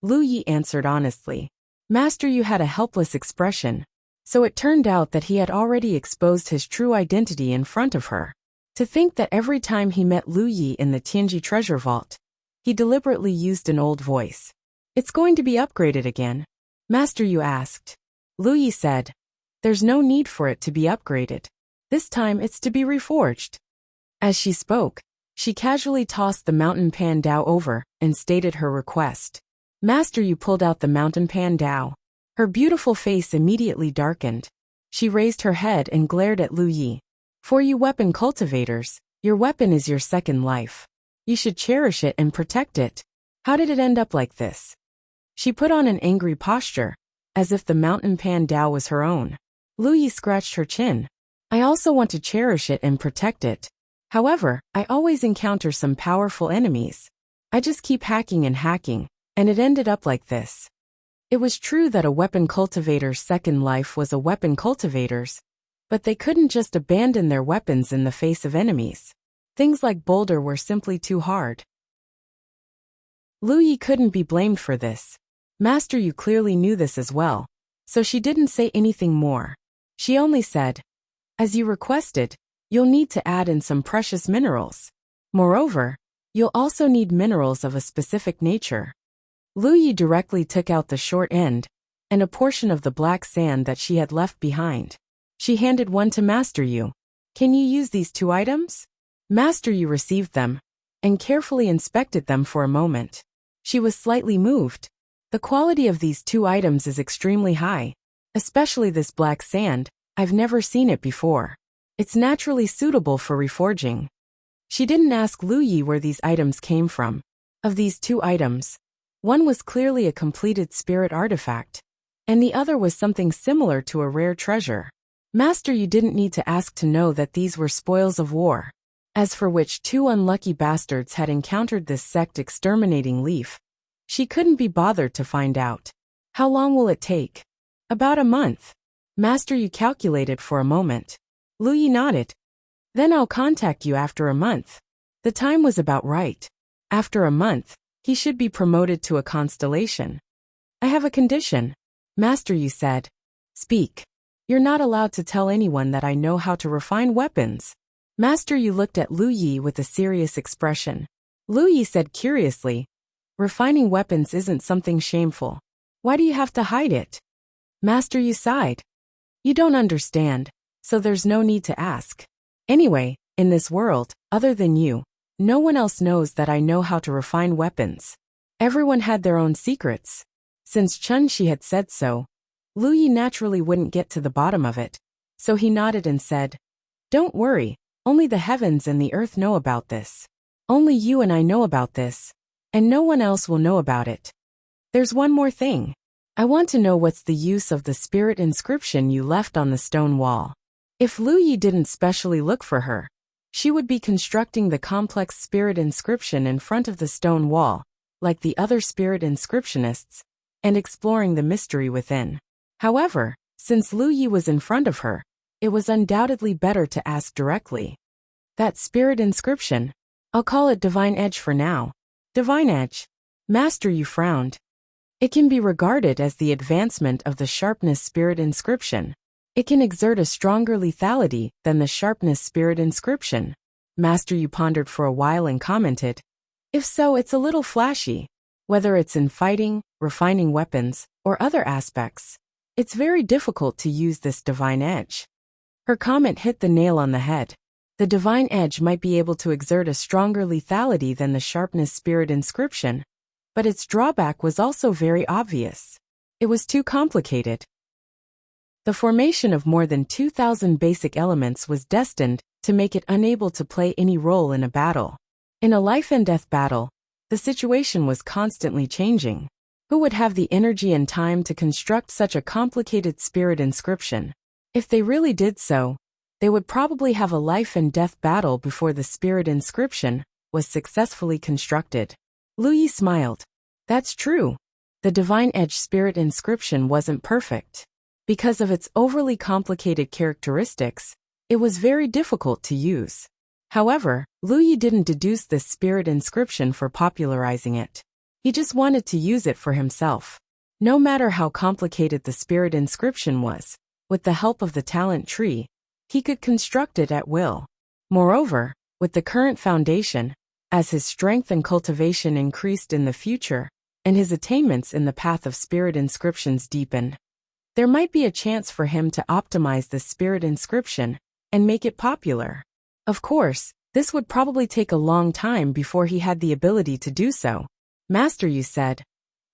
Lu Yi answered honestly. Master Yu had a helpless expression, so it turned out that he had already exposed his true identity in front of her. To think that every time he met Lu Yi in the Tianji treasure vault, he deliberately used an old voice. It's going to be upgraded again? Master Yu asked. Lu Yi said, there's no need for it to be upgraded. This time it's to be reforged. As she spoke, she casually tossed the mountain pan dao over and stated her request. Master Yu pulled out the mountain pan dao. Her beautiful face immediately darkened. She raised her head and glared at Lu Yi. For you weapon cultivators, your weapon is your second life. You should cherish it and protect it. How did it end up like this? She put on an angry posture, as if the mountain pan dao was her own. Lu Yi scratched her chin. I also want to cherish it and protect it. However, I always encounter some powerful enemies. I just keep hacking, and it ended up like this. It was true that a weapon cultivator's second life was a weapon cultivator's, but they couldn't just abandon their weapons in the face of enemies. Things like boulder were simply too hard. Lu Yi couldn't be blamed for this. Master Yu clearly knew this as well, so she didn't say anything more. She only said, as you requested, you'll need to add in some precious minerals. Moreover, you'll also need minerals of a specific nature. Lu Yi directly took out the short end and a portion of the black sand that she had left behind. She handed one to Master Yu. Can you use these 2 items? Master Yu received them and carefully inspected them for a moment. She was slightly moved. The quality of these 2 items is extremely high, especially this black sand. I've never seen it before. It's naturally suitable for reforging. She didn't ask Lu Yi where these items came from. Of these 2 items, one was clearly a completed spirit artifact, and the other was something similar to a rare treasure. Master Yu didn't need to ask to know that these were spoils of war, as for which 2 unlucky bastards had encountered this sect exterminating leaf. She couldn't be bothered to find out. How long will it take? About a month. Master Yu calculated for a moment. Lu Yi nodded. Then I'll contact you after a month. The time was about right. After a month, he should be promoted to a constellation. I have a condition. Master Yu said. Speak. You're not allowed to tell anyone that I know how to refine weapons. Master Yu looked at Lu Yi with a serious expression. Lu Yi said curiously, refining weapons isn't something shameful. Why do you have to hide it? Master Yu sighed. You don't understand, so there's no need to ask. Anyway, in this world, other than you, no one else knows that I know how to refine weapons. Everyone had their own secrets. Since Chun Shi had said so, Lu Yi naturally wouldn't get to the bottom of it, so he nodded and said, don't worry, only the heavens and the earth know about this. Only you and I know about this, and no one else will know about it. There's one more thing. I want to know what's the use of the spirit inscription you left on the stone wall. If Lu Yi didn't specially look for her, she would be constructing the complex spirit inscription in front of the stone wall, like the other spirit inscriptionists, and exploring the mystery within. However, since Lu Yi was in front of her, it was undoubtedly better to ask directly. That spirit inscription, I'll call it Divine Edge for now. Divine Edge. Master Yu frowned. It can be regarded as the advancement of the sharpness spirit inscription. It can exert a stronger lethality than the sharpness spirit inscription. Master Yu pondered for a while and commented, if so, it's a little flashy. Whether it's in fighting, refining weapons, or other aspects, it's very difficult to use this divine edge. Her comment hit the nail on the head. The divine edge might be able to exert a stronger lethality than the sharpness spirit inscription, but its drawback was also very obvious. It was too complicated. The formation of more than 2,000 basic elements was destined to make it unable to play any role in a battle. In a life-and-death battle, the situation was constantly changing. Who would have the energy and time to construct such a complicated spirit inscription? If they really did so, they would probably have a life-and-death battle before the spirit inscription was successfully constructed. Lu Yi smiled. That's true. The Divine Edge spirit inscription wasn't perfect. Because of its overly complicated characteristics, it was very difficult to use. However, Lu Yi didn't deduce this spirit inscription for popularizing it. He just wanted to use it for himself. No matter how complicated the spirit inscription was, with the help of the talent tree, he could construct it at will. Moreover, with the current foundation, as his strength and cultivation increased in the future, and his attainments in the path of spirit inscriptions deepened, there might be a chance for him to optimize the spirit inscription and make it popular. Of course, this would probably take a long time before he had the ability to do so. Master Yu said.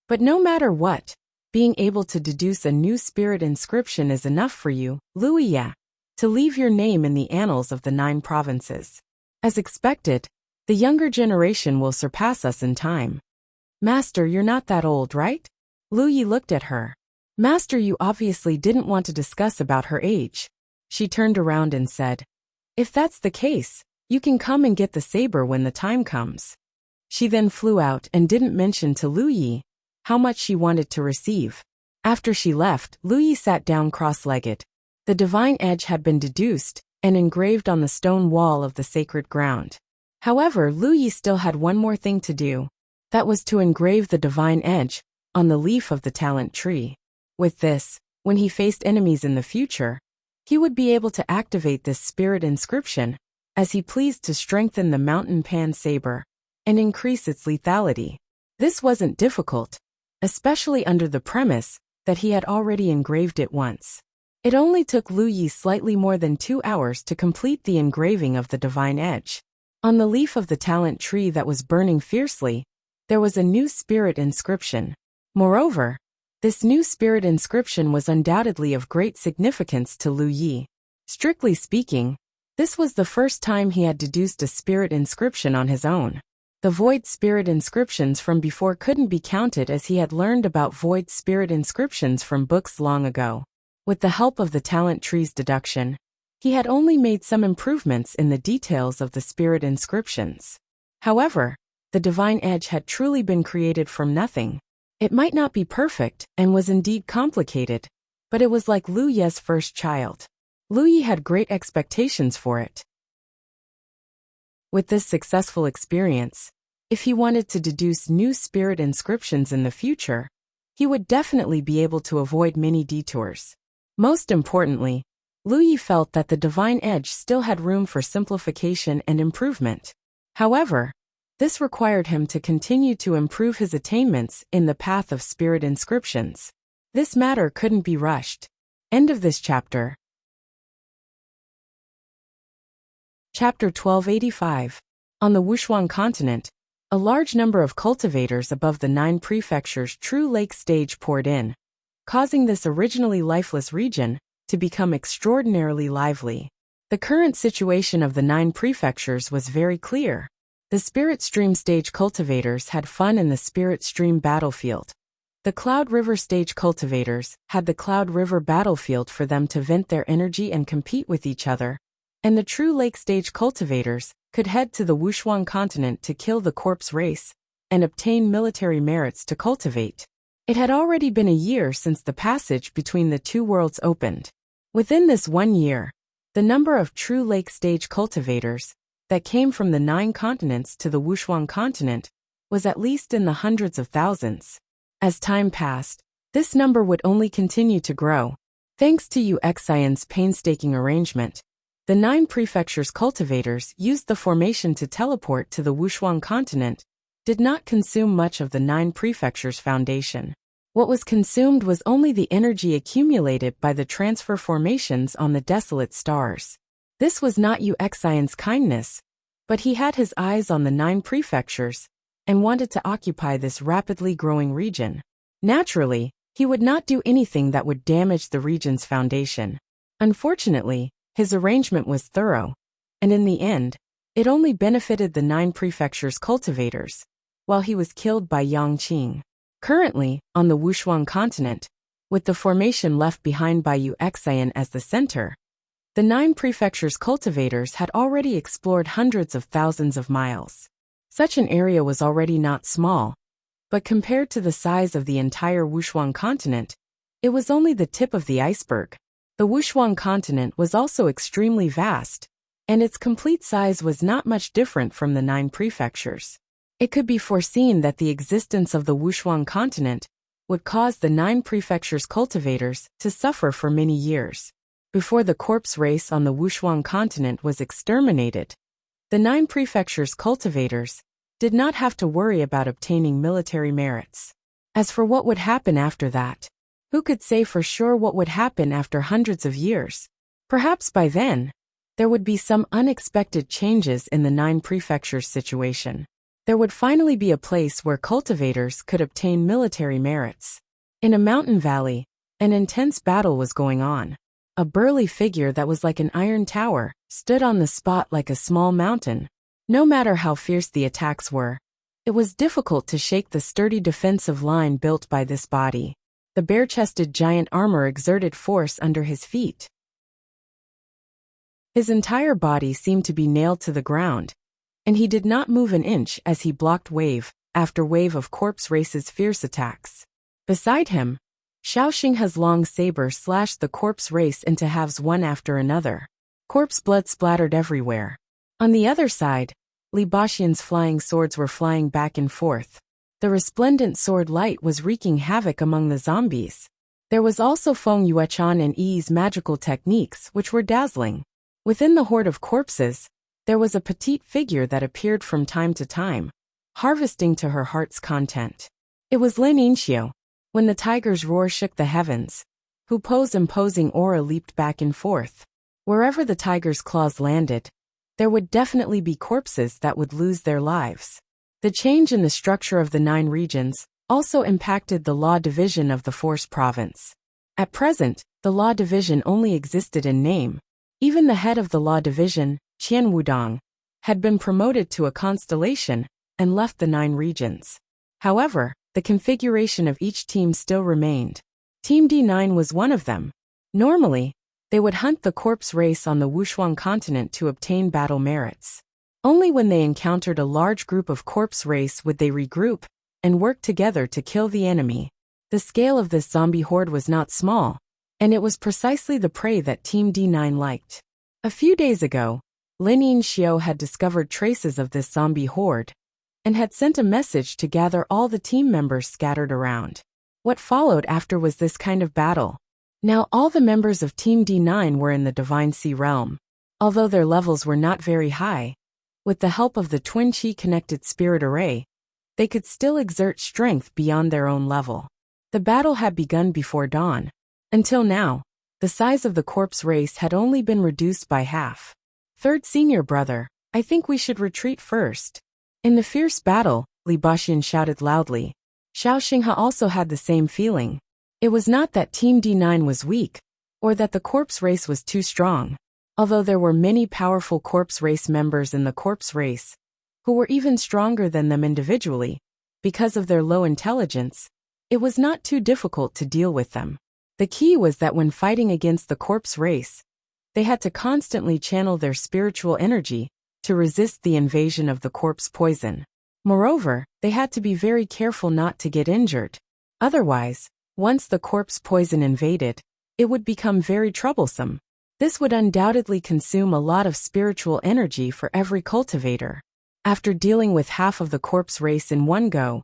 But no matter what, being able to deduce a new spirit inscription is enough for you, Wuxia, to leave your name in the annals of the 9 provinces. As expected, the younger generation will surpass us in time. Master, you're not that old, right? Wuxia looked at her. Master Yu obviously didn't want to discuss about her age. She turned around and said, if that's the case, you can come and get the saber when the time comes. She then flew out and didn't mention to Wuxia how much she wanted to receive. After she left, Wuxia sat down cross-legged. The divine edge had been deduced and engraved on the stone wall of the sacred ground. However, Wuxia still had one more thing to do. That was to engrave the divine edge on the leaf of the talent tree. With this, when he faced enemies in the future, he would be able to activate this spirit inscription as he pleased to strengthen the mountain pan saber and increase its lethality. This wasn't difficult, especially under the premise that he had already engraved it once. It only took Wuxia slightly more than 2 hours to complete the engraving of the divine edge. On the leaf of the talent tree that was burning fiercely, there was a new spirit inscription. Moreover, this new spirit inscription was undoubtedly of great significance to Wuxia. Strictly speaking, this was the first time he had deduced a spirit inscription on his own. The void spirit inscriptions from before couldn't be counted as he had learned about void spirit inscriptions from books long ago. With the help of the talent tree's deduction, he had only made some improvements in the details of the spirit inscriptions. However, the divine edge had truly been created from nothing. It might not be perfect and was indeed complicated, but it was like Wuxia's first child. Wuxia had great expectations for it. With this successful experience, if he wanted to deduce new spirit inscriptions in the future, he would definitely be able to avoid many detours. Most importantly, Wuxia felt that the divine edge still had room for simplification and improvement. However, this required him to continue to improve his attainments in the path of spirit inscriptions. This matter couldn't be rushed. End of this chapter. Chapter 1285. On the Wuxia continent, a large number of cultivators above the 9 prefectures' true lake stage poured in, causing this originally lifeless region to become extraordinarily lively. The current situation of the 9 prefectures was very clear. The Spirit Stream stage cultivators had fun in the Spirit Stream battlefield. The Cloud River stage cultivators had the Cloud River battlefield for them to vent their energy and compete with each other, and the True Lake stage cultivators could head to the Wuxia continent to kill the corpse race and obtain military merits to cultivate. It had already been a year since the passage between the 2 worlds opened. Within this 1 year, the number of True Lake stage cultivators that came from the 9 continents to the Wuxia continent was at least in the hundreds of thousands. As time passed, this number would only continue to grow. Thanks to Wuxia's painstaking arrangement, the 9 prefectures cultivators used the formation to teleport to the Wuxia continent, did not consume much of the 9 prefectures foundation. What was consumed was only the energy accumulated by the transfer formations on the desolate stars. This was not Wuxia's kindness, but he had his eyes on the 9 prefectures and wanted to occupy this rapidly growing region. Naturally, he would not do anything that would damage the region's foundation. Unfortunately, his arrangement was thorough, and in the end, it only benefited the 9 prefectures cultivators, while he was killed by Yang Qing. Currently, on the Wuxia continent, with the formation left behind by Wuxia as the center, the 9 prefectures cultivators had already explored hundreds of thousands of miles. Such an area was already not small, but compared to the size of the entire Wuxia continent, it was only the tip of the iceberg. The Wuxia continent was also extremely vast, and its complete size was not much different from the 9 prefectures. It could be foreseen that the existence of the Wuxia continent would cause the 9 prefectures cultivators to suffer for many years. before the corpse race on the Wuxia continent was exterminated, the 9 prefectures' cultivators did not have to worry about obtaining military merits. As for what would happen after that, who could say for sure what would happen after hundreds of years? Perhaps by then, there would be some unexpected changes in the 9 prefectures' situation. There would finally be a place where cultivators could obtain military merits. In a mountain valley, an intense battle was going on. A burly figure that was like an iron tower stood on the spot like a small mountain. No matter how fierce the attacks were, it was difficult to shake the sturdy defensive line built by this body. The bare-chested giant armor exerted force under his feet. His entire body seemed to be nailed to the ground, and he did not move an inch as he blocked wave after wave of corpse race's fierce attacks. Beside him, Xiao Xinghe's long saber slashed the corpse race into halves one after another. Corpse blood splattered everywhere. On the other side, Li Baxian's flying swords were flying back and forth. The resplendent sword light was wreaking havoc among the zombies. There was also Feng Yuechan and Yi's magical techniques which were dazzling. Within the horde of corpses, there was a petite figure that appeared from time to time, harvesting to her heart's content. It was Lin Yinxiu. When the tiger's roar shook the heavens, Hu Po's imposing aura leaped back and forth. Wherever the tiger's claws landed, there would definitely be corpses that would lose their lives. The change in the structure of the 9 regions also impacted the law division of the Force province. At present, the law division only existed in name. Even the head of the law division, Qian Wudong, had been promoted to a constellation and left the 9 regions. However, the configuration of each team still remained. Team D9 was one of them. Normally, they would hunt the corpse race on the Wuxia continent to obtain battle merits. Only when they encountered a large group of corpse race would they regroup and work together to kill the enemy. The scale of this zombie horde was not small, and it was precisely the prey that Team D9 liked. A few days ago, Lin Yinxiu had discovered traces of this zombie horde and had sent a message to gather all the team members scattered around. What followed after was this kind of battle. Now all the members of Team D9 were in the Divine Sea realm. Although their levels were not very high, with the help of the Twin Chi connected spirit array, they could still exert strength beyond their own level. The battle had begun before dawn. Until now, the size of the corpse race had only been reduced by half. Third senior brother, I think we should retreat first. In the fierce battle, Li Baxian shouted loudly. Xiao Xinghe also had the same feeling. It was not that Team D9 was weak, or that the corpse race was too strong. Although there were many powerful corpse race members in the corpse race, who were even stronger than them individually, because of their low intelligence, it was not too difficult to deal with them. The key was that when fighting against the corpse race, they had to constantly channel their spiritual energy to resist the invasion of the corpse poison. Moreover, they had to be very careful not to get injured. Otherwise, once the corpse poison invaded, it would become very troublesome. This would undoubtedly consume a lot of spiritual energy for every cultivator. After dealing with half of the corpse race in one go,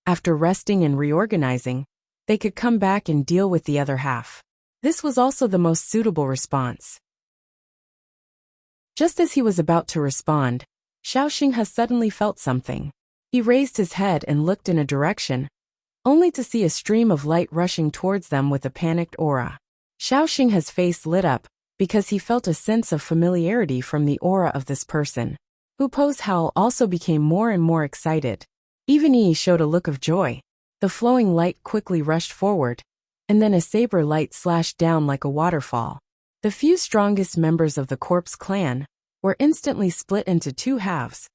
after resting and reorganizing, they could come back and deal with the other half. This was also the most suitable response. Just as he was about to respond, Xiao Xinghe suddenly felt something. He raised his head and looked in a direction, only to see a stream of light rushing towards them with a panicked aura. Xiao Xinghe's face lit up, because he felt a sense of familiarity from the aura of this person. Hu Po's howl also became more and more excited. Even Yi showed a look of joy. The flowing light quickly rushed forward, and then a saber light slashed down like a waterfall. The few strongest members of the corpse clan were instantly split into 2 halves,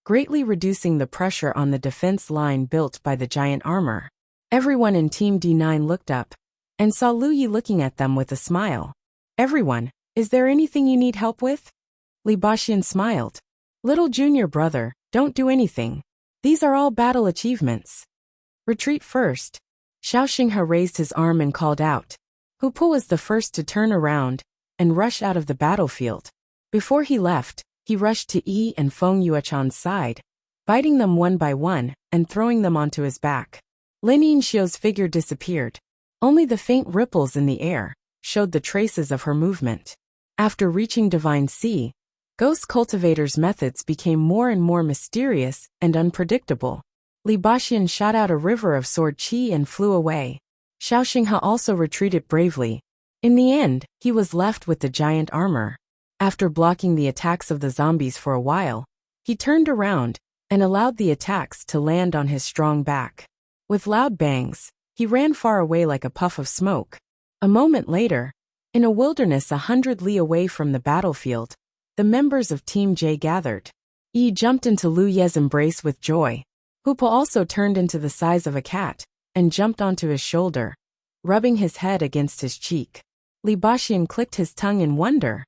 greatly reducing the pressure on the defense line built by the giant armor. Everyone in Team D9 looked up, and saw Lu Yi looking at them with a smile. Everyone, is there anything you need help with? Li Baxian smiled. Little junior brother, don't do anything. These are all battle achievements. Retreat first. Xiao Xinghe raised his arm and called out. Hu Po was the first to turn around and rush out of the battlefield. Before he left, he rushed to Yi and Feng Yuechan's side, biting them one by one and throwing them onto his back. Lin Yinxiu's figure disappeared. Only the faint ripples in the air showed the traces of her movement. After reaching Divine Sea, Ghost Cultivator's methods became more and more mysterious and unpredictable. Li Baxian shot out a river of sword qi and flew away. Xiao Xinghe also retreated bravely. In the end, he was left with the giant armor. After blocking the attacks of the zombies for a while, he turned around and allowed the attacks to land on his strong back. With loud bangs, he ran far away like a puff of smoke. A moment later, in a wilderness 100 li away from the battlefield, the members of Team J gathered. Yi jumped into Lu Ye's embrace with joy. Hoopa also turned into the size of a cat and jumped onto his shoulder, rubbing his head against his cheek. Li Baxian clicked his tongue in wonder.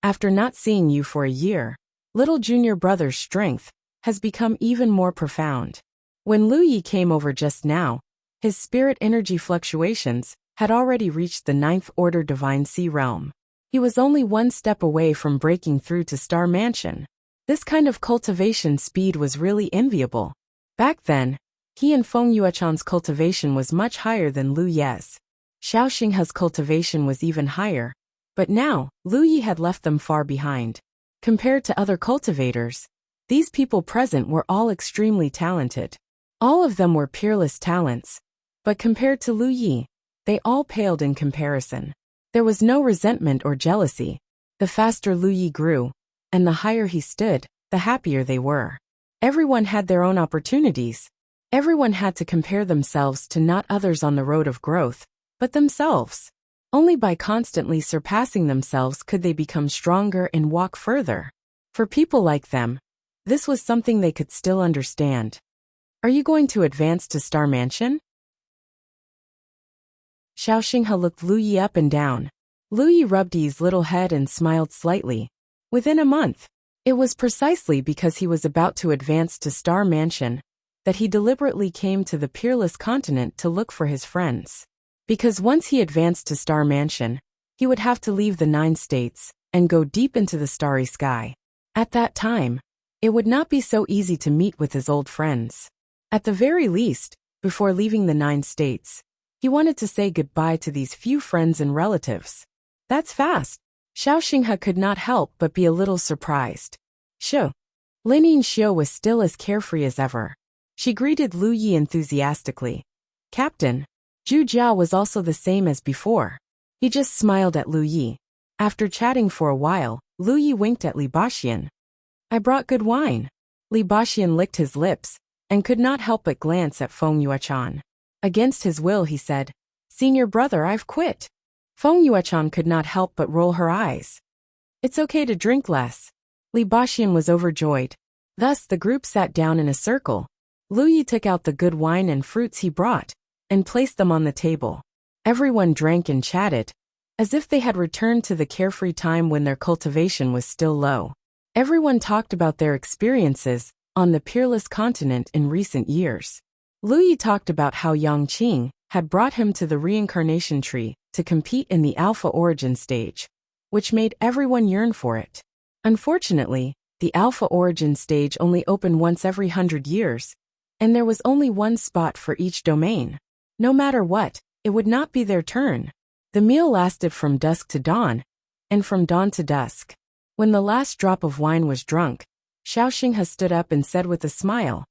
After not seeing you for a year, little junior brother's strength has become even more profound. When Lu Yi came over just now, his spirit energy fluctuations had already reached the 9th Order Divine Sea realm. He was only one step away from breaking through to Star Mansion. This kind of cultivation speed was really enviable. Back then, he and Feng Yuechan's cultivation was much higher than Lu Ye's. Xiao Xinghe's cultivation was even higher, but now, Lu Yi had left them far behind. Compared to other cultivators, these people present were all extremely talented. All of them were peerless talents, but compared to Lu Yi, they all paled in comparison. There was no resentment or jealousy. The faster Lu Yi grew, and the higher he stood, the happier they were. Everyone had their own opportunities. Everyone had to compare themselves to not others on the road of growth, but themselves. Only by constantly surpassing themselves could they become stronger and walk further. For people like them, this was something they could still understand. Are you going to advance to Star Mansion? Xiao Xinghe looked Lu Yi up and down. Lu Yi rubbed Yi's little head and smiled slightly. Within a month. It was precisely because he was about to advance to Star Mansion that he deliberately came to the Peerless Continent to look for his friends. Because once he advanced to Star Mansion, he would have to leave the 9 states and go deep into the starry sky. At that time, it would not be so easy to meet with his old friends. At the very least, before leaving the 9 states, he wanted to say goodbye to these few friends and relatives. That's fast. Xiao Xinghe could not help but be a little surprised. Lin Yinxiu was still as carefree as ever. She greeted Lu Yi enthusiastically. Captain. Zhu Jiao was also the same as before. He just smiled at Lu Yi. After chatting for a while, Lu Yi winked at Li Baxian. I brought good wine. Li Baxian licked his lips and could not help but glance at Feng Yuechan. Against his will he said, Senior brother, I've quit. Feng Yuechan could not help but roll her eyes. It's okay to drink less. Li Baxian was overjoyed. Thus the group sat down in a circle. Lu Yi took out the good wine and fruits he brought and placed them on the table. Everyone drank and chatted, as if they had returned to the carefree time when their cultivation was still low. Everyone talked about their experiences on the Peerless Continent in recent years. Lu Yi talked about how Yang Qing had brought him to the reincarnation tree to compete in the Alpha Origin stage, which made everyone yearn for it. Unfortunately, the Alpha Origin stage only opened once every 100 years, and there was only one spot for each domain. No matter what, it would not be their turn. The meal lasted from dusk to dawn, and from dawn to dusk. When the last drop of wine was drunk, Xiao Xinghe stood up and said with a smile,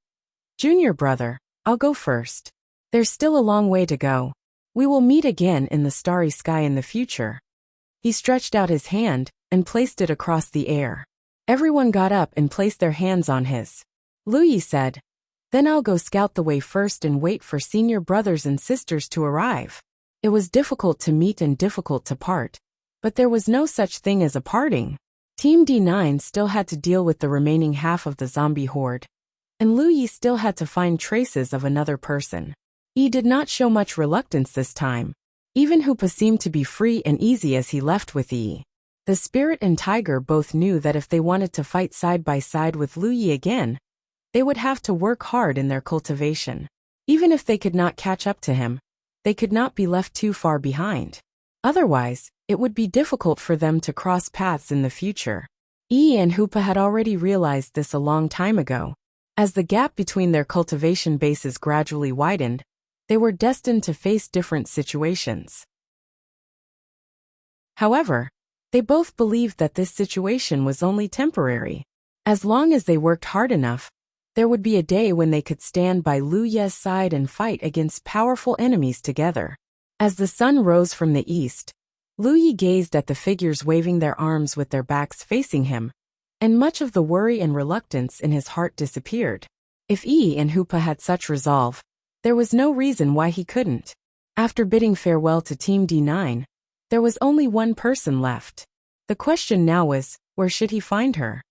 Junior brother, I'll go first. There's still a long way to go. We will meet again in the starry sky in the future. He stretched out his hand and placed it across the air. Everyone got up and placed their hands on his. Lu Yi said, Then I'll go scout the way first and wait for senior brothers and sisters to arrive. It was difficult to meet and difficult to part, but there was no such thing as a parting. Team D9 still had to deal with the remaining half of the zombie horde, and Lu Yi still had to find traces of another person. Yi did not show much reluctance this time. Even Hoopa seemed to be free and easy as he left with Yi. The Spirit and Tiger both knew that if they wanted to fight side by side with Lu Yi again, they would have to work hard in their cultivation. Even if they could not catch up to him, they could not be left too far behind. Otherwise, it would be difficult for them to cross paths in the future. Yi and Hoopa had already realized this a long time ago. As the gap between their cultivation bases gradually widened, they were destined to face different situations. However, they both believed that this situation was only temporary. As long as they worked hard enough, there would be a day when they could stand by Lu Ye's side and fight against powerful enemies together. As the sun rose from the east, Lu Yi gazed at the figures waving their arms with their backs facing him, and much of the worry and reluctance in his heart disappeared. If Yi and Hoopa had such resolve, there was no reason why he couldn't. After bidding farewell to Team D9, there was only one person left. The question now was, where should he find her?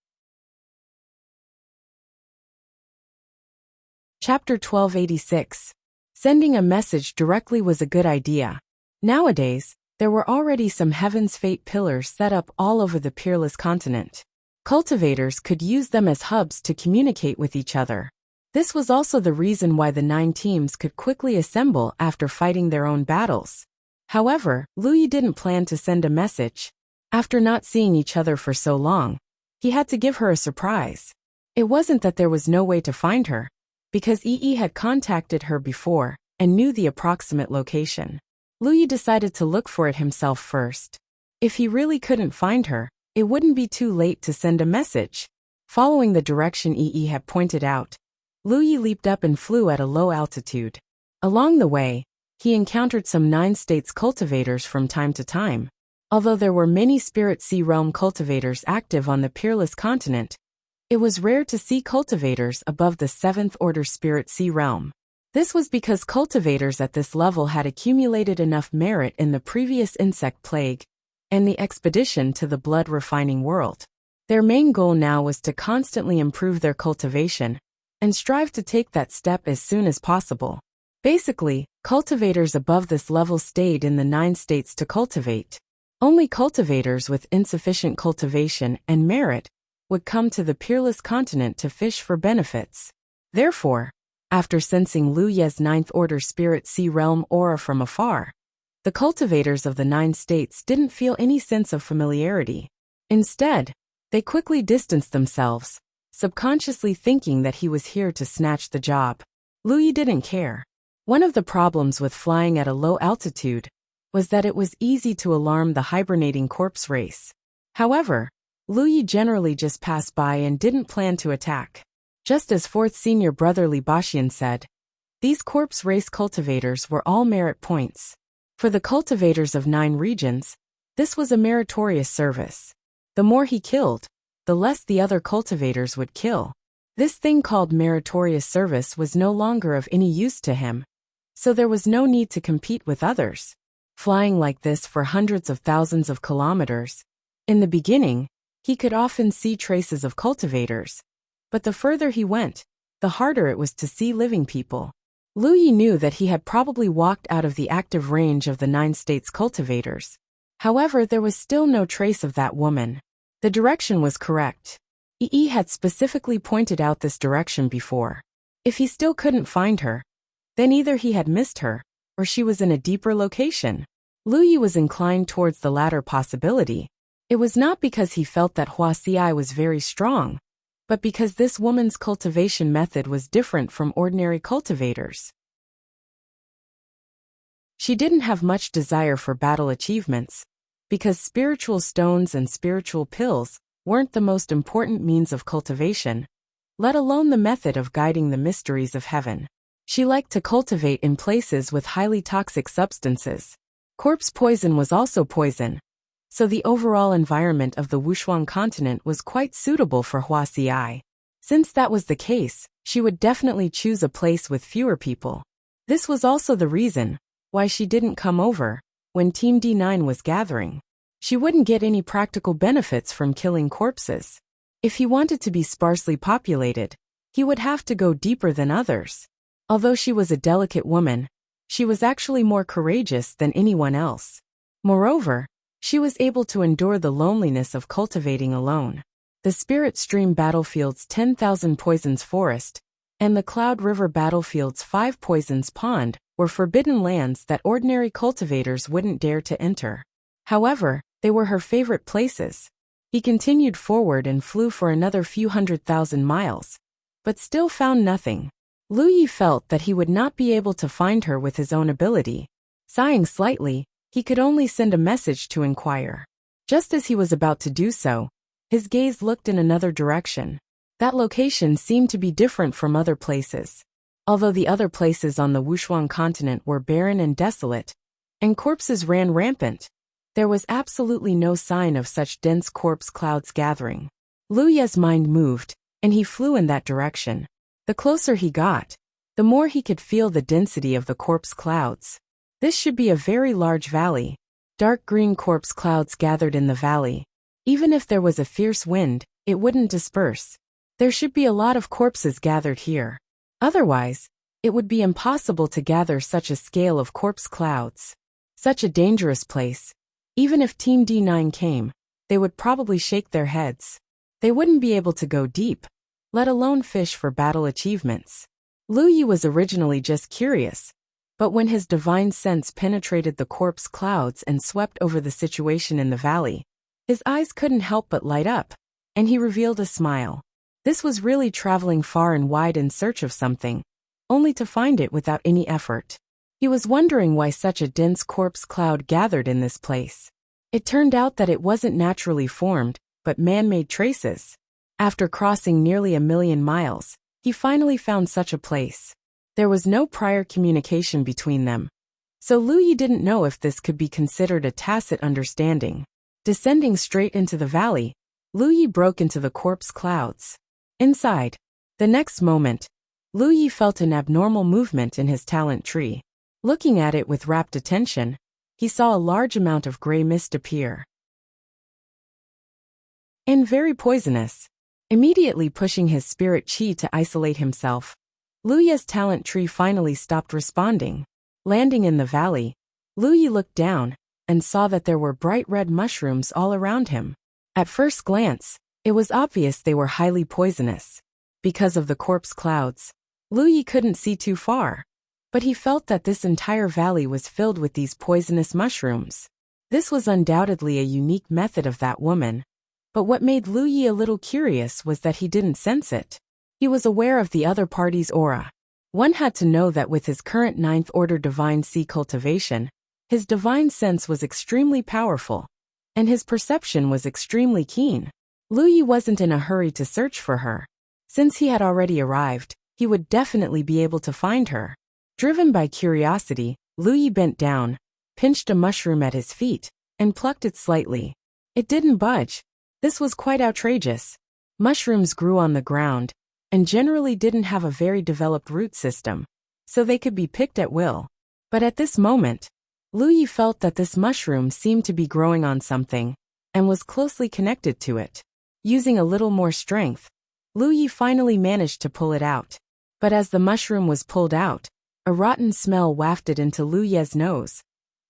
Chapter 1286. Sending a message directly was a good idea. Nowadays, there were already some Heaven's Fate pillars set up all over the peerless continent. Cultivators could use them as hubs to communicate with each other. This was also the reason why the 9 teams could quickly assemble after fighting their own battles. However, Lu Yi didn't plan to send a message. After not seeing each other for so long, he had to give her a surprise. It wasn't that there was no way to find her, because Yi had contacted her before and knew the approximate location. Lu Yi decided to look for it himself first. If he really couldn't find her, it wouldn't be too late to send a message. Following the direction Yi had pointed out, Lu Yi leaped up and flew at a low altitude. Along the way, he encountered some 9 states cultivators from time to time. Although there were many Spirit Sea Realm cultivators active on the peerless continent, it was rare to see cultivators above the 7th Order Spirit Sea Realm. This was because cultivators at this level had accumulated enough merit in the previous insect plague and the expedition to the blood refining world. Their main goal now was to constantly improve their cultivation and strive to take that step as soon as possible. Basically, cultivators above this level stayed in the 9 states to cultivate. Only cultivators with insufficient cultivation and merit would come to the peerless continent to fish for benefits. Therefore, after sensing Lu Ye's 9th Order Spirit Sea Realm aura from afar, the cultivators of the 9 states didn't feel any sense of familiarity. Instead, they quickly distanced themselves, subconsciously thinking that he was here to snatch the job. Lu Yi didn't care. One of the problems with flying at a low altitude was that it was easy to alarm the hibernating corpse race. However, Lu Yi generally just passed by and didn't plan to attack. Just as 4th Senior Brother Li Baxian said, these corpse race cultivators were all merit points. For the cultivators of 9 regions, this was a meritorious service. The more he killed, the less the other cultivators would kill. This thing called meritorious service was no longer of any use to him, so there was no need to compete with others. Flying like this for hundreds of thousands of kilometers, in the beginning, he could often see traces of cultivators, but the further he went, the harder it was to see living people. Lu Yi knew that he had probably walked out of the active range of the 9 states cultivators. However, there was still no trace of that woman. The direction was correct. Yi had specifically pointed out this direction before. If he still couldn't find her, then either he had missed her, or she was in a deeper location. Lu Yi was inclined towards the latter possibility. It was not because he felt that Wuxia was very strong, but because this woman's cultivation method was different from ordinary cultivators. She didn't have much desire for battle achievements, because spiritual stones and spiritual pills weren't the most important means of cultivation, let alone the method of guiding the mysteries of heaven. She liked to cultivate in places with highly toxic substances. Corpse poison was also poison, so the overall environment of the Wuxia continent was quite suitable for Wuxia. Since that was the case, she would definitely choose a place with fewer people. This was also the reason why she didn't come over when Team D9 was gathering. She wouldn't get any practical benefits from killing corpses. If he wanted to be sparsely populated, he would have to go deeper than others. Although she was a delicate woman, she was actually more courageous than anyone else. Moreover, she was able to endure the loneliness of cultivating alone. The Spirit Stream Battlefield's 10,000 Poisons Forest and the Cloud River Battlefield's 5 Poisons Pond were forbidden lands that ordinary cultivators wouldn't dare to enter. However, they were her favorite places. He continued forward and flew for another few 100,000 miles, but still found nothing. Lu Yi felt that he would not be able to find her with his own ability. Sighing slightly, He could only send a message to inquire. Just as he was about to do so, his gaze looked in another direction. That location seemed to be different from other places. Although the other places on the Wuxia continent were barren and desolate, and corpses ran rampant, there was absolutely no sign of such dense corpse clouds gathering. Lu Ye's mind moved, and he flew in that direction. The closer he got, the more he could feel the density of the corpse clouds. This should be a very large valley. Dark green corpse clouds gathered in the valley. Even if there was a fierce wind, it wouldn't disperse. There should be a lot of corpses gathered here. Otherwise, it would be impossible to gather such a scale of corpse clouds. Such a dangerous place. Even if Team D9 came, they would probably shake their heads. They wouldn't be able to go deep, let alone fish for battle achievements. Lu Yi was originally just curious, but when his divine sense penetrated the corpse clouds and swept over the situation in the valley, his eyes couldn't help but light up, and he revealed a smile. This was really traveling far and wide in search of something, only to find it without any effort. He was wondering why such a dense corpse cloud gathered in this place. It turned out that it wasn't naturally formed, but man-made traces. After crossing nearly 1,000,000 miles, he finally found such a place. There was no prior communication between them, so Lu Yi didn't know if this could be considered a tacit understanding. Descending straight into the valley, Lu Yi broke into the corpse clouds. Inside, the next moment, Lu Yi felt an abnormal movement in his talent tree. Looking at it with rapt attention, he saw a large amount of gray mist appear. And very poisonous. Immediately pushing his spirit chi to isolate himself, Lu Yi's talent tree finally stopped responding. Landing in the valley, Lu Yi looked down and saw that there were bright red mushrooms all around him. At first glance, it was obvious they were highly poisonous. Because of the corpse clouds, Lu Yi couldn't see too far, but he felt that this entire valley was filled with these poisonous mushrooms. This was undoubtedly a unique method of that woman. But what made Lu Yi a little curious was that he didn't sense it. He was aware of the other party's aura. One had to know that with his current 9th order divine sea cultivation, his divine sense was extremely powerful, and his perception was extremely keen. Lu Yi wasn't in a hurry to search for her. Since he had already arrived, he would definitely be able to find her. Driven by curiosity, Lu Yi bent down, pinched a mushroom at his feet, and plucked it slightly. It didn't budge. This was quite outrageous. Mushrooms grew on the ground, and generally didn't have a very developed root system, so they could be picked at will. But at this moment, Lu Yi felt that this mushroom seemed to be growing on something, and was closely connected to it. Using a little more strength, Lu Yi finally managed to pull it out. But as the mushroom was pulled out, a rotten smell wafted into Lu Yi's nose,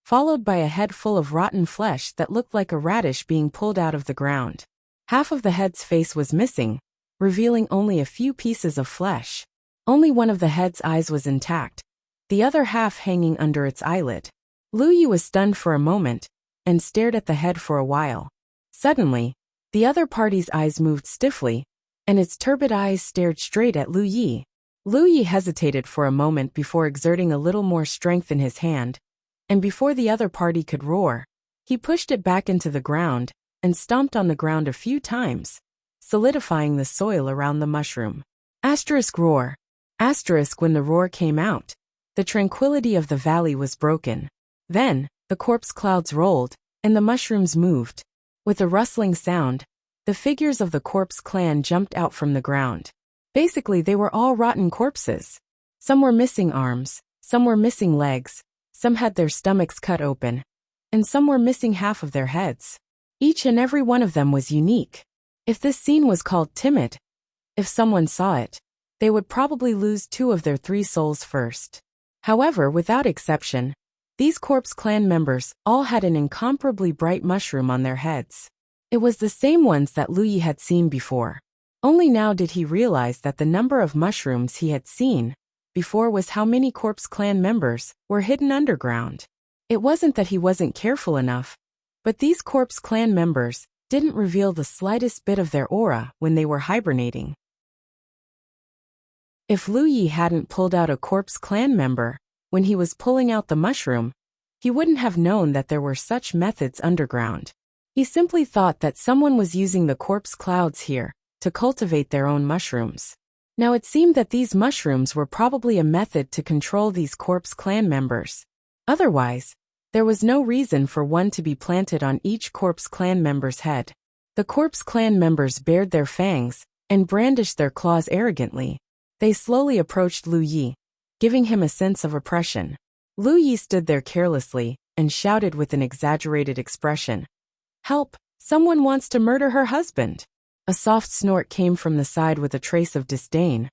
followed by a head full of rotten flesh that looked like a radish being pulled out of the ground. Half of the head's face was missing, revealing only a few pieces of flesh. Only one of the head's eyes was intact, the other half hanging under its eyelid. Lu Yi was stunned for a moment, and stared at the head for a while. Suddenly, the other party's eyes moved stiffly, and its turbid eyes stared straight at Lu Yi. Lu Yi hesitated for a moment before exerting a little more strength in his hand, and before the other party could roar, he pushed it back into the ground and stomped on the ground a few times, solidifying the soil around the mushroom. Asterisk roar. Asterisk when the roar came out, the tranquility of the valley was broken. Then, the corpse clouds rolled, and the mushrooms moved. With a rustling sound, the figures of the corpse clan jumped out from the ground. Basically, they were all rotten corpses. Some were missing arms, some were missing legs, some had their stomachs cut open, and some were missing half of their heads. Each and every one of them was unique. If this scene was called timid, if someone saw it, they would probably lose 2 of their 3 souls first. However, without exception, these corpse clan members all had an incomparably bright mushroom on their heads. It was the same ones that Lu Yi had seen before. Only now did he realize that the number of mushrooms he had seen before was how many corpse clan members were hidden underground. It wasn't that he wasn't careful enough, but these corpse clan members didn't reveal the slightest bit of their aura when they were hibernating. If Lu Yi hadn't pulled out a corpse clan member when he was pulling out the mushroom, He wouldn't have known that there were such methods underground. He simply thought that someone was using the corpse clouds here to cultivate their own mushrooms. Now it seemed that these mushrooms were probably a method to control these corpse clan members. Otherwise, there was no reason for one to be planted on each corpse clan member's head. The corpse clan members bared their fangs and brandished their claws arrogantly. They slowly approached Lu Yi, giving him a sense of oppression. Lu Yi stood there carelessly and shouted with an exaggerated expression, "Help! Someone wants to murder her husband!" A soft snort came from the side with a trace of disdain.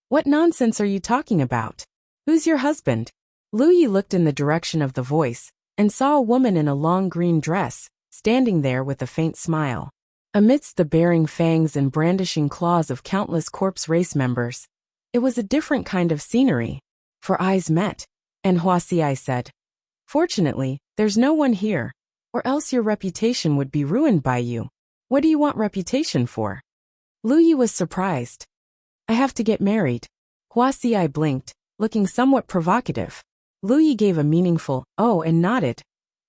"What nonsense are you talking about? Who's your husband?" Lu Yi looked in the direction of the voice and saw a woman in a long green dress, standing there with a faint smile. Amidst the baring fangs and brandishing claws of countless corpse race members, it was a different kind of scenery. For eyes met, and Wuxia said, "Fortunately, there's no one here, or else your reputation would be ruined by you. What do you want reputation for?" Lu Yi was surprised. "I have to get married." Wuxia blinked, looking somewhat provocative. Lu Yi gave a meaningful, "Oh," and nodded.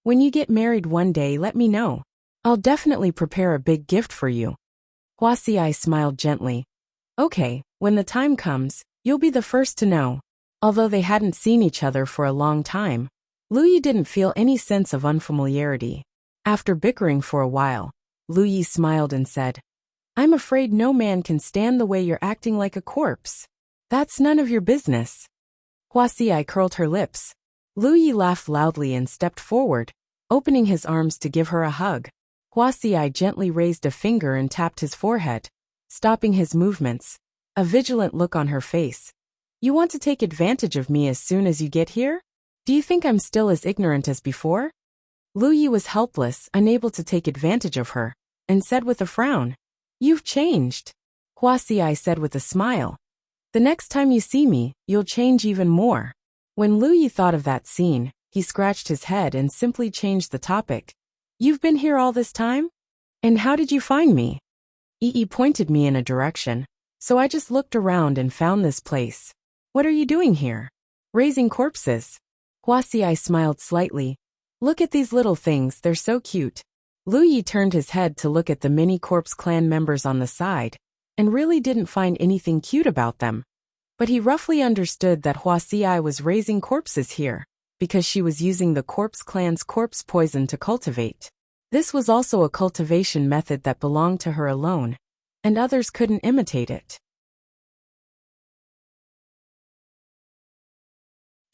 "When you get married one day, let me know. I'll definitely prepare a big gift for you." Wuxia smiled gently. "Okay, when the time comes, you'll be the first to know." Although they hadn't seen each other for a long time, Lu Yi didn't feel any sense of unfamiliarity. After bickering for a while, Lu Yi smiled and said, "I'm afraid no man can stand the way you're acting like a corpse. That's none of your business." Wuxia curled her lips. Lu Yi laughed loudly and stepped forward, opening his arms to give her a hug. Wuxia gently raised a finger and tapped his forehead, stopping his movements, a vigilant look on her face. "You want to take advantage of me as soon as you get here? Do you think I'm still as ignorant as before?" Lu Yi was helpless, unable to take advantage of her, and said with a frown, "You've changed." Wuxia said with a smile, "The next time you see me, you'll change even more." When Lu Yi thought of that scene, he scratched his head and simply changed the topic. "You've been here all this time? And how did you find me?" Yi pointed me in a direction, so I just looked around and found this place. "What are you doing here?" "Raising corpses." Wuxia smiled slightly. "Look at these little things, they're so cute." Lu Yi turned his head to look at the mini corpse clan members on the side, and really didn't find anything cute about them. But he roughly understood that Wuxia was raising corpses here, because she was using the corpse clan's corpse poison to cultivate. This was also a cultivation method that belonged to her alone, and others couldn't imitate it.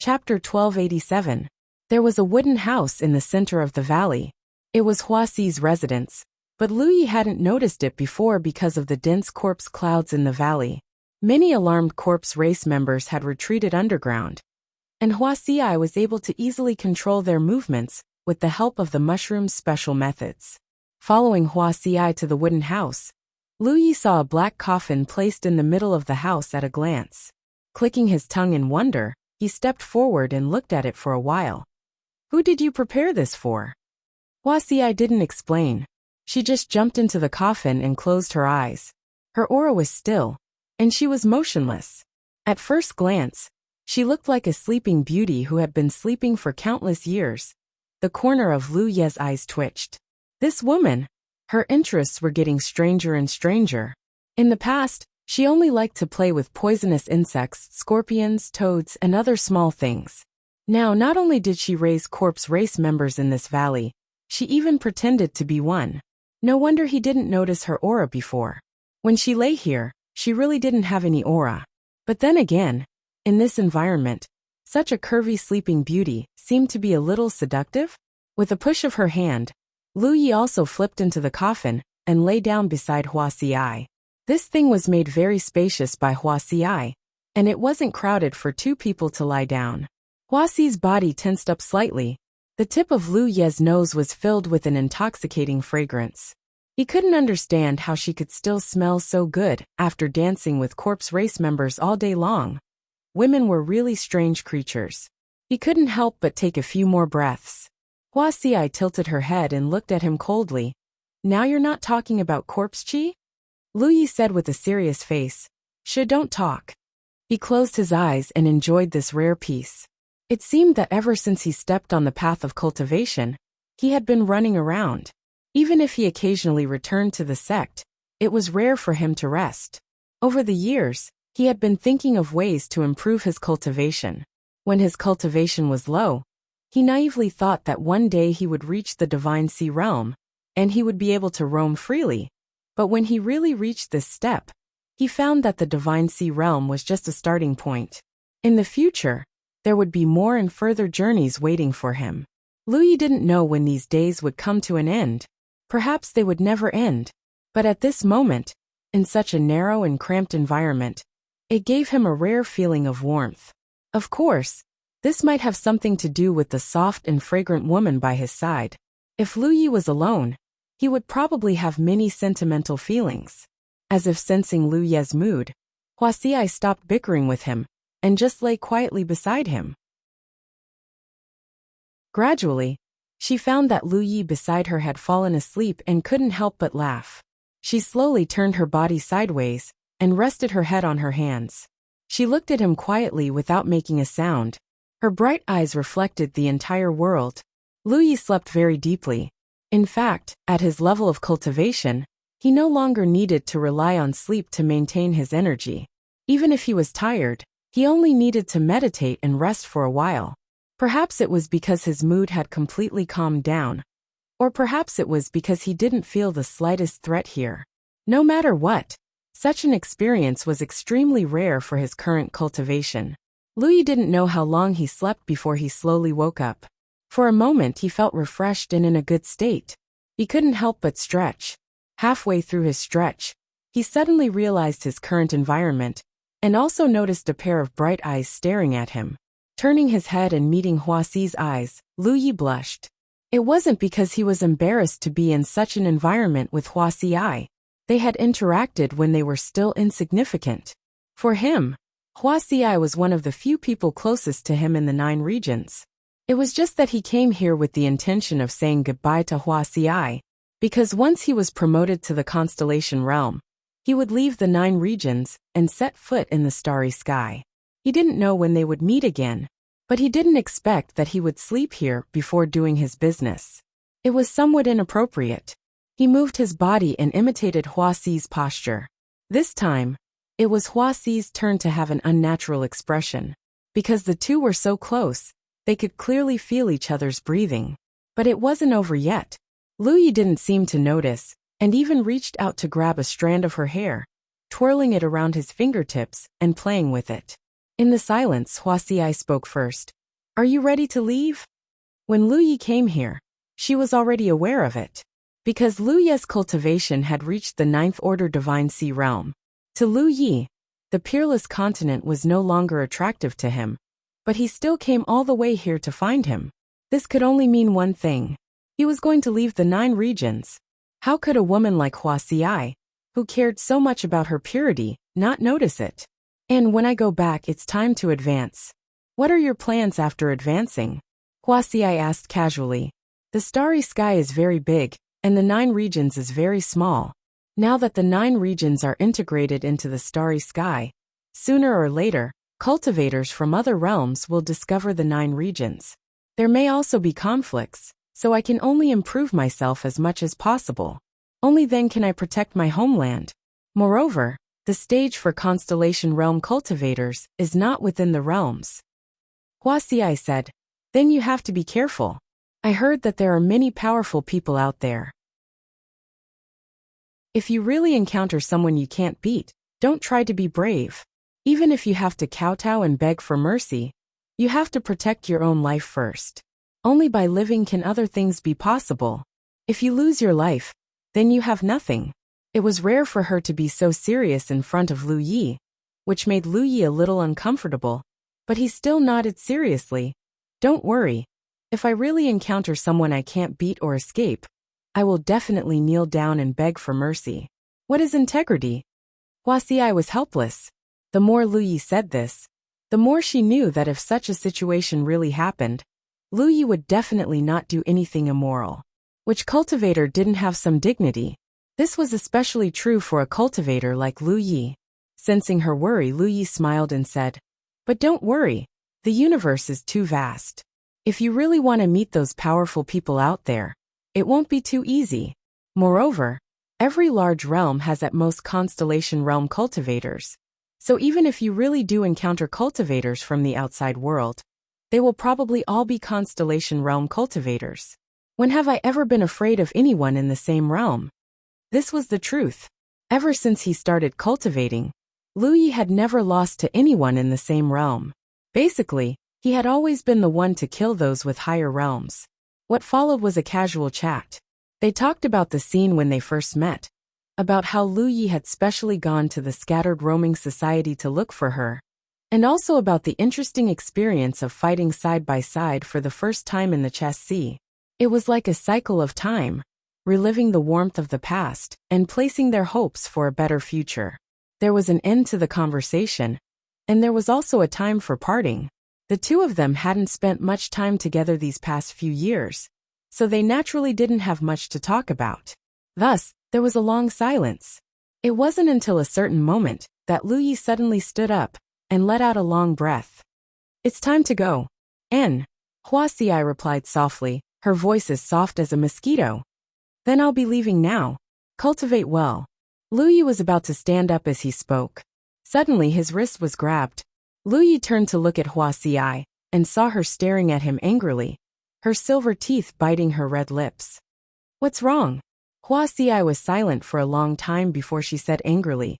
Chapter 1287. There was a wooden house in the center of the valley. It was Huaxi's residence, but Lu Yi hadn't noticed it before because of the dense corpse clouds in the valley. Many alarmed corpse race members had retreated underground, and Wuxia was able to easily control their movements with the help of the mushroom's special methods. Following Wuxia to the wooden house, Lu Yi saw a black coffin placed in the middle of the house at a glance. Clicking his tongue in wonder, he stepped forward and looked at it for a while. "Who did you prepare this for?" Wuxia didn't explain. She just jumped into the coffin and closed her eyes. Her aura was still, and she was motionless. At first glance, she looked like a sleeping beauty who had been sleeping for countless years. The corner of Lu Ye's eyes twitched. This woman, her interests were getting stranger and stranger. In the past, she only liked to play with poisonous insects, scorpions, toads, and other small things. Now, not only did she raise corpse race members in this valley, she even pretended to be one. No wonder he didn't notice her aura before. When she lay here, she really didn't have any aura. But then again, in this environment, such a curvy sleeping beauty seemed to be a little seductive. With a push of her hand, Lu Yi also flipped into the coffin and lay down beside Wuxia. This thing was made very spacious by Wuxia, and it wasn't crowded for two people to lie down. Huaxi's body tensed up slightly. The tip of Lu Ye's nose was filled with an intoxicating fragrance. He couldn't understand how she could still smell so good after dancing with corpse race members all day long. Women were really strange creatures. He couldn't help but take a few more breaths. Wuxia tilted her head and looked at him coldly. "Now you're not talking about corpse chi?" Lu Yi said with a serious face. "Don't talk." He closed his eyes and enjoyed this rare peace. It seemed that ever since he stepped on the path of cultivation, he had been running around. Even if he occasionally returned to the sect, it was rare for him to rest. Over the years, he had been thinking of ways to improve his cultivation. When his cultivation was low, he naively thought that one day he would reach the Divine Sea realm, and he would be able to roam freely. But when he really reached this step, he found that the Divine Sea realm was just a starting point. In the future, there would be more and further journeys waiting for him. Lu Yi didn't know when these days would come to an end. Perhaps they would never end. But at this moment, in such a narrow and cramped environment, it gave him a rare feeling of warmth. Of course, this might have something to do with the soft and fragrant woman by his side. If Lu Yi was alone, he would probably have many sentimental feelings. As if sensing Lu Ye's mood, Wuxia stopped bickering with him and just lay quietly beside him. Gradually, she found that Lu Yi beside her had fallen asleep and couldn't help but laugh. She slowly turned her body sideways and rested her head on her hands. She looked at him quietly without making a sound. Her bright eyes reflected the entire world. Lu Yi slept very deeply. In fact, at his level of cultivation, he no longer needed to rely on sleep to maintain his energy. Even if he was tired, he only needed to meditate and rest for a while. Perhaps it was because his mood had completely calmed down. Or perhaps it was because he didn't feel the slightest threat here. No matter what, such an experience was extremely rare for his current cultivation. Lu Yi didn't know how long he slept before he slowly woke up. For a moment he felt refreshed and in a good state. He couldn't help but stretch. Halfway through his stretch, he suddenly realized his current environment, and also noticed a pair of bright eyes staring at him. Turning his head and meeting Huaxi's eyes, Lu Yi blushed. It wasn't because he was embarrassed to be in such an environment with Huaxi. They had interacted when they were still insignificant. For him, Huaxi was one of the few people closest to him in the 9 regions. It was just that he came here with the intention of saying goodbye to Huaxi, because once he was promoted to the constellation realm, he would leave the 9 regions and set foot in the starry sky. He didn't know when they would meet again, but he didn't expect that he would sleep here before doing his business. It was somewhat inappropriate. He moved his body and imitated Huaxi's posture. This time, it was Huaxi's turn to have an unnatural expression. Because the two were so close, they could clearly feel each other's breathing. But it wasn't over yet. Lu Yi didn't seem to notice, and even reached out to grab a strand of her hair, twirling it around his fingertips and playing with it. In the silence, Huaxi spoke first. "Are you ready to leave?" When Lu Yi came here, she was already aware of it. Because Lu Yi's cultivation had reached the 9th order Divine Sea realm. To Lu Yi, the peerless continent was no longer attractive to him, but he still came all the way here to find him. This could only mean one thing. He was going to leave the 9 regions. How could a woman like Huaxi, who cared so much about her purity, not notice it? "And when I go back, it's time to advance. What are your plans after advancing?" Huaxi asked casually. "The starry sky is very big, and the 9 regions is very small. Now that the 9 regions are integrated into the starry sky, sooner or later, cultivators from other realms will discover the 9 regions. There may also be conflicts, so I can only improve myself as much as possible. Only then can I protect my homeland. Moreover, the stage for constellation realm cultivators is not within the realms." Huaxi said, "Then you have to be careful. I heard that there are many powerful people out there. If you really encounter someone you can't beat, don't try to be brave. Even if you have to kowtow and beg for mercy, you have to protect your own life first. Only by living can other things be possible. If you lose your life, then you have nothing." It was rare for her to be so serious in front of Lu Yi, which made Lu Yi a little uncomfortable, but he still nodded seriously. "Don't worry. If I really encounter someone I can't beat or escape, I will definitely kneel down and beg for mercy." What is integrity? Huaxi was helpless. The more Lu Yi said this, the more she knew that if such a situation really happened, Lu Yi would definitely not do anything immoral. Which cultivator didn't have some dignity? This was especially true for a cultivator like Lu Yi. Sensing her worry, Lu Yi smiled and said, "But don't worry. The universe is too vast. If you really want to meet those powerful people out there, it won't be too easy. Moreover, every large realm has at most constellation realm cultivators. So even if you really do encounter cultivators from the outside world, they will probably all be constellation realm cultivators. When have I ever been afraid of anyone in the same realm? This was the truth. Ever since he started cultivating, Lu Yi had never lost to anyone in the same realm. Basically, he had always been the one to kill those with higher realms. What followed was a casual chat. They talked about the scene when they first met, about how Lu Yi had specially gone to the scattered roaming society to look for her, and also about the interesting experience of fighting side by side for the first time in the chess sea. It was like a cycle of time, reliving the warmth of the past and placing their hopes for a better future. There was an end to the conversation, and there was also a time for parting. The two of them hadn't spent much time together these past few years, so they naturally didn't have much to talk about. Thus, there was a long silence. It wasn't until a certain moment that Lu Yi suddenly stood up and let out a long breath. "It's time to go." Huaxi replied softly, her voice as soft as a mosquito. "Then I'll be leaving now. Cultivate well." Lu Yi was about to stand up as he spoke. Suddenly his wrist was grabbed. Lu Yi turned to look at Huaxi and saw her staring at him angrily, her silver teeth biting her red lips. "What's wrong?" Huaxi was silent for a long time before she said angrily,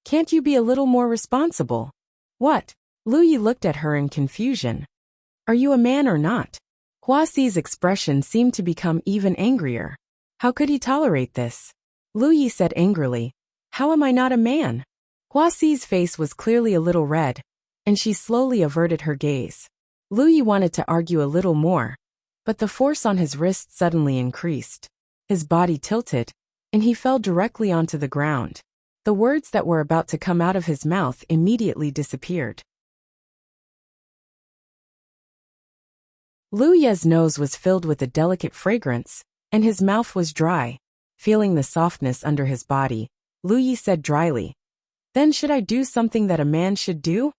"Can't you be a little more responsible?" "What?" Lu Yi looked at her in confusion. "Are you a man or not?" Huaxi's expression seemed to become even angrier. How could he tolerate this? Lu Yi said angrily, "How am I not a man?" Huaxi's face was clearly a little red, and she slowly averted her gaze. Lu Yi wanted to argue a little more, but the force on his wrist suddenly increased. His body tilted, and he fell directly onto the ground. The words that were about to come out of his mouth immediately disappeared. Lu Ye's nose was filled with a delicate fragrance, and his mouth was dry. Feeling the softness under his body, Lu Yi said dryly, "Then should I do something that a man should do?"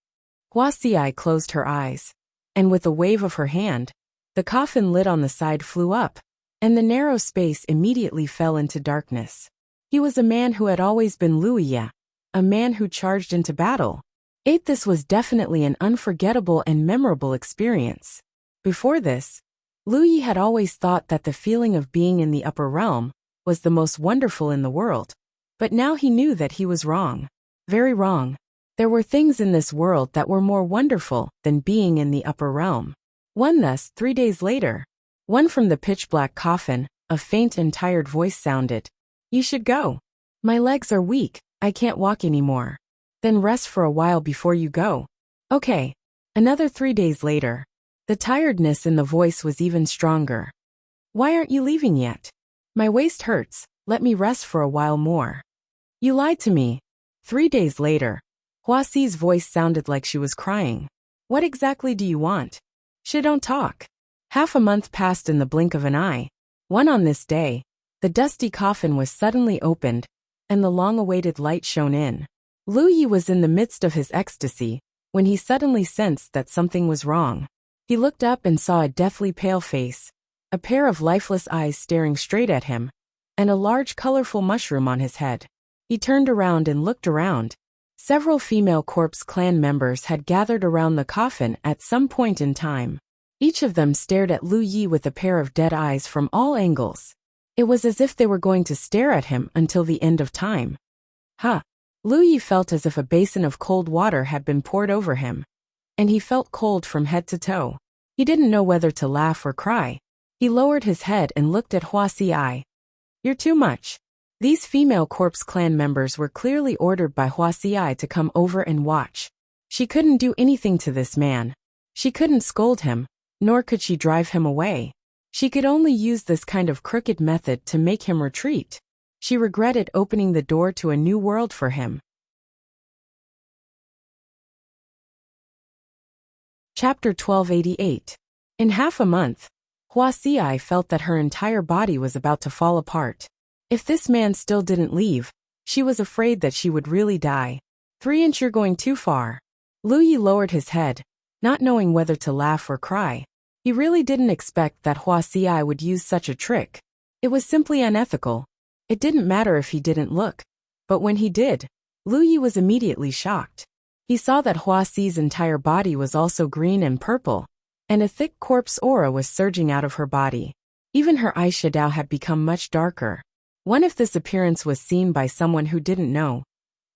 Huaxi closed her eyes, and with a wave of her hand, the coffin lid on the side flew up, and the narrow space immediately fell into darkness. He was a man who had always been Lu Yi, a man who charged into battle. This was definitely an unforgettable and memorable experience. Before this, Lu Yi had always thought that the feeling of being in the upper realm was the most wonderful in the world, but now he knew that he was wrong. Very wrong. There were things in this world that were more wonderful than being in the upper realm. Thus, 3 days later, from the pitch-black coffin, a faint and tired voice sounded. "You should go. My legs are weak, I can't walk anymore. Then rest for a while before you go." "Okay." Another 3 days later, the tiredness in the voice was even stronger. "Why aren't you leaving yet?" "My waist hurts, let me rest for a while more." "You lied to me." 3 days later, Huaxi's voice sounded like she was crying. "What exactly do you want?" Don't talk." Half a month passed in the blink of an eye. On this day, the dusty coffin was suddenly opened, and the long-awaited light shone in. Lu Yi was in the midst of his ecstasy when he suddenly sensed that something was wrong. He looked up and saw a deathly pale face, a pair of lifeless eyes staring straight at him, and a large colorful mushroom on his head. He turned around and looked around. Several female corpse clan members had gathered around the coffin at some point in time. Each of them stared at Lu Yi with a pair of dead eyes from all angles. It was as if they were going to stare at him until the end of time. Lu Yi felt as if a basin of cold water had been poured over him, and he felt cold from head to toe. He didn't know whether to laugh or cry. He lowered his head and looked at Huaxi. "You're too much." These female corpse clan members were clearly ordered by Huaxi to come over and watch. She couldn't do anything to this man. She couldn't scold him, nor could she drive him away. She could only use this kind of crooked method to make him retreat. She regretted opening the door to a new world for him. Chapter 1288. In half a month, Huaxi felt that her entire body was about to fall apart. If this man still didn't leave, she was afraid that she would really die. 3 You're going too far." Lu Yi lowered his head, not knowing whether to laugh or cry. He really didn't expect that Wuxia would use such a trick. It was simply unethical. It didn't matter if he didn't look. But when he did, Lu Yi was immediately shocked. He saw that Wuxia's entire body was also green and purple, and a thick corpse aura was surging out of her body. Even her eyeshadow had become much darker. If this appearance was seen by someone who didn't know,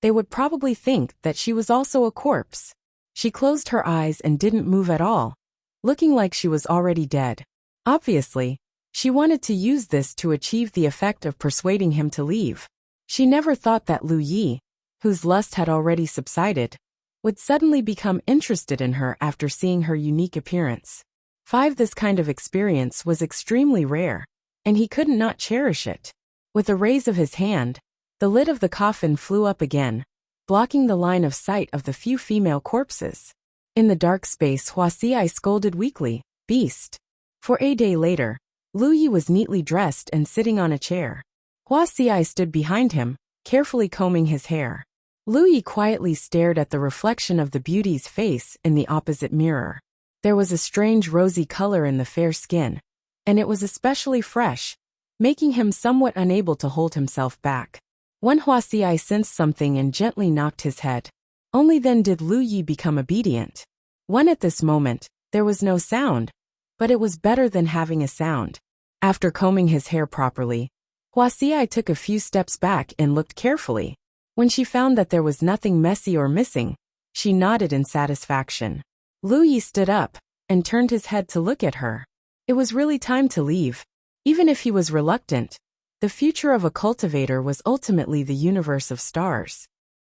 they would probably think that she was also a corpse. She closed her eyes and didn't move at all, looking like she was already dead. Obviously, she wanted to use this to achieve the effect of persuading him to leave. She never thought that Lu Yi, whose lust had already subsided, would suddenly become interested in her after seeing her unique appearance. This kind of experience was extremely rare, and he couldn't not cherish it. With a raise of his hand, the lid of the coffin flew up again, blocking the line of sight of the few female corpses. In the dark space, Wuxia scolded weakly, "Beast." For a day later, Lu Yi was neatly dressed and sitting on a chair. Wuxia stood behind him, carefully combing his hair. Lu Yi quietly stared at the reflection of the beauty's face in the opposite mirror. There was a strange rosy color in the fair skin, and it was especially fresh, making him somewhat unable to hold himself back. Wuxia sensed something and gently knocked his head. Only then did Lu Yi become obedient. At this moment, there was no sound, but it was better than having a sound. After combing his hair properly, Wuxia took a few steps back and looked carefully. When she found that there was nothing messy or missing, she nodded in satisfaction. Lu Yi stood up and turned his head to look at her. It was really time to leave. Even if he was reluctant, the future of a cultivator was ultimately the universe of stars.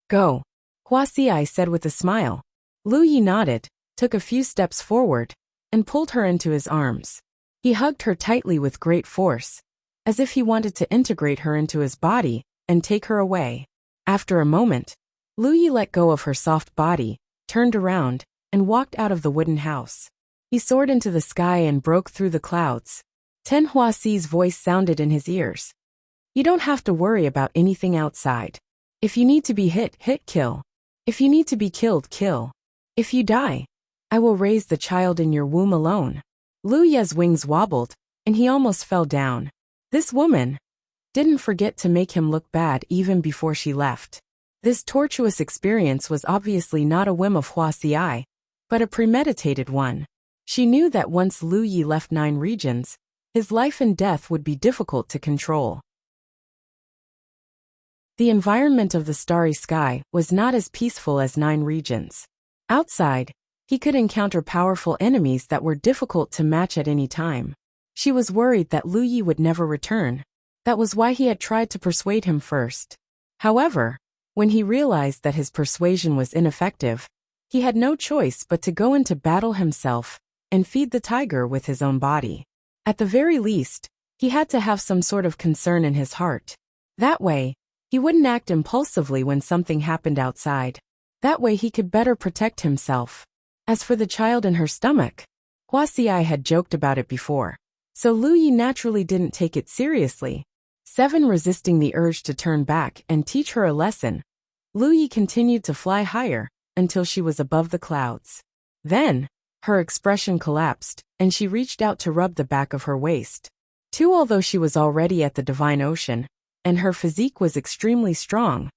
"Go," Wuxia said with a smile. Lu Yi nodded, took a few steps forward, and pulled her into his arms. He hugged her tightly with great force, as if he wanted to integrate her into his body and take her away. After a moment, Lu Yi let go of her soft body, turned around, and walked out of the wooden house. He soared into the sky and broke through the clouds. Wuxia's voice sounded in his ears. "You don't have to worry about anything outside. If you need to be hit, kill. If you need to be killed, kill. If you die, I will raise the child in your womb alone." Lu Yi's wings wobbled, and he almost fell down. This woman didn't forget to make him look bad even before she left. This tortuous experience was obviously not a whim of Wuxia, but a premeditated one. She knew that once Lu Yi left 9 regions, his life and death would be difficult to control. The environment of the starry sky was not as peaceful as 9 regions. Outside, he could encounter powerful enemies that were difficult to match at any time. She was worried that Lu Yi would never return. That was why he had tried to persuade him first. However, when he realized that his persuasion was ineffective, he had no choice but to go into battle himself and feed the tiger with his own body. At the very least, he had to have some sort of concern in his heart. That way, he wouldn't act impulsively when something happened outside. That way he could better protect himself. As for the child in her stomach, Wuxia had joked about it before, so Lu Yi naturally didn't take it seriously. Resisting the urge to turn back and teach her a lesson, Lu Yi continued to fly higher until she was above the clouds. Then, her expression collapsed, and she reached out to rub the back of her waist. Although she was already at the divine ocean, and her physique was extremely strong,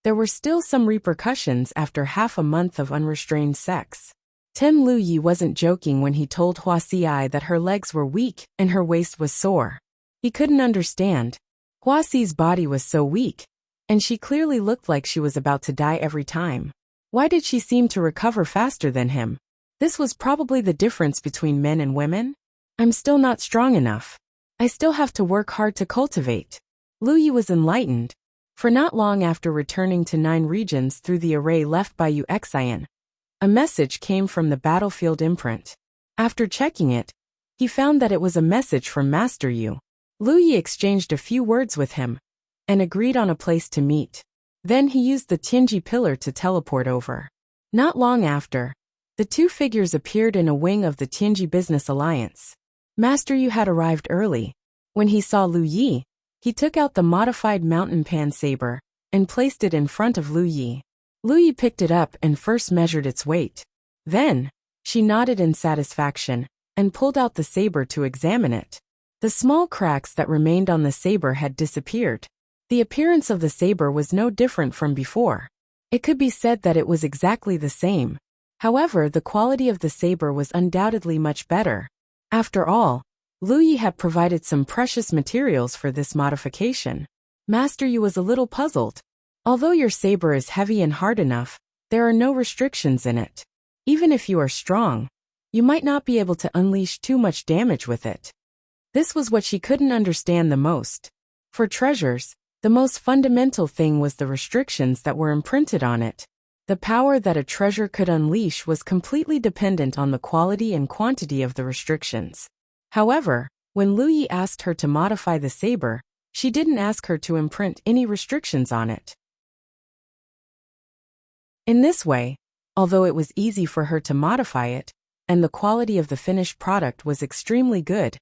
there were still some repercussions after half a month of unrestrained sex. Lu Yi wasn't joking when he told Wuxia that her legs were weak and her waist was sore. He couldn't understand. Wuxia's body was so weak, and she clearly looked like she was about to die every time. Why did she seem to recover faster than him? This was probably the difference between men and women. "I'm still not strong enough. I still have to work hard to cultivate." Lu Yi was enlightened. For not long after returning to 9 regions through the array left by Wuxia, a message came from the battlefield imprint. After checking it, he found that it was a message from Master Yu. Lu Yi exchanged a few words with him and agreed on a place to meet. Then he used the Tianji pillar to teleport over. Not long after, the 2 figures appeared in a wing of the Tianji Business Alliance. Master Yu had arrived early. When he saw Lu Yi, he took out the modified mountain pan saber and placed it in front of Lu Yi. Lu Yi picked it up and first measured its weight. Then, She nodded in satisfaction and pulled out the saber to examine it. The small cracks that remained on the saber had disappeared. The appearance of the saber was no different from before. It could be said that it was exactly the same. However, the quality of the saber was undoubtedly much better. After all, Lu Yi had provided some precious materials for this modification. Master Yu was a little puzzled. Although your saber is heavy and hard enough, there are no restrictions in it. Even if you are strong, you might not be able to unleash too much damage with it. This was what she couldn't understand the most. For treasures, the most fundamental thing was the restrictions that were imprinted on it. The power that a treasure could unleash was completely dependent on the quality and quantity of the restrictions. However, when Lu Yi asked her to modify the saber, she didn't ask her to imprint any restrictions on it. In this way, although it was easy for her to modify it, and the quality of the finished product was extremely good,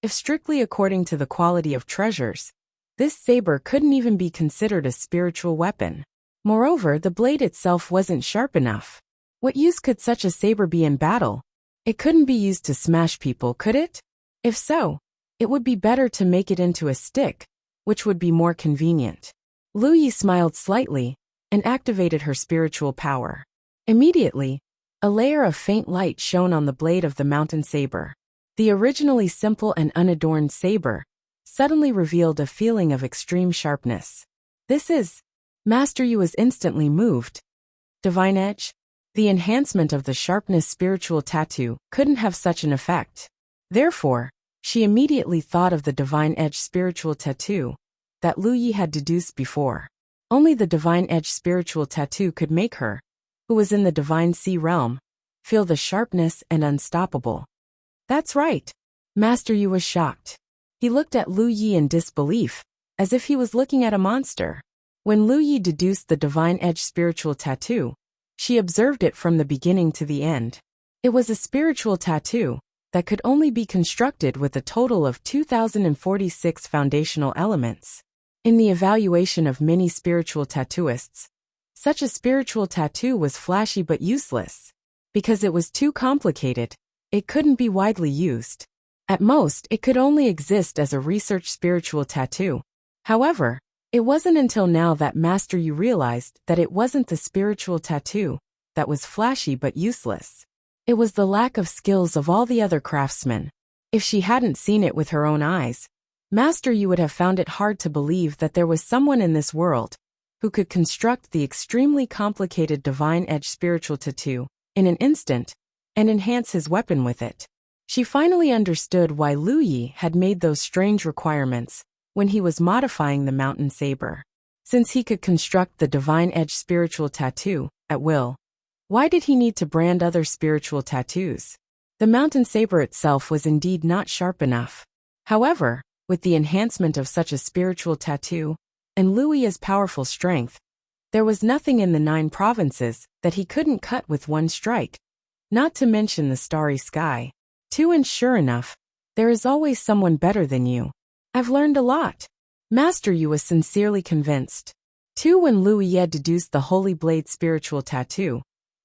if strictly according to the quality of treasures, this saber couldn't even be considered a spiritual weapon. Moreover, the blade itself wasn't sharp enough. What use could such a saber be in battle? It couldn't be used to smash people, could it? If so, it would be better to make it into a stick, which would be more convenient. Lu Yi smiled slightly and activated her spiritual power. Immediately, a layer of faint light shone on the blade of the mountain saber. The originally simple and unadorned saber suddenly revealed a feeling of extreme sharpness. This is... Master Yu was instantly moved. Divine Edge? The enhancement of the sharpness spiritual tattoo couldn't have such an effect. Therefore, she immediately thought of the Divine Edge spiritual tattoo that Lu Yi had deduced before. Only the Divine Edge spiritual tattoo could make her, who was in the Divine Sea realm, feel the sharpness and unstoppable. That's right. Master Yu was shocked. He looked at Lu Yi in disbelief, as if he was looking at a monster. When Lu Yi deduced the Divine Edge spiritual tattoo, she observed it from the beginning to the end. It was a spiritual tattoo that could only be constructed with a total of 2,046 foundational elements. In the evaluation of many spiritual tattooists, such a spiritual tattoo was flashy but useless. Because it was too complicated, it couldn't be widely used. At most, it could only exist as a research spiritual tattoo. However, it wasn't until now that Master Yu realized that it wasn't the spiritual tattoo that was flashy but useless. It was the lack of skills of all the other craftsmen. If she hadn't seen it with her own eyes, Master Yu would have found it hard to believe that there was someone in this world who could construct the extremely complicated Divine Edge spiritual tattoo in an instant and enhance his weapon with it. She finally understood why Lu Yi had made those strange requirements when he was modifying the mountain saber. Since he could construct the Divine Edge spiritual tattoo at will, why did he need to brand other spiritual tattoos? The mountain saber itself was indeed not sharp enough. However, with the enhancement of such a spiritual tattoo, and Lu Yi's powerful strength, there was nothing in the 9 provinces that he couldn't cut with one strike. Not to mention the starry sky. And sure enough, there is always someone better than you. I've learned a lot. Master Yu was sincerely convinced. When Lu Yi deduced the Holy Blade spiritual tattoo,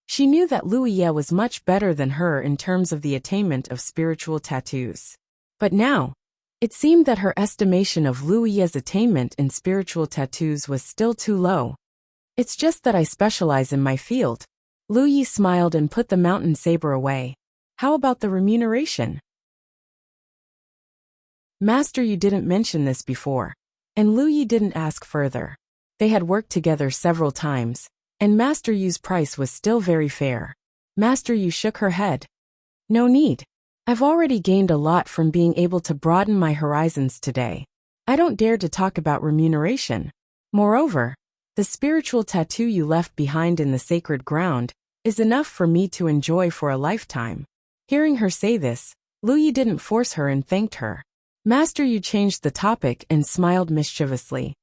she knew that Lu Yi was much better than her in terms of the attainment of spiritual tattoos. But now, it seemed that her estimation of Lu Yi's attainment in spiritual tattoos was still too low. It's just that I specialize in my field. Lu Yi smiled and put the mountain saber away. How about the remuneration? Master Yu didn't mention this before, and Lu Yi didn't ask further. They had worked together several times, and Master Yu's price was still very fair. Master Yu shook her head. No need. I've already gained a lot from being able to broaden my horizons today. I don't dare to talk about remuneration. Moreover, the spiritual tattoo you left behind in the sacred ground is enough for me to enjoy for a lifetime. Hearing her say this, Lu Yi didn't force her and thanked her. Master Yu changed the topic and smiled mischievously.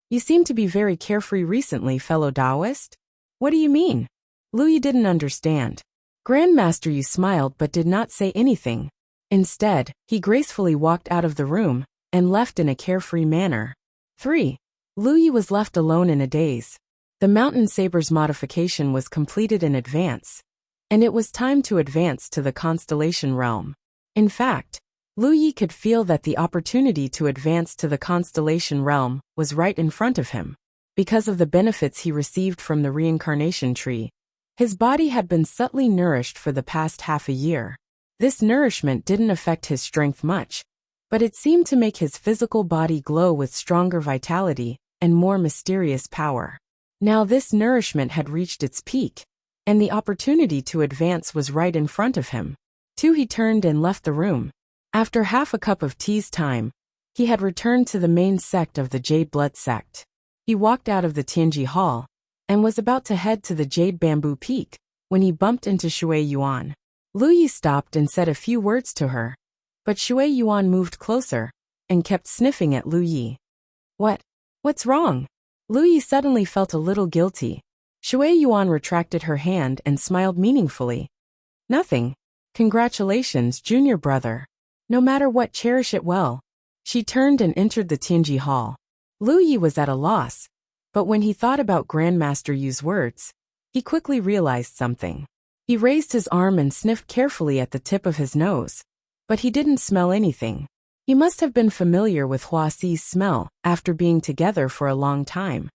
You seem to be very carefree recently, fellow Taoist. What do you mean? Lu Yi didn't understand. Grandmaster Yu smiled but did not say anything. Instead, he gracefully walked out of the room and left in a carefree manner. 3. Lu Yi was left alone in a daze. The mountain saber's modification was completed in advance, and it was time to advance to the constellation realm. In fact, Lu Yi could feel that the opportunity to advance to the constellation realm was right in front of him. Because of the benefits he received from the reincarnation tree, his body had been subtly nourished for the past half a year. This nourishment didn't affect his strength much, but it seemed to make his physical body glow with stronger vitality and more mysterious power. Now this nourishment had reached its peak, and the opportunity to advance was right in front of him. He turned and left the room. After half a cup of tea's time, he had returned to the main sect of the Jade Blood sect. He walked out of the Tianji Hall and was about to head to the Jade Bamboo Peak when he bumped into Shui Yuan. Lu Yi stopped and said a few words to her, but Shui Yuan moved closer and kept sniffing at Lu Yi. What's wrong? Lu Yi suddenly felt a little guilty. Shui Yuan retracted her hand and smiled meaningfully. Nothing. Congratulations, junior brother. No matter what, cherish it well. She turned and entered the Tianji Hall. Lu Yi was at a loss, but when he thought about Grandmaster Yu's words, he quickly realized something. He raised his arm and sniffed carefully at the tip of his nose, but he didn't smell anything. He must have been familiar with Hua Xi's smell after being together for a long time,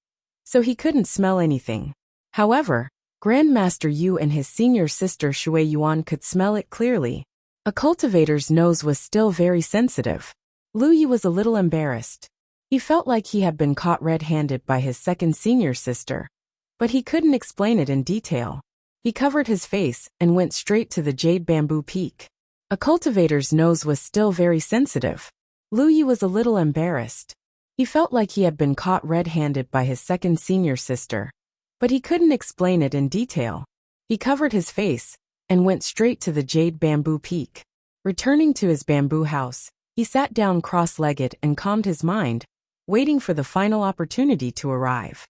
so he couldn't smell anything. However, Grandmaster Yu and his senior sister Shui Yuan could smell it clearly. A cultivator's nose was still very sensitive. Lu Yi was a little embarrassed. He felt like he had been caught red-handed by his second senior sister, but he couldn't explain it in detail. He covered his face and went straight to the Jade Bamboo Peak. A cultivator's nose was still very sensitive. Lu Yi was a little embarrassed. He felt like he had been caught red-handed by his second senior sister, but he couldn't explain it in detail. He covered his face and went straight to the Jade Bamboo Peak. Returning to his bamboo house, he sat down cross-legged and calmed his mind, waiting for the final opportunity to arrive.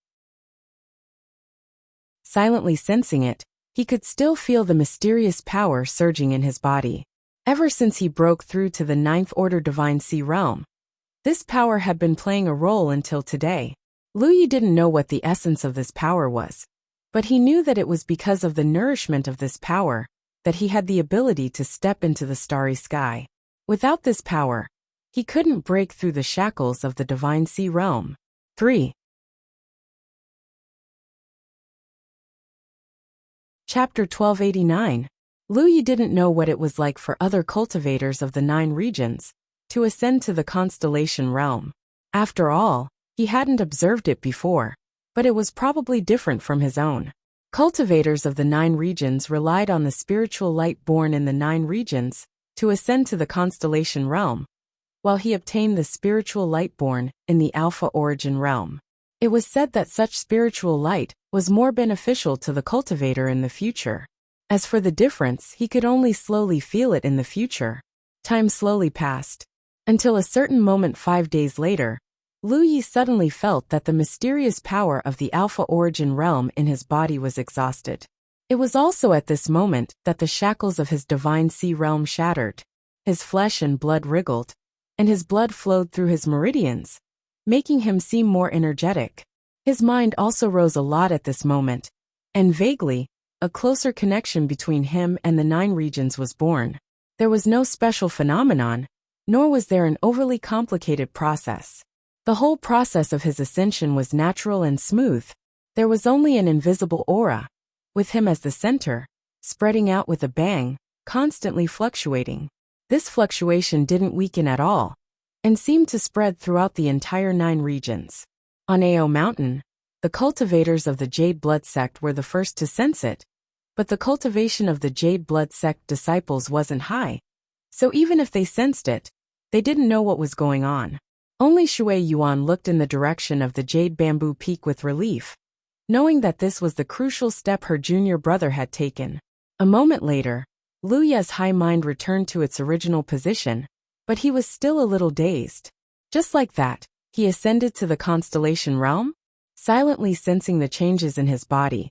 Silently sensing it, he could still feel the mysterious power surging in his body. Ever since he broke through to the Ninth Order Divine Sea Realm, this power had been playing a role until today. Lu Yi didn't know what the essence of this power was, but he knew that it was because of the nourishment of this power that he had the ability to step into the starry sky. Without this power, he couldn't break through the shackles of the Divine Sea Realm. 3. Chapter 1289. Lu Yi didn't know what it was like for other cultivators of the 9 regions to ascend to the constellation realm. After all, he hadn't observed it before, but it was probably different from his own. Cultivators of the 9 regions relied on the spiritual light born in the 9 regions to ascend to the constellation realm, while he obtained the spiritual light born in the Alpha Origin realm. It was said that such spiritual light was more beneficial to the cultivator in the future. As for the difference, he could only slowly feel it in the future. Time slowly passed, until a certain moment 5 days later, Lu Yi suddenly felt that the mysterious power of the Alpha Origin realm in his body was exhausted. It was also at this moment that the shackles of his Divine Sea realm shattered. His flesh and blood wriggled, and his blood flowed through his meridians, making him seem more energetic. His mind also rose a lot at this moment, and vaguely, a closer connection between him and the 9 regions was born. There was no special phenomenon, nor was there an overly complicated process. The whole process of his ascension was natural and smooth. There was only an invisible aura, with him as the center, spreading out with a bang, constantly fluctuating. This fluctuation didn't weaken at all, and seemed to spread throughout the entire 9 regions. On Ao Mountain, the cultivators of the Jade Blood sect were the first to sense it, but the cultivation of the Jade Blood sect disciples wasn't high, so even if they sensed it, they didn't know what was going on. Only Shui Yuan looked in the direction of the Jade Bamboo Peak with relief, knowing that this was the crucial step her junior brother had taken. A moment later, Lu Ye's high mind returned to its original position, but he was still a little dazed. Just like that, he ascended to the constellation realm, silently sensing the changes in his body.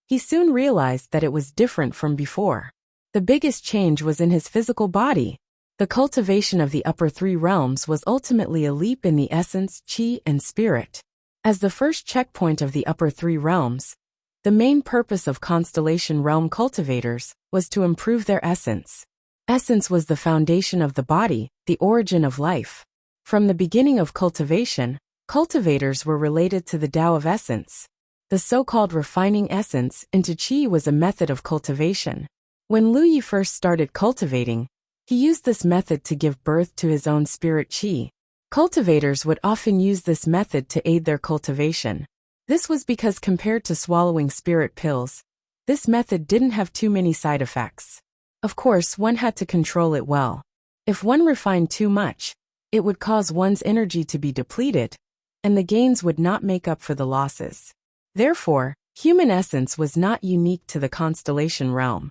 He soon realized that it was different from before. The biggest change was in his physical body. The cultivation of the upper 3 realms was ultimately a leap in the essence, qi, and spirit. As the first checkpoint of the upper 3 realms, the main purpose of constellation realm cultivators was to improve their essence. Essence was the foundation of the body, the origin of life. From the beginning of cultivation, cultivators were related to the Tao of essence. The so-called refining essence into qi was a method of cultivation. When Lu Yi first started cultivating, he used this method to give birth to his own spirit qi. Cultivators would often use this method to aid their cultivation. This was because compared to swallowing spirit pills, this method didn't have too many side effects. Of course, one had to control it well. If one refined too much, it would cause one's energy to be depleted, and the gains would not make up for the losses. Therefore, human essence was not unique to the constellation realm.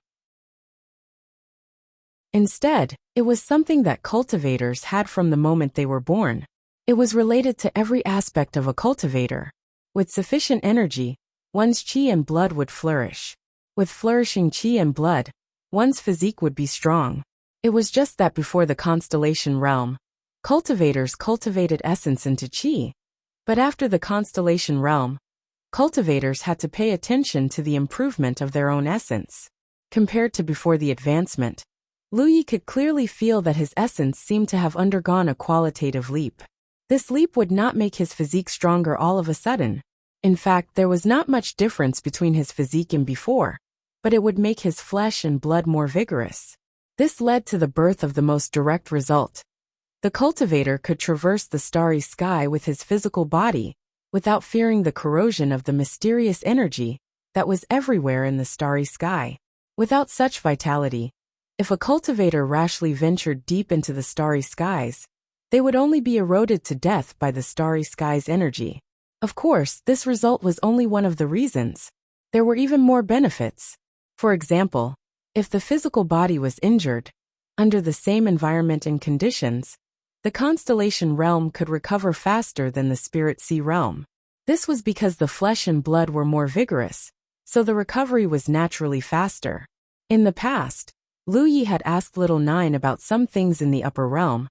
Instead, it was something that cultivators had from the moment they were born. It was related to every aspect of a cultivator. With sufficient energy, one's qi and blood would flourish. With flourishing qi and blood, one's physique would be strong. It was just that before the constellation realm, cultivators cultivated essence into qi. But after the constellation realm, cultivators had to pay attention to the improvement of their own essence. Compared to before the advancement, Lu Yi could clearly feel that his essence seemed to have undergone a qualitative leap. This leap would not make his physique stronger all of a sudden. In fact, there was not much difference between his physique and before, but it would make his flesh and blood more vigorous. This led to the birth of the most direct result. The cultivator could traverse the starry sky with his physical body, without fearing the corrosion of the mysterious energy that was everywhere in the starry sky. Without such vitality, if a cultivator rashly ventured deep into the starry skies, they would only be eroded to death by the starry sky's energy. Of course, this result was only one of the reasons. There were even more benefits. For example, if the physical body was injured, under the same environment and conditions, the constellation realm could recover faster than the spirit sea realm. This was because the flesh and blood were more vigorous, so the recovery was naturally faster. In the past, Lu Yi had asked Little Nine about some things in the upper realm,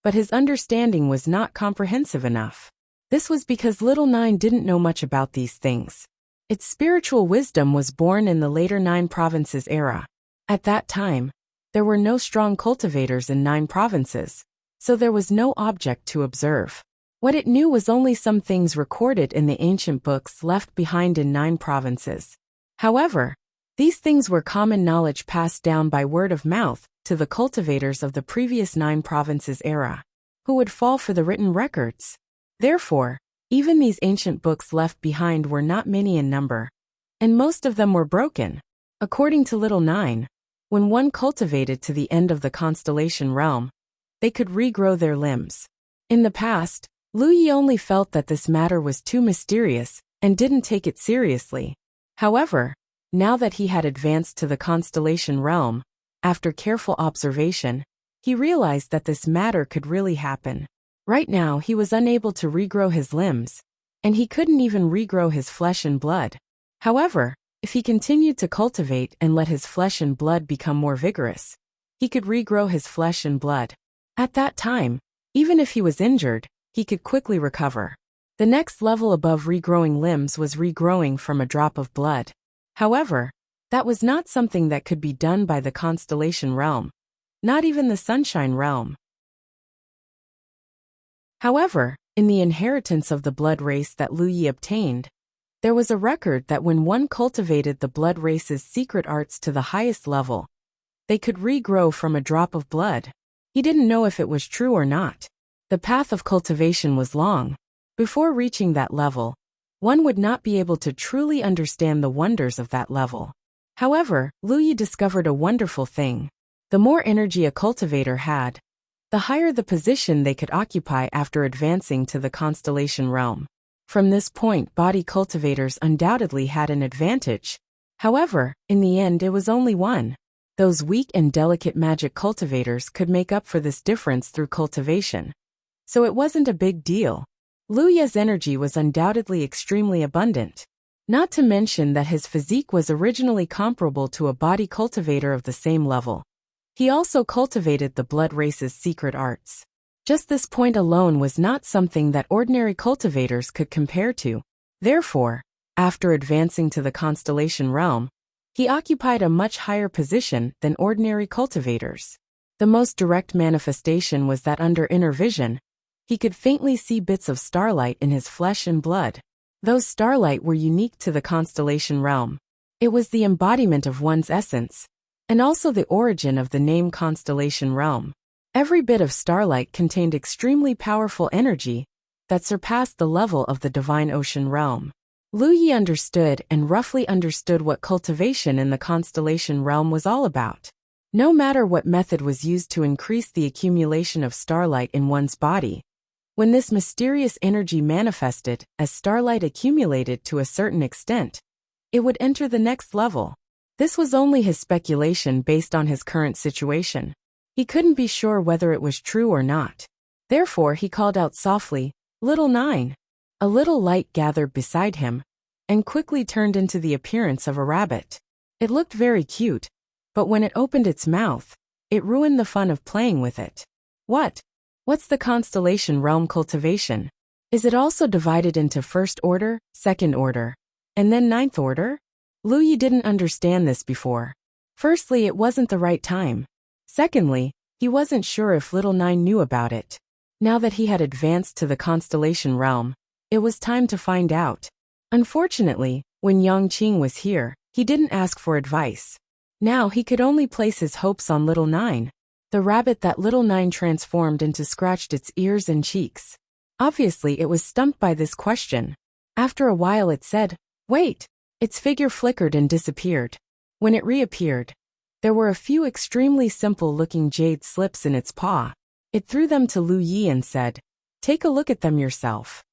but his understanding was not comprehensive enough. This was because Little Nine didn't know much about these things. Its spiritual wisdom was born in the later Nine Provinces era. At that time, there were no strong cultivators in 9 provinces, so there was no object to observe. What it knew was only some things recorded in the ancient books left behind in 9 provinces. However, these things were common knowledge passed down by word of mouth to the cultivators of the previous 9 provinces era, who would fall for the written records. Therefore, even these ancient books left behind were not many in number, and most of them were broken. According to Little Nine, when one cultivated to the end of the constellation realm, they could regrow their limbs. In the past, Lu Yi only felt that this matter was too mysterious and didn't take it seriously. However, now that he had advanced to the constellation realm, after careful observation, he realized that this matter could really happen. Right now he was unable to regrow his limbs, and he couldn't even regrow his flesh and blood. However, if he continued to cultivate and let his flesh and blood become more vigorous, he could regrow his flesh and blood. At that time, even if he was injured, he could quickly recover. The next level above regrowing limbs was regrowing from a drop of blood. However, that was not something that could be done by the constellation realm, not even the sunshine realm. However, in the inheritance of the blood race that Lu Yi obtained, there was a record that when one cultivated the blood race's secret arts to the highest level, they could regrow from a drop of blood. He didn't know if it was true or not. The path of cultivation was long. Before reaching that level, one would not be able to truly understand the wonders of that level. However, Lu Yi discovered a wonderful thing. The more energy a cultivator had, the higher the position they could occupy after advancing to the constellation realm. From this point, body cultivators undoubtedly had an advantage. However, in the end it was only one. Those weak and delicate magic cultivators could make up for this difference through cultivation. So it wasn't a big deal. Lu Yi's energy was undoubtedly extremely abundant. Not to mention that his physique was originally comparable to a body cultivator of the same level. He also cultivated the blood race's secret arts. Just this point alone was not something that ordinary cultivators could compare to. Therefore, after advancing to the constellation realm, He occupied a much higher position than ordinary cultivators. The most direct manifestation was that under inner vision, he could faintly see bits of starlight in his flesh and blood. Those starlight were unique to the constellation realm. It was the embodiment of one's essence, and also the origin of the name constellation realm. Every bit of starlight contained extremely powerful energy that surpassed the level of the divine ocean realm. Lu Yi understood and roughly understood what cultivation in the constellation realm was all about. No matter what method was used to increase the accumulation of starlight in one's body, when this mysterious energy manifested as starlight accumulated to a certain extent, it would enter the next level. This was only his speculation based on his current situation. He couldn't be sure whether it was true or not. Therefore, he called out softly, "Little Nine." A little light gathered beside him and quickly turned into the appearance of a rabbit. It looked very cute, but when it opened its mouth, it ruined the fun of playing with it. What's the constellation realm cultivation? Is it also divided into first order, second order, and then ninth order? Lu Yi didn't understand this before. Firstly, it wasn't the right time. Secondly, he wasn't sure if Little Nine knew about it. Now that he had advanced to the constellation realm, it was time to find out. Unfortunately, when Yang Qing was here, he didn't ask for advice. Now he could only place his hopes on Little Nine. The rabbit that Little Nine transformed into scratched its ears and cheeks. Obviously, it was stumped by this question. After a while it said, "Wait." Its figure flickered and disappeared. When it reappeared, there were a few extremely simple-looking jade slips in its paw. It threw them to Lu Yi and said, "Take a look at them yourself."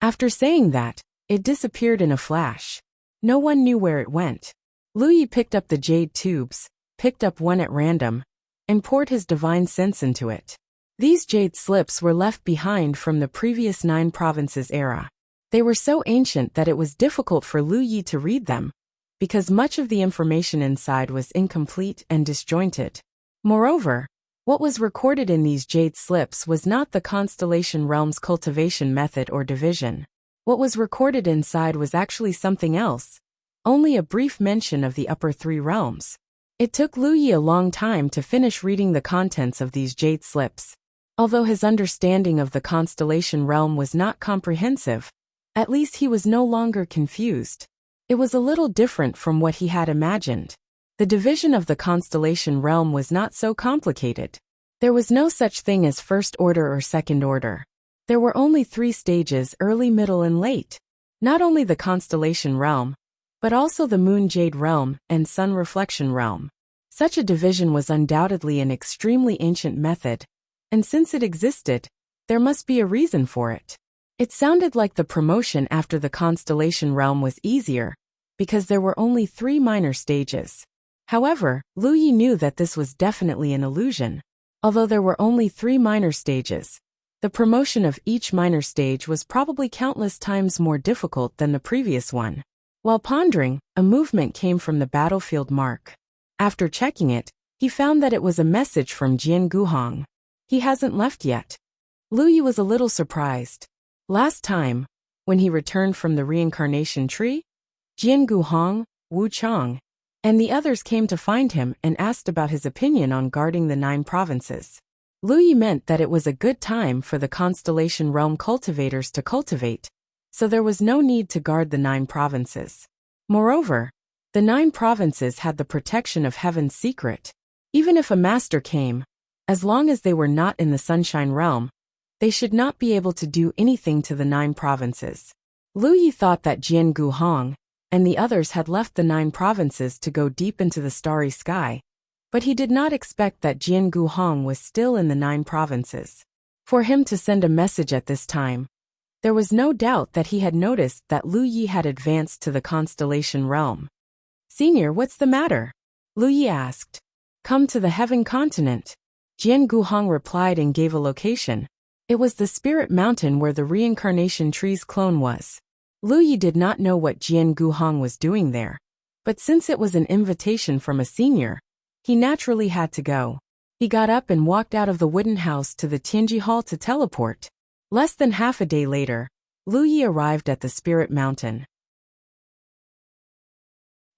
After saying that, it disappeared in a flash. No one knew where it went. Lu Yi picked up the jade tubes, picked up one at random, and poured his divine sense into it. These jade slips were left behind from the previous 9 provinces era. They were so ancient that it was difficult for Lu Yi to read them, because much of the information inside was incomplete and disjointed. Moreover, what was recorded in these jade slips was not the constellation realm's cultivation method or division. What was recorded inside was actually something else, only a brief mention of the upper 3 realms. It took Lu Yi a long time to finish reading the contents of these jade slips. Although his understanding of the constellation realm was not comprehensive, at least he was no longer confused. It was a little different from what he had imagined. The division of the constellation realm was not so complicated. There was no such thing as first order or second order. There were only 3 stages: early, middle, and late. Not only the constellation realm, but also the moon jade realm and sun reflection realm. Such a division was undoubtedly an extremely ancient method, and since it existed, there must be a reason for it. It sounded like the promotion after the constellation realm was easier, because there were only 3 minor stages. However, Lu Yi knew that this was definitely an illusion. Although there were only 3 minor stages, the promotion of each minor stage was probably countless times more difficult than the previous one. While pondering, a movement came from the battlefield mark. After checking it, he found that it was a message from Jian Guhong. He hasn't left yet. Lu Yi was a little surprised. Last time, when he returned from the reincarnation tree, Jian Guhong, Wu Chang, and the others came to find him and asked about his opinion on guarding the 9 provinces. Lu Yi meant that it was a good time for the constellation realm cultivators to cultivate, so there was no need to guard the 9 provinces. Moreover, the 9 provinces had the protection of heaven's secret. Even if a master came, as long as they were not in the sunshine realm, they should not be able to do anything to the 9 provinces. Lu Yi thought that Jian Guhong and the others had left the 9 provinces to go deep into the starry sky, but he did not expect that Jian Guhong was still in the 9 provinces. For him to send a message at this time, there was no doubt that he had noticed that Lu Yi had advanced to the constellation realm. "Senior, what's the matter?" Lu Yi asked. "Come to the heaven continent." Jian Guhong replied and gave a location. It was the spirit mountain where the reincarnation tree's clone was. Lu Yi did not know what Jian Guhong was doing there, but since it was an invitation from a senior, he naturally had to go. He got up and walked out of the wooden house to the Tianji Hall to teleport. Less than half a day later, Lu Yi arrived at the spirit mountain.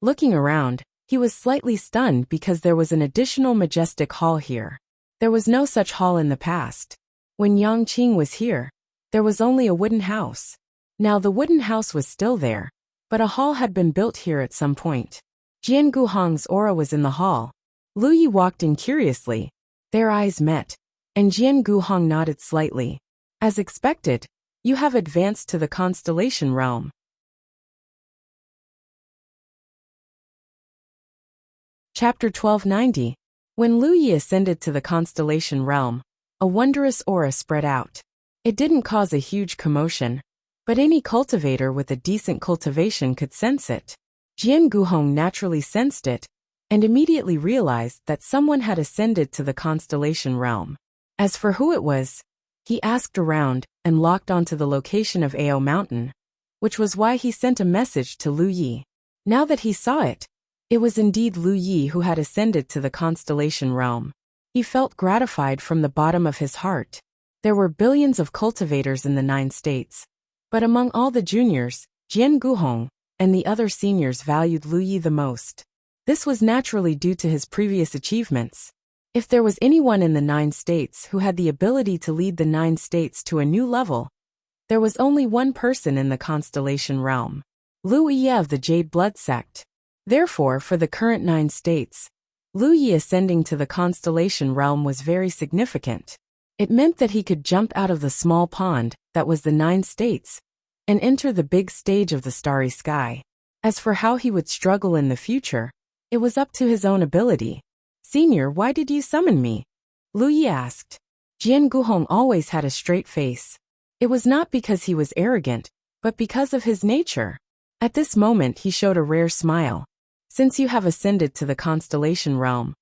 Looking around, he was slightly stunned because there was an additional majestic hall here. There was no such hall in the past. When Yang Qing was here, there was only a wooden house. Now the wooden house was still there, but a hall had been built here at some point. Jian Guhong's aura was in the hall. Lu Yi walked in curiously. Their eyes met, and Jian Guhong nodded slightly. As expected, you have advanced to the constellation realm. Chapter 1290. When Lu Yi ascended to the constellation realm, a wondrous aura spread out. It didn't cause a huge commotion, but any cultivator with a decent cultivation could sense it. Jian Guhong naturally sensed it, and immediately realized that someone had ascended to the constellation realm. As for who it was, he asked around and locked onto the location of Ao Mountain, which was why he sent a message to Lu Yi. Now that he saw it, it was indeed Lu Yi who had ascended to the constellation realm. He felt gratified from the bottom of his heart. There were billions of cultivators in the 9 states, but among all the juniors, Jian Guhong and the other seniors valued Lu Yi the most. This was naturally due to his previous achievements. If there was anyone in the 9 states who had the ability to lead the 9 states to a new level, there was only one person in the constellation realm, Lu Yi of the Jade Blood Sect. Therefore, for the current 9 states, Lu Yi ascending to the constellation realm was very significant. It meant that he could jump out of the small pond that was the 9 states and enter the big stage of the starry sky. As for how he would struggle in the future, it was up to his own ability. Senior, why did you summon me? Lu Yi asked. Jian Guhong always had a straight face. It was not because he was arrogant, but because of his nature. At this moment he showed a rare smile. Since you have ascended to the constellation realm,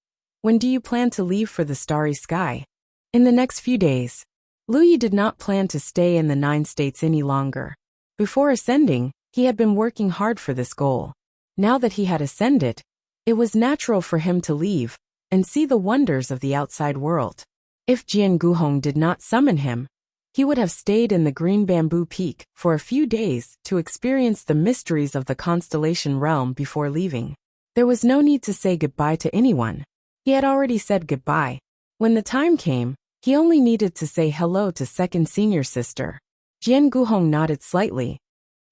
when do you plan to leave for the starry sky? In the next few days. Lu Yi did not plan to stay in the 9 states any longer. Before ascending, he had been working hard for this goal. Now that he had ascended, it was natural for him to leave and see the wonders of the outside world. If Jian Guhong did not summon him, he would have stayed in the Green Bamboo Peak for a few days to experience the mysteries of the constellation realm before leaving. There was no need to say goodbye to anyone. He had already said goodbye. When the time came, he only needed to say hello to second senior sister. Jian Guhong nodded slightly.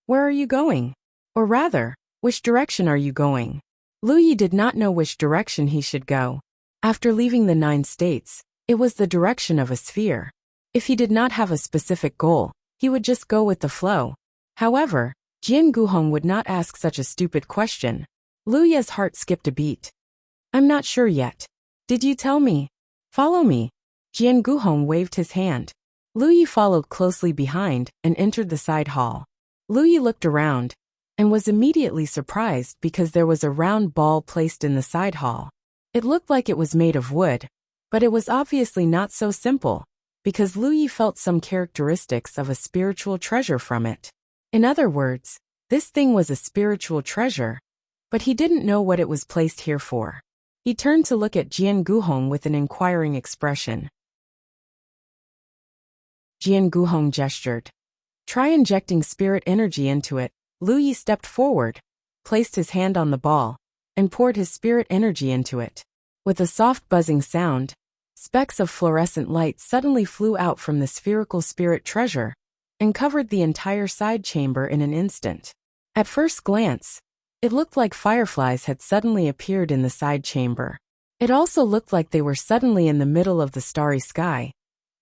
Where are you going? Or rather, which direction are you going? Lu Yi did not know which direction he should go. After leaving the 9 states, it was the direction of a sphere. If he did not have a specific goal, he would just go with the flow. However, Jian Guhong would not ask such a stupid question. Lu Yi's heart skipped a beat. I'm not sure yet. Did you tell me? Follow me. Jian Guhong waved his hand. Lu Yi followed closely behind and entered the side hall. Lu Yi looked around and was immediately surprised because there was a round ball placed in the side hall. It looked like it was made of wood, but it was obviously not so simple, because Lu Yi felt some characteristics of a spiritual treasure from it. In other words, this thing was a spiritual treasure, but he didn't know what it was placed here for. He turned to look at Jian Guhong with an inquiring expression. Jian Guhong gestured. Try injecting spirit energy into it. Lu Yi stepped forward, placed his hand on the ball, and poured his spirit energy into it. With a soft buzzing sound, specks of fluorescent light suddenly flew out from the spherical spirit treasure and covered the entire side chamber in an instant. At first glance, it looked like fireflies had suddenly appeared in the side chamber. It also looked like they were suddenly in the middle of the starry sky,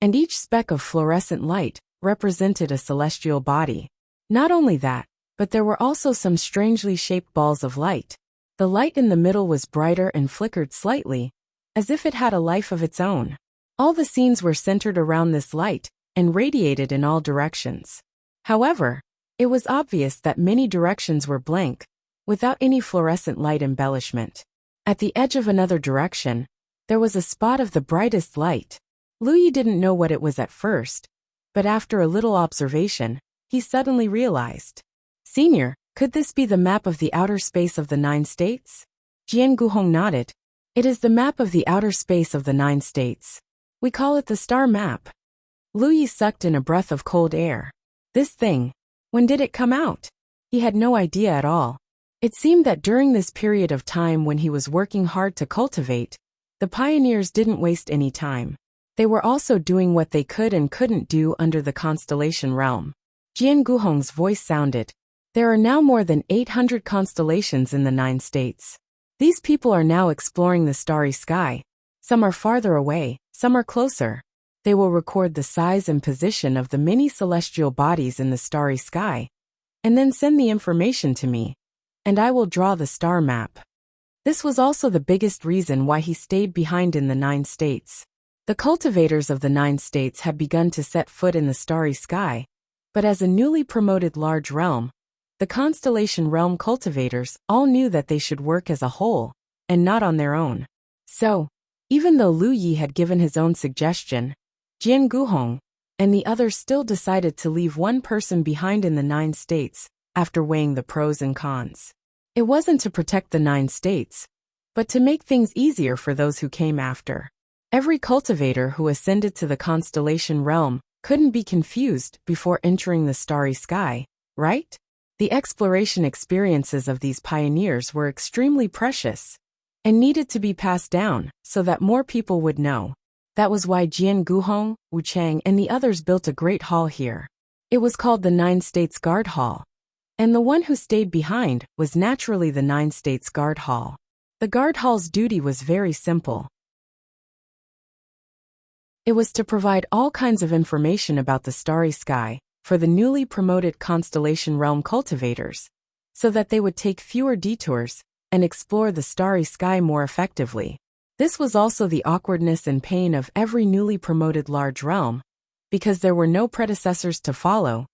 and each speck of fluorescent light represented a celestial body. Not only that, but there were also some strangely shaped balls of light. The light in the middle was brighter and flickered slightly, as if it had a life of its own. All the scenes were centered around this light and radiated in all directions. However, it was obvious that many directions were blank, without any fluorescent light embellishment. At the edge of another direction, there was a spot of the brightest light. Lu Yi didn't know what it was at first, but after a little observation, he suddenly realized. Senior, could this be the map of the outer space of the 9 states? Jian Guhong nodded. It is the map of the outer space of the 9 states. We call it the star map. Lu Yi sucked in a breath of cold air. This thing, when did it come out? He had no idea at all. It seemed that during this period of time when he was working hard to cultivate, the pioneers didn't waste any time. They were also doing what they could and couldn't do under the constellation realm. Jian Guhong's voice sounded. There are now more than 800 constellations in the 9 states. These people are now exploring the starry sky. Some are farther away, some are closer. They will record the size and position of the many celestial bodies in the starry sky, and then send the information to me, and I will draw the star map. This was also the biggest reason why he stayed behind in the 9 states. The cultivators of the 9 states had begun to set foot in the starry sky, but as a newly promoted large realm, the constellation realm cultivators all knew that they should work as a whole, and not on their own. So, even though Lu Yi had given his own suggestion, Jian Guhong and the others still decided to leave one person behind in the 9 states, after weighing the pros and cons. It wasn't to protect the 9 states, but to make things easier for those who came after. Every cultivator who ascended to the constellation realm couldn't be confused before entering the starry sky, right? The exploration experiences of these pioneers were extremely precious and needed to be passed down so that more people would know. That was why Jian Guhong, Wu Chang, and the others built a great hall here. It was called the 9 States Guard Hall, and the one who stayed behind was naturally the 9 States Guard Hall. The Guard Hall's duty was very simple. It was to provide all kinds of information about the starry sky for the newly promoted constellation realm cultivators, so that they would take fewer detours and explore the starry sky more effectively. This was also the awkwardness and pain of every newly promoted large realm, because there were no predecessors to follow,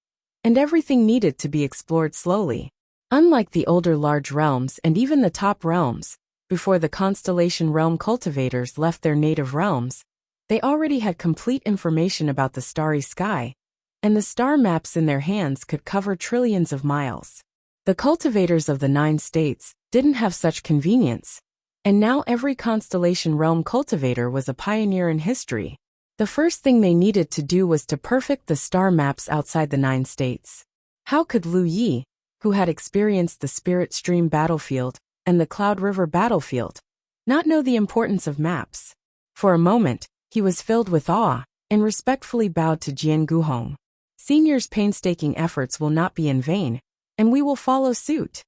and everything needed to be explored slowly. Unlike the older large realms and even the top realms, before the constellation realm cultivators left their native realms, they already had complete information about the starry sky, and the star maps in their hands could cover trillions of miles. The cultivators of the 9 states didn't have such convenience, and now every constellation realm cultivator was a pioneer in history. The first thing they needed to do was to perfect the star maps outside the 9 states. How could Lu Yi, who had experienced the Spirit Stream battlefield and the Cloud River battlefield, not know the importance of maps? For a moment, he was filled with awe and respectfully bowed to Jian Guhong. Senior's painstaking efforts will not be in vain, and we will follow suit.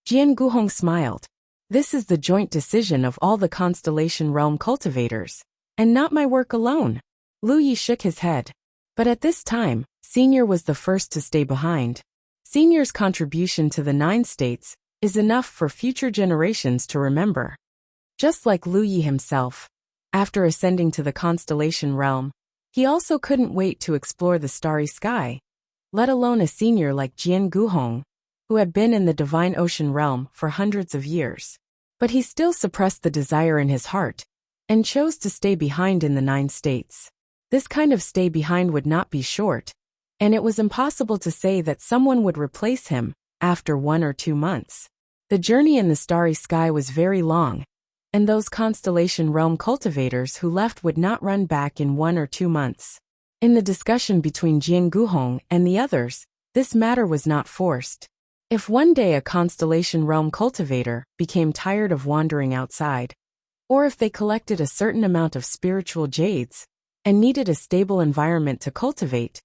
Jian Guhong smiled. This is the joint decision of all the constellation realm cultivators, and not my work alone. Lu Yi shook his head. But at this time, Senior was the first to stay behind. Senior's contribution to the 9 states is enough for future generations to remember. Just like Lu Yi himself, after ascending to the constellation realm, he also couldn't wait to explore the starry sky, let alone a senior like Jian Guhong, who had been in the divine ocean realm for hundreds of years. But he still suppressed the desire in his heart, and chose to stay behind in the 9 states. This kind of stay behind would not be short, and it was impossible to say that someone would replace him after 1 or 2 months. The journey in the starry sky was very long, and those constellation realm cultivators who left would not run back in 1 or 2 months. In the discussion between Jian Guhong and the others, this matter was not forced. If one day a constellation realm cultivator became tired of wandering outside, or if they collected a certain amount of spiritual jades and needed a stable environment to cultivate,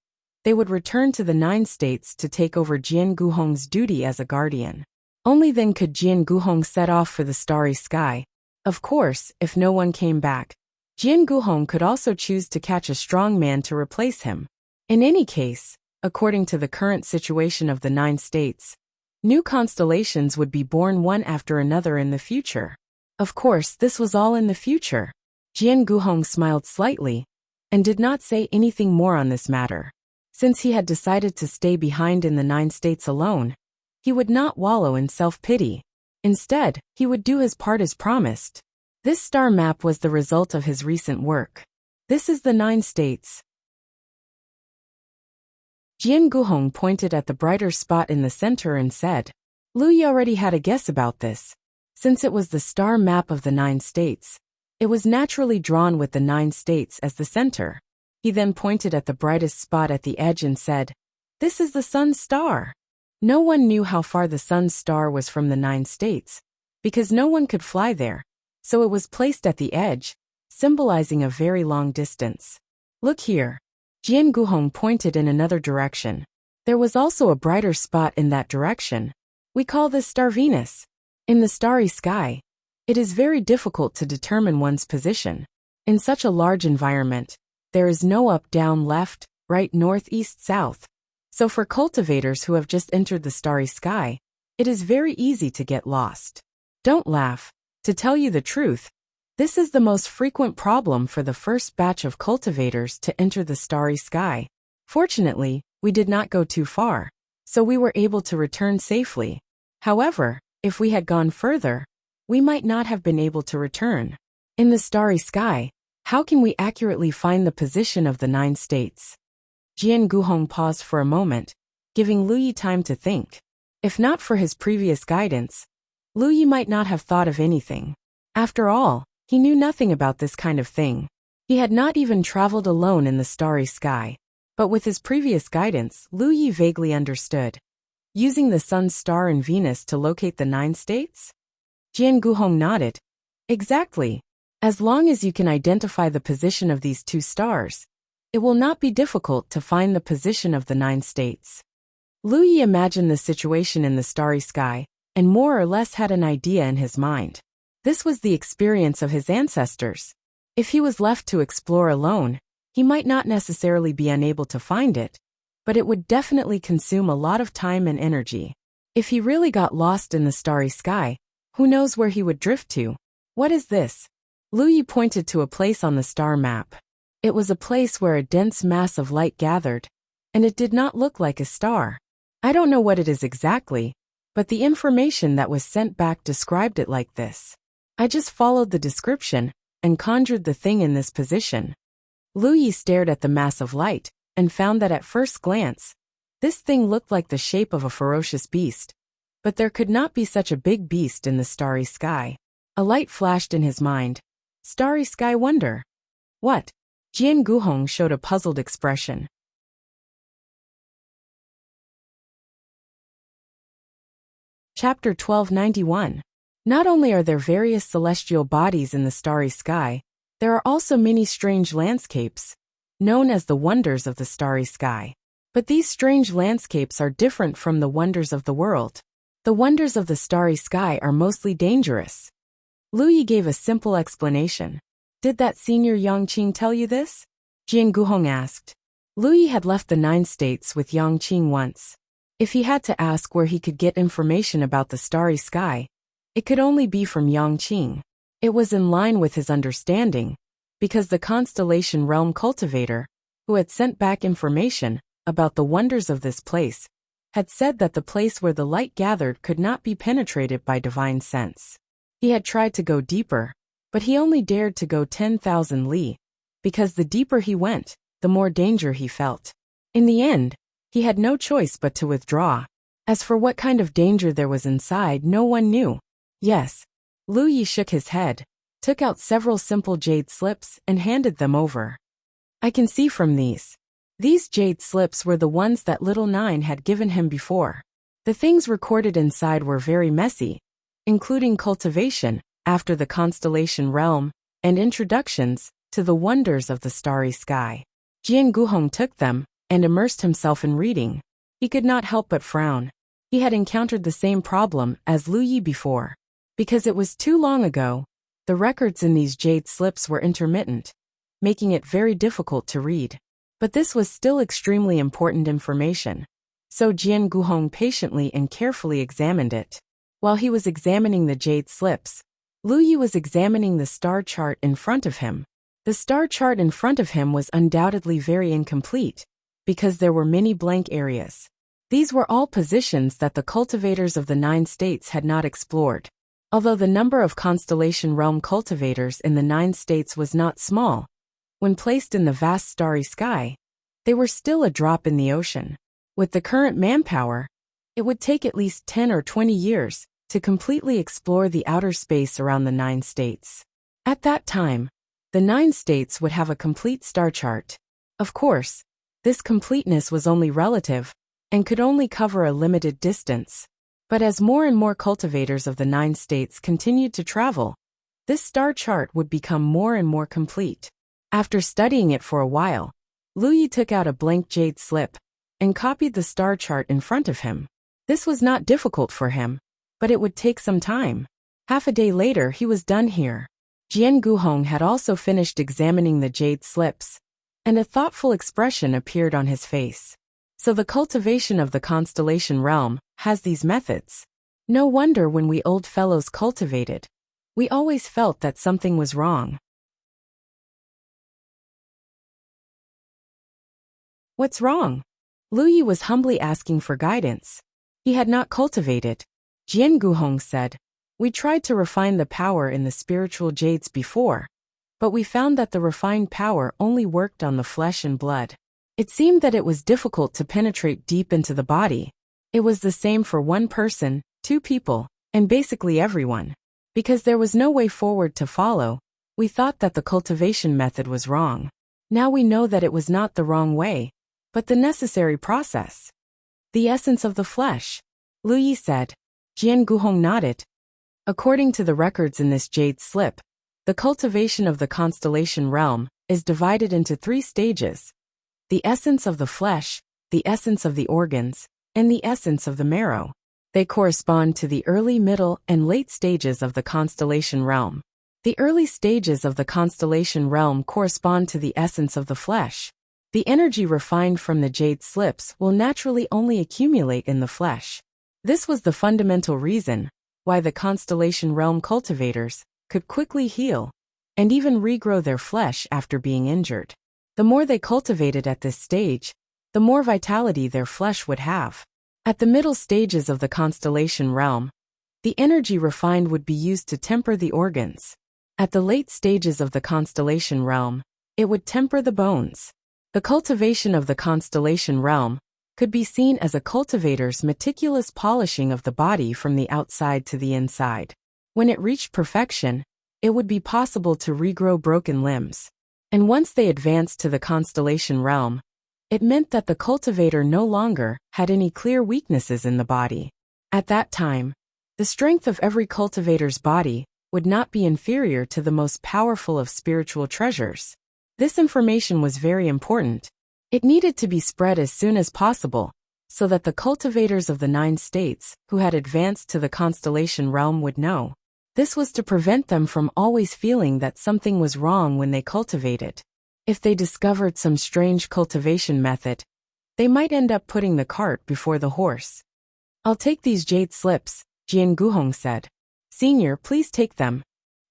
they would return to the 9 states to take over Jian Guhong's duty as a guardian. Only then could Jian Guhong set off for the starry sky. Of course, if no one came back, Jian Guhong could also choose to catch a strong man to replace him. In any case, according to the current situation of the 9 states, new constellations would be born one after another in the future. Of course, this was all in the future. Jian Guhong smiled slightly and did not say anything more on this matter. Since he had decided to stay behind in the 9 states alone, he would not wallow in self-pity. Instead, he would do his part as promised. This star map was the result of his recent work. This is the 9 states. Jian Guhong pointed at the brighter spot in the center and said, Lu Yi already had a guess about this. Since it was the star map of the 9 states, it was naturally drawn with the 9 states as the center. He then pointed at the brightest spot at the edge and said, This is the sun's star. No one knew how far the sun's star was from the 9 states, because no one could fly there, so it was placed at the edge, symbolizing a very long distance. Look here. Jian Guhong pointed in another direction. There was also a brighter spot in that direction. We call this star Venus. In the starry sky, it is very difficult to determine one's position. In such a large environment, there is no up, down, left, right, north, east, south. So for cultivators who have just entered the starry sky, it is very easy to get lost. Don't laugh. To tell you the truth, this is the most frequent problem for the first batch of cultivators to enter the starry sky. Fortunately, we did not go too far, so we were able to return safely. However, if we had gone further, we might not have been able to return. In the starry sky, how can we accurately find the position of the 9 states? Jian Guhong paused for a moment, giving Lu Yi time to think. If not for his previous guidance, Lu Yi might not have thought of anything. After all, he knew nothing about this kind of thing. He had not even traveled alone in the starry sky. But with his previous guidance, Lu Yi vaguely understood. Using the sun's star and Venus to locate the 9 states? Jian Guhong nodded. Exactly. As long as you can identify the position of these 2 stars, it will not be difficult to find the position of the 9 states. Lu Yi imagined the situation in the starry sky, and more or less had an idea in his mind. This was the experience of his ancestors. If he was left to explore alone, he might not necessarily be unable to find it, but it would definitely consume a lot of time and energy. If he really got lost in the starry sky, who knows where he would drift to? What is this? Lu Yi pointed to a place on the star map. It was a place where a dense mass of light gathered, and it did not look like a star. I don't know what it is exactly, but the information that was sent back described it like this. I just followed the description and conjured the thing in this position. Lu Yi stared at the mass of light and found that at first glance, this thing looked like the shape of a ferocious beast. But there could not be such a big beast in the starry sky. A light flashed in his mind. Starry sky wonder. What? Jian Guhong showed a puzzled expression. Chapter 1291. Not only are there various celestial bodies in the starry sky, there are also many strange landscapes, known as the wonders of the starry sky. But these strange landscapes are different from the wonders of the world. The wonders of the starry sky are mostly dangerous. Lu Yi gave a simple explanation. Did that senior Yangqing tell you this? Jian Guhong asked. Lu Yi had left the 9 states with Yangqing once. If he had to ask where he could get information about the starry sky, it could only be from Yangqing. It was in line with his understanding, because the constellation realm cultivator, who had sent back information about the wonders of this place, had said that the place where the light gathered could not be penetrated by divine sense. He had tried to go deeper, but he only dared to go 10,000 li, because the deeper he went, the more danger he felt. In the end, he had no choice but to withdraw. As for what kind of danger there was inside, no one knew. Yes. Lu Yi shook his head, took out several simple jade slips and handed them over. I can see from these. These jade slips were the ones that little Nine had given him before. The things recorded inside were very messy, including cultivation, after the constellation realm, and introductions to the wonders of the starry sky. Jian Guhong took them and immersed himself in reading. He could not help but frown. He had encountered the same problem as Lu Yi before. Because it was too long ago, the records in these jade slips were intermittent, making it very difficult to read. But this was still extremely important information, so Jian Guhong patiently and carefully examined it. While he was examining the jade slips, Lu Yi was examining the star chart in front of him. The star chart in front of him was undoubtedly very incomplete, because there were many blank areas. These were all positions that the cultivators of the 9 states had not explored. Although the number of constellation realm cultivators in the 9 states was not small, when placed in the vast starry sky, they were still a drop in the ocean. With the current manpower, it would take at least 10 or 20 years to completely explore the outer space around the 9 states. At that time, the 9 states would have a complete star chart. Of course, this completeness was only relative, and could only cover a limited distance. But as more and more cultivators of the 9 states continued to travel, this star chart would become more and more complete. After studying it for a while, Lu Yi took out a blank jade slip and copied the star chart in front of him. This was not difficult for him, but it would take some time. Half a day later he was done here. Jian Guhong had also finished examining the jade slips, and a thoughtful expression appeared on his face. So the cultivation of the constellation realm has these methods. No wonder when we old fellows cultivated, we always felt that something was wrong. What's wrong? Lu Yi was humbly asking for guidance. He had not cultivated. Jian Guhong said, "We tried to refine the power in the spiritual jades before, but we found that the refined power only worked on the flesh and blood. It seemed that it was difficult to penetrate deep into the body. It was the same for one person, 2 people, and basically everyone. Because there was no way forward to follow, we thought that the cultivation method was wrong. Now we know that it was not the wrong way, but the necessary process. The essence of the flesh," Lu Yi said. Jian Guhong nodded. According to the records in this jade slip, the cultivation of the constellation realm is divided into 3 stages: the essence of the flesh, the essence of the organs, and the essence of the marrow. They correspond to the early, middle, and late stages of the constellation realm. The early stages of the constellation realm correspond to the essence of the flesh. The energy refined from the jade slips will naturally only accumulate in the flesh. This was the fundamental reason why the constellation realm cultivators could quickly heal and even regrow their flesh after being injured. The more they cultivated at this stage, the more vitality their flesh would have. At the middle stages of the constellation realm, the energy refined would be used to temper the organs. At the late stages of the constellation realm, it would temper the bones. The cultivation of the constellation realm could be seen as a cultivator's meticulous polishing of the body from the outside to the inside. When it reached perfection, it would be possible to regrow broken limbs. And once they advanced to the constellation realm, it meant that the cultivator no longer had any clear weaknesses in the body. At that time, the strength of every cultivator's body would not be inferior to the most powerful of spiritual treasures. This information was very important. It needed to be spread as soon as possible, so that the cultivators of the 9 states who had advanced to the constellation realm would know. This was to prevent them from always feeling that something was wrong when they cultivated. If they discovered some strange cultivation method, they might end up putting the cart before the horse. "I'll take these jade slips," Jian Guhong said. "Senior, please take them."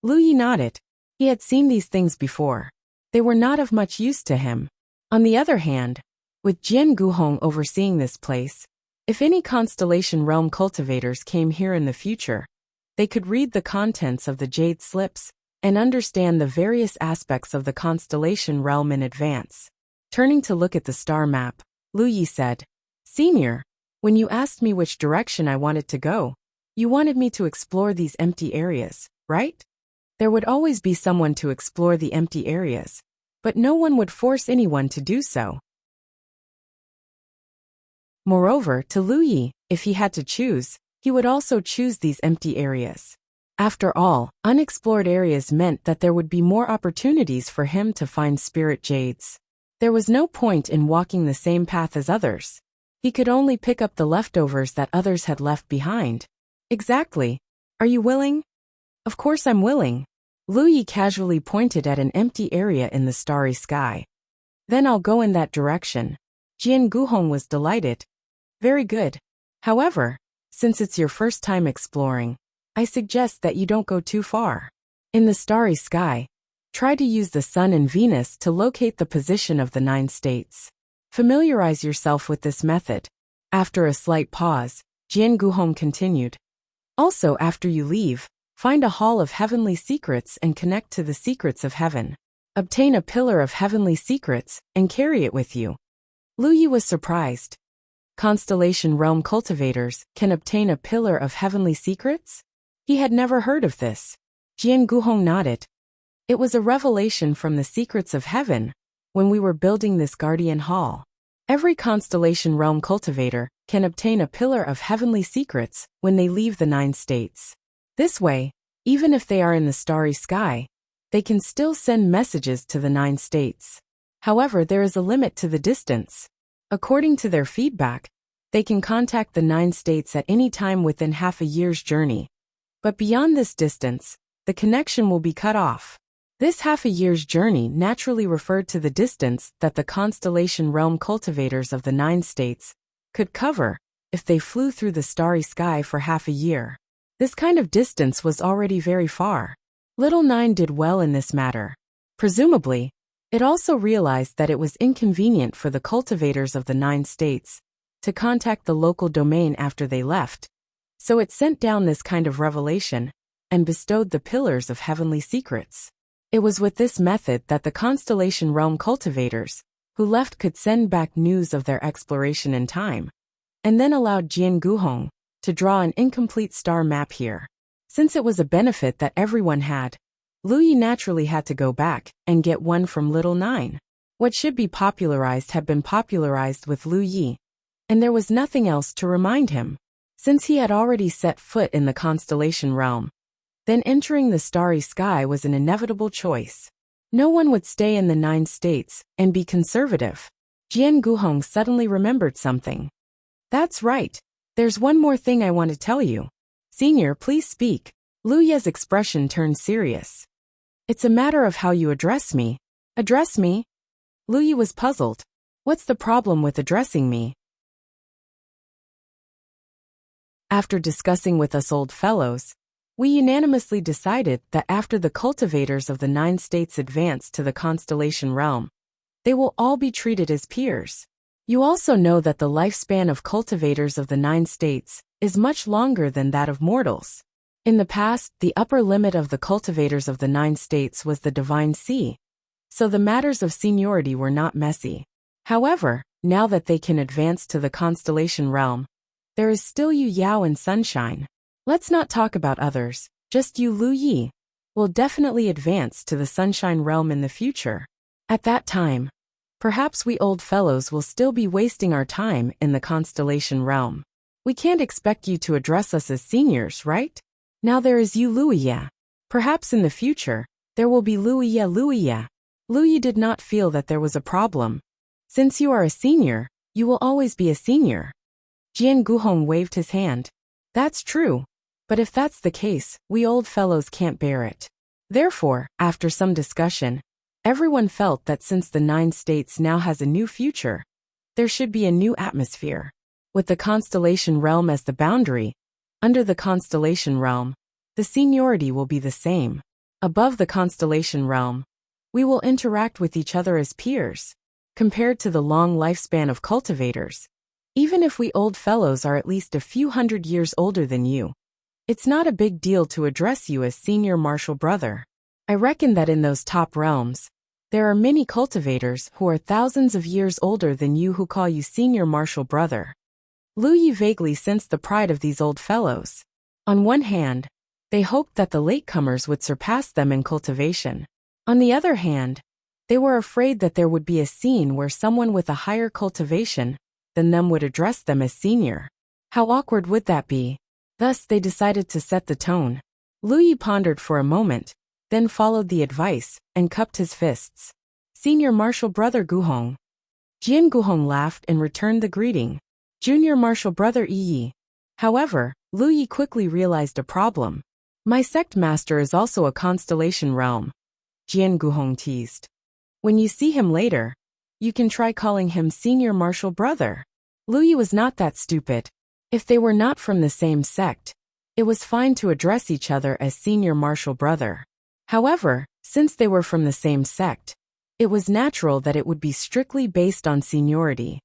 Lu Yi nodded. He had seen these things before. They were not of much use to him. On the other hand, with Jian Guhong overseeing this place, if any constellation realm cultivators came here in the future, they could read the contents of the jade slips and understand the various aspects of the constellation realm in advance. Turning to look at the star map, Lu Yi said, "Senior, when you asked me which direction I wanted to go, you wanted me to explore these empty areas, right? There would always be someone to explore the empty areas, but no one would force anyone to do so. Moreover, to Lu Yi, if he had to choose, he would also choose these empty areas. After all, unexplored areas meant that there would be more opportunities for him to find spirit jades. There was no point in walking the same path as others. He could only pick up the leftovers that others had left behind. Exactly. Are you willing? Of course I'm willing. Lu Yi casually pointed at an empty area in the starry sky. Then I'll go in that direction. Jian Guhong was delighted. Very good. However, since it's your first time exploring, I suggest that you don't go too far. In the starry sky, try to use the Sun and Venus to locate the position of the 9 states. Familiarize yourself with this method. After a slight pause, Jian Guhong continued. Also, after you leave, find a hall of heavenly secrets and connect to the secrets of heaven. Obtain a pillar of heavenly secrets and carry it with you. Lu Yi was surprised. Constellation realm cultivators can obtain a pillar of heavenly secrets? He had never heard of this. Jian Guhong nodded. It was a revelation from the secrets of heaven when we were building this guardian hall. Every constellation realm cultivator can obtain a pillar of heavenly secrets when they leave the 9 states. This way, even if they are in the starry sky, they can still send messages to the 9 states. However, there is a limit to the distance. According to their feedback, they can contact the 9 states at any time within half a year's journey. But beyond this distance, the connection will be cut off. This half a year's journey naturally referred to the distance that the constellation realm cultivators of the 9 states could cover if they flew through the starry sky for half a year. This kind of distance was already very far. Little 9 did well in this matter. Presumably, it also realized that it was inconvenient for the cultivators of the 9 states to contact the local domain after they left, so it sent down this kind of revelation and bestowed the pillars of heavenly secrets. It was with this method that the constellation realm cultivators who left could send back news of their exploration in time, and then allowed Jian Guhong to draw an incomplete star map here. Since it was a benefit that everyone had, Lu Yi naturally had to go back and get one from Little 9. What should be popularized had been popularized with Lu Yi, and there was nothing else to remind him. Since he had already set foot in the constellation realm, then entering the starry sky was an inevitable choice. No one would stay in the 9 states and be conservative. Jian Guhong suddenly remembered something. That's right. There's one more thing I want to tell you. Senior, please speak. Lu Ye's expression turned serious. It's a matter of how you address me. Address me? Lu Yi was puzzled. What's the problem with addressing me? After discussing with us old fellows, we unanimously decided that after the cultivators of the 9 states advance to the constellation realm, they will all be treated as peers. You also know that the lifespan of cultivators of the 9 states is much longer than that of mortals. In the past, the upper limit of the cultivators of the 9 states was the divine sea, so the matters of seniority were not messy. However, now that they can advance to the constellation realm, there is still Yu Yao and Sunshine. Let's not talk about others, just you Lu Yi will definitely advance to the Sunshine realm in the future. At that time, perhaps we old fellows will still be wasting our time in the constellation realm. We can't expect you to address us as seniors, right? Now there is you Lu Yi. Perhaps in the future, there will be Lu Yi. Lu Yi did not feel that there was a problem. Since you are a senior, you will always be a senior. Jian Guhong waved his hand. That's true. But if that's the case, we old fellows can't bear it. Therefore, after some discussion, everyone felt that since the 9 states now has a new future, there should be a new atmosphere. With the constellation realm as the boundary, under the constellation realm, the seniority will be the same. Above the constellation realm, we will interact with each other as peers. Compared to the long lifespan of cultivators, even if we old fellows are at least a few hundred years older than you, it's not a big deal to address you as senior martial brother. I reckon that in those top realms, there are many cultivators who are thousands of years older than you who call you senior martial brother. Lu Yi vaguely sensed the pride of these old fellows. On one hand, they hoped that the latecomers would surpass them in cultivation. On the other hand, they were afraid that there would be a scene where someone with a higher cultivation than them would address them as senior. How awkward would that be? Thus, they decided to set the tone. Lu Yi pondered for a moment, then followed the advice and cupped his fists. Senior martial brother Guhong. Jian Guhong laughed and returned the greeting. Junior martial brother Yi. However, Lu Yi quickly realized a problem. My sect master is also a constellation realm. Jian Guhong teased. When you see him later, you can try calling him senior martial brother. Lu Yi was not that stupid. If they were not from the same sect, it was fine to address each other as senior martial brother. However, since they were from the same sect, it was natural that it would be strictly based on seniority.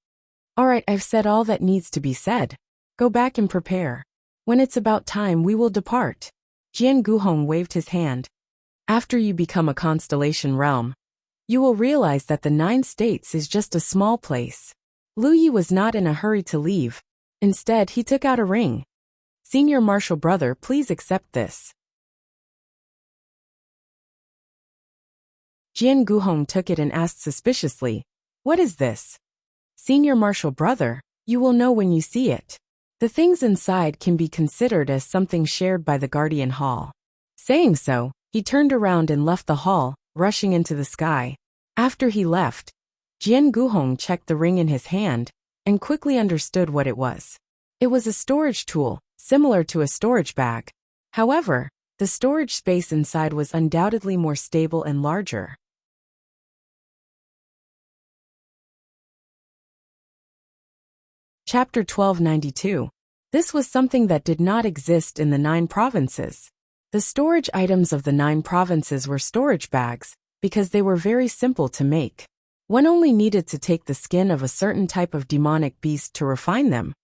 Alright, I've said all that needs to be said. Go back and prepare. When it's about time, we will depart. Jian Guhong waved his hand. After you become a constellation realm, you will realize that the 9 states is just a small place. Lu Yi was not in a hurry to leave. Instead, he took out a ring. Senior martial brother, please accept this. Jian Guhong took it and asked suspiciously, what is this? Senior Marshal Brother, you will know when you see it. The things inside can be considered as something shared by the Guardian Hall. Saying so, he turned around and left the hall, rushing into the sky. After he left, Jian Guhong checked the ring in his hand and quickly understood what it was. It was a storage tool, similar to a storage bag. However, the storage space inside was undoubtedly more stable and larger. Chapter 1292. This was something that did not exist in the 9 provinces. The storage items of the 9 provinces were storage bags, because they were very simple to make. One only needed to take the skin of a certain type of demonic beast to refine them,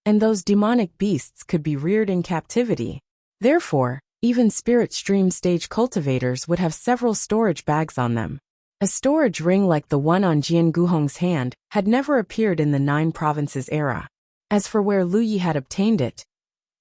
and those demonic beasts could be reared in captivity. Therefore, even spirit stream stage cultivators would have several storage bags on them. A storage ring like the one on Jian Guhong's hand had never appeared in the 9 provinces era. As for where Lu Yi had obtained it,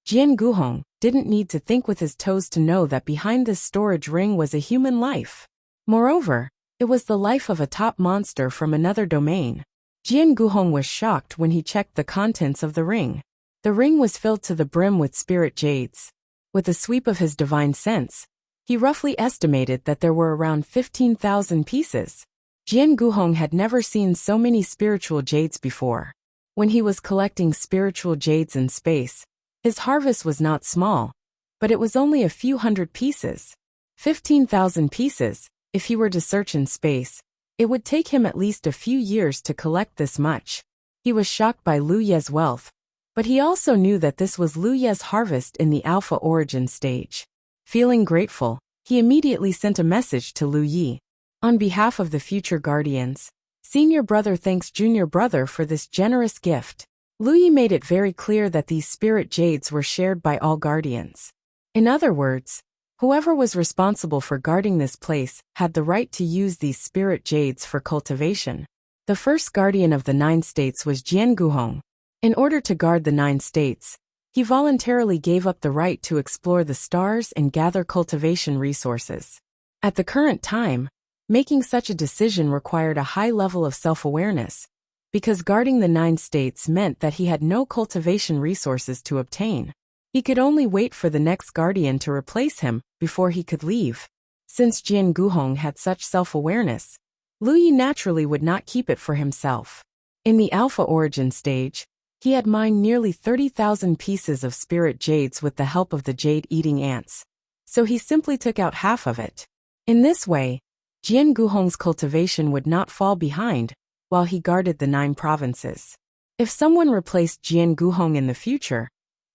Jian Guhong didn't need to think with his toes to know that behind this storage ring was a human life. Moreover, it was the life of a top monster from another domain. Jian Guhong was shocked when he checked the contents of the ring. The ring was filled to the brim with spirit jades. With a sweep of his divine sense, he roughly estimated that there were around 15,000 pieces. Jian Guhong had never seen so many spiritual jades before. When he was collecting spiritual jades in space, his harvest was not small, but it was only a few hundred pieces. 15,000 pieces. If he were to search in space, it would take him at least a few years to collect this much. He was shocked by Lu Ye's wealth, but he also knew that this was Lu Ye's harvest in the Alpha Origin stage. Feeling grateful, he immediately sent a message to Lu Yi. On behalf of the future guardians, Senior Brother thanks Junior Brother for this generous gift. Lu Yi made it very clear that these spirit jades were shared by all guardians. In other words, whoever was responsible for guarding this place had the right to use these spirit jades for cultivation. The first guardian of the 9 states was Jian Guhong. In order to guard the 9 states, he voluntarily gave up the right to explore the stars and gather cultivation resources. At the current time, making such a decision required a high level of self-awareness, because guarding the 9 states meant that he had no cultivation resources to obtain. He could only wait for the next guardian to replace him before he could leave. Since Jian Guhong had such self-awareness, Lu Yi naturally would not keep it for himself. In the Alpha Origin stage, he had mined nearly 30,000 pieces of spirit jades with the help of the jade-eating ants, so he simply took out half of it. In this way, Jian Guhong's cultivation would not fall behind while he guarded the 9 provinces. If someone replaced Jian Guhong in the future,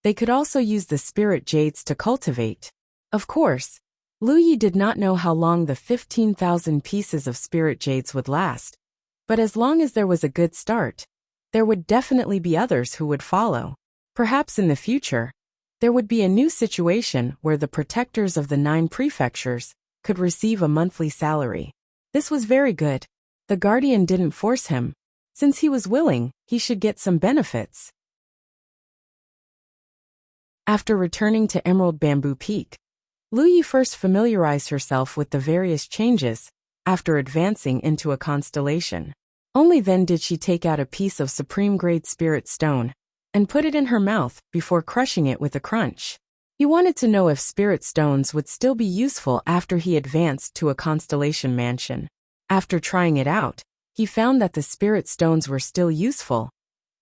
they could also use the spirit jades to cultivate. Of course, Lu Yi did not know how long the 15,000 pieces of spirit jades would last, but as long as there was a good start, there would definitely be others who would follow. Perhaps in the future, there would be a new situation where the protectors of the 9 prefectures could receive a monthly salary. This was very good. The guardian didn't force him. Since he was willing, he should get some benefits. After returning to Emerald Bamboo Peak, Lu Yi first familiarized herself with the various changes after advancing into a constellation. Only then did she take out a piece of supreme-grade spirit stone and put it in her mouth before crushing it with a crunch. He wanted to know if spirit stones would still be useful after he advanced to a constellation mansion. After trying it out, he found that the spirit stones were still useful,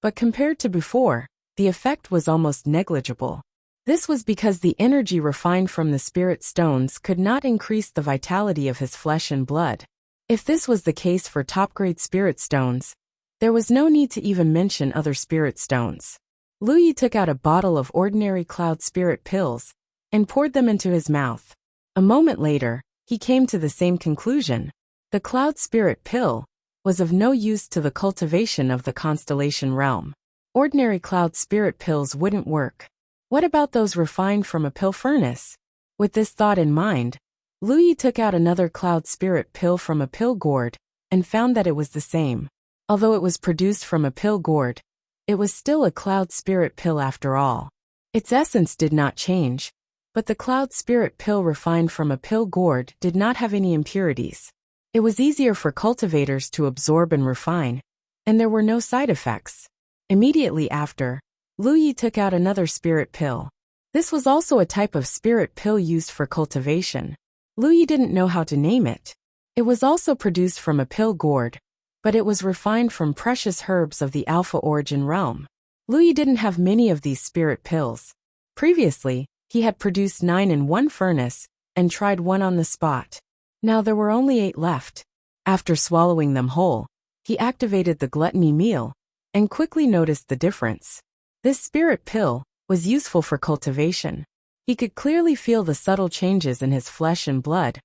but compared to before, the effect was almost negligible. This was because the energy refined from the spirit stones could not increase the vitality of his flesh and blood. If this was the case for top-grade spirit stones, there was no need to even mention other spirit stones. Lu Yi took out a bottle of ordinary cloud spirit pills and poured them into his mouth. A moment later, he came to the same conclusion. The cloud spirit pill was of no use to the cultivation of the constellation realm. Ordinary cloud spirit pills wouldn't work. What about those refined from a pill furnace? With this thought in mind, Lu Yi took out another cloud spirit pill from a pill gourd and found that it was the same. Although it was produced from a pill gourd, it was still a cloud spirit pill after all. Its essence did not change, but the cloud spirit pill refined from a pill gourd did not have any impurities. It was easier for cultivators to absorb and refine, and there were no side effects. Immediately after, Lu Yi took out another spirit pill. This was also a type of spirit pill used for cultivation. Lu Yi didn't know how to name it. It was also produced from a pill gourd, but it was refined from precious herbs of the Alpha origin realm. Lu Yi didn't have many of these spirit pills. Previously, he had produced 9 in one furnace and tried one on the spot. Now there were only 8 left. After swallowing them whole, he activated the gluttony meal and quickly noticed the difference. This spirit pill was useful for cultivation. He could clearly feel the subtle changes in his flesh and blood,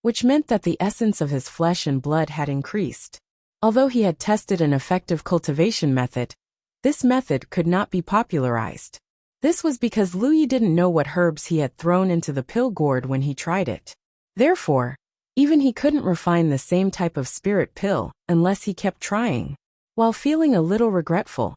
which meant that the essence of his flesh and blood had increased. Although he had tested an effective cultivation method, this method could not be popularized. This was because Lu Yi didn't know what herbs he had thrown into the pill gourd when he tried it. Therefore, even he couldn't refine the same type of spirit pill unless he kept trying. While feeling a little regretful,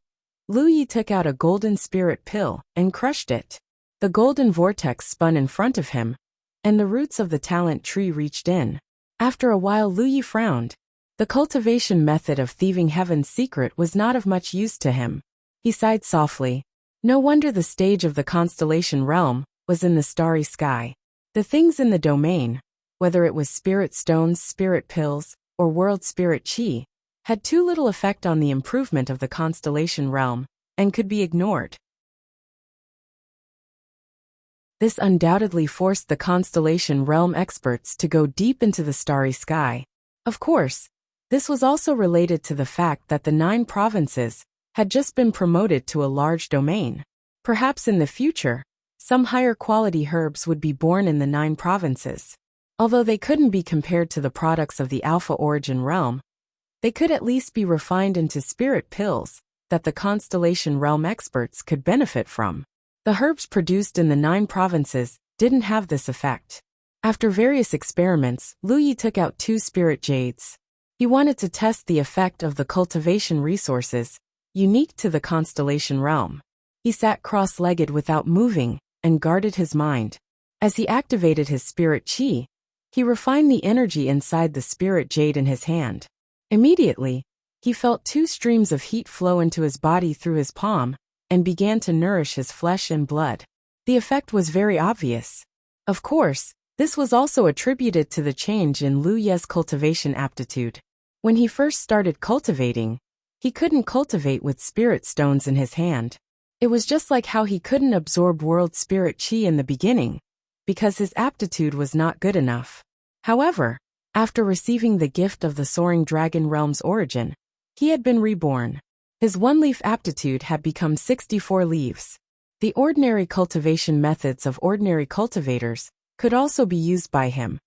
Lu Yi took out a golden spirit pill and crushed it. The golden vortex spun in front of him, and the roots of the talent tree reached in. After a while, Lu Yi frowned. The cultivation method of thieving heaven's secret was not of much use to him. He sighed softly. No wonder the stage of the constellation realm was in the starry sky. The things in the domain, whether it was spirit stones, spirit pills, or world spirit chi, had too little effect on the improvement of the constellation realm, and could be ignored. This undoubtedly forced the constellation realm experts to go deep into the starry sky. Of course, this was also related to the fact that the 9 provinces had just been promoted to a large domain. Perhaps in the future, some higher quality herbs would be born in the 9 provinces. Although they couldn't be compared to the products of the Alpha origin realm, they could at least be refined into spirit pills that the constellation realm experts could benefit from. The herbs produced in the 9 provinces didn't have this effect. After various experiments, Lu Yi took out 2 spirit jades. He wanted to test the effect of the cultivation resources unique to the constellation realm. He sat cross-legged without moving and guarded his mind. As he activated his spirit chi, he refined the energy inside the spirit jade in his hand. Immediately, he felt 2 streams of heat flow into his body through his palm and began to nourish his flesh and blood. The effect was very obvious. Of course, this was also attributed to the change in Lu Ye's cultivation aptitude. When he first started cultivating, he couldn't cultivate with spirit stones in his hand. It was just like how he couldn't absorb world spirit chi in the beginning, because his aptitude was not good enough. However, after receiving the gift of the soaring dragon realm's origin, he had been reborn. His 1-leaf aptitude had become 64 leaves. The ordinary cultivation methods of ordinary cultivators could also be used by him,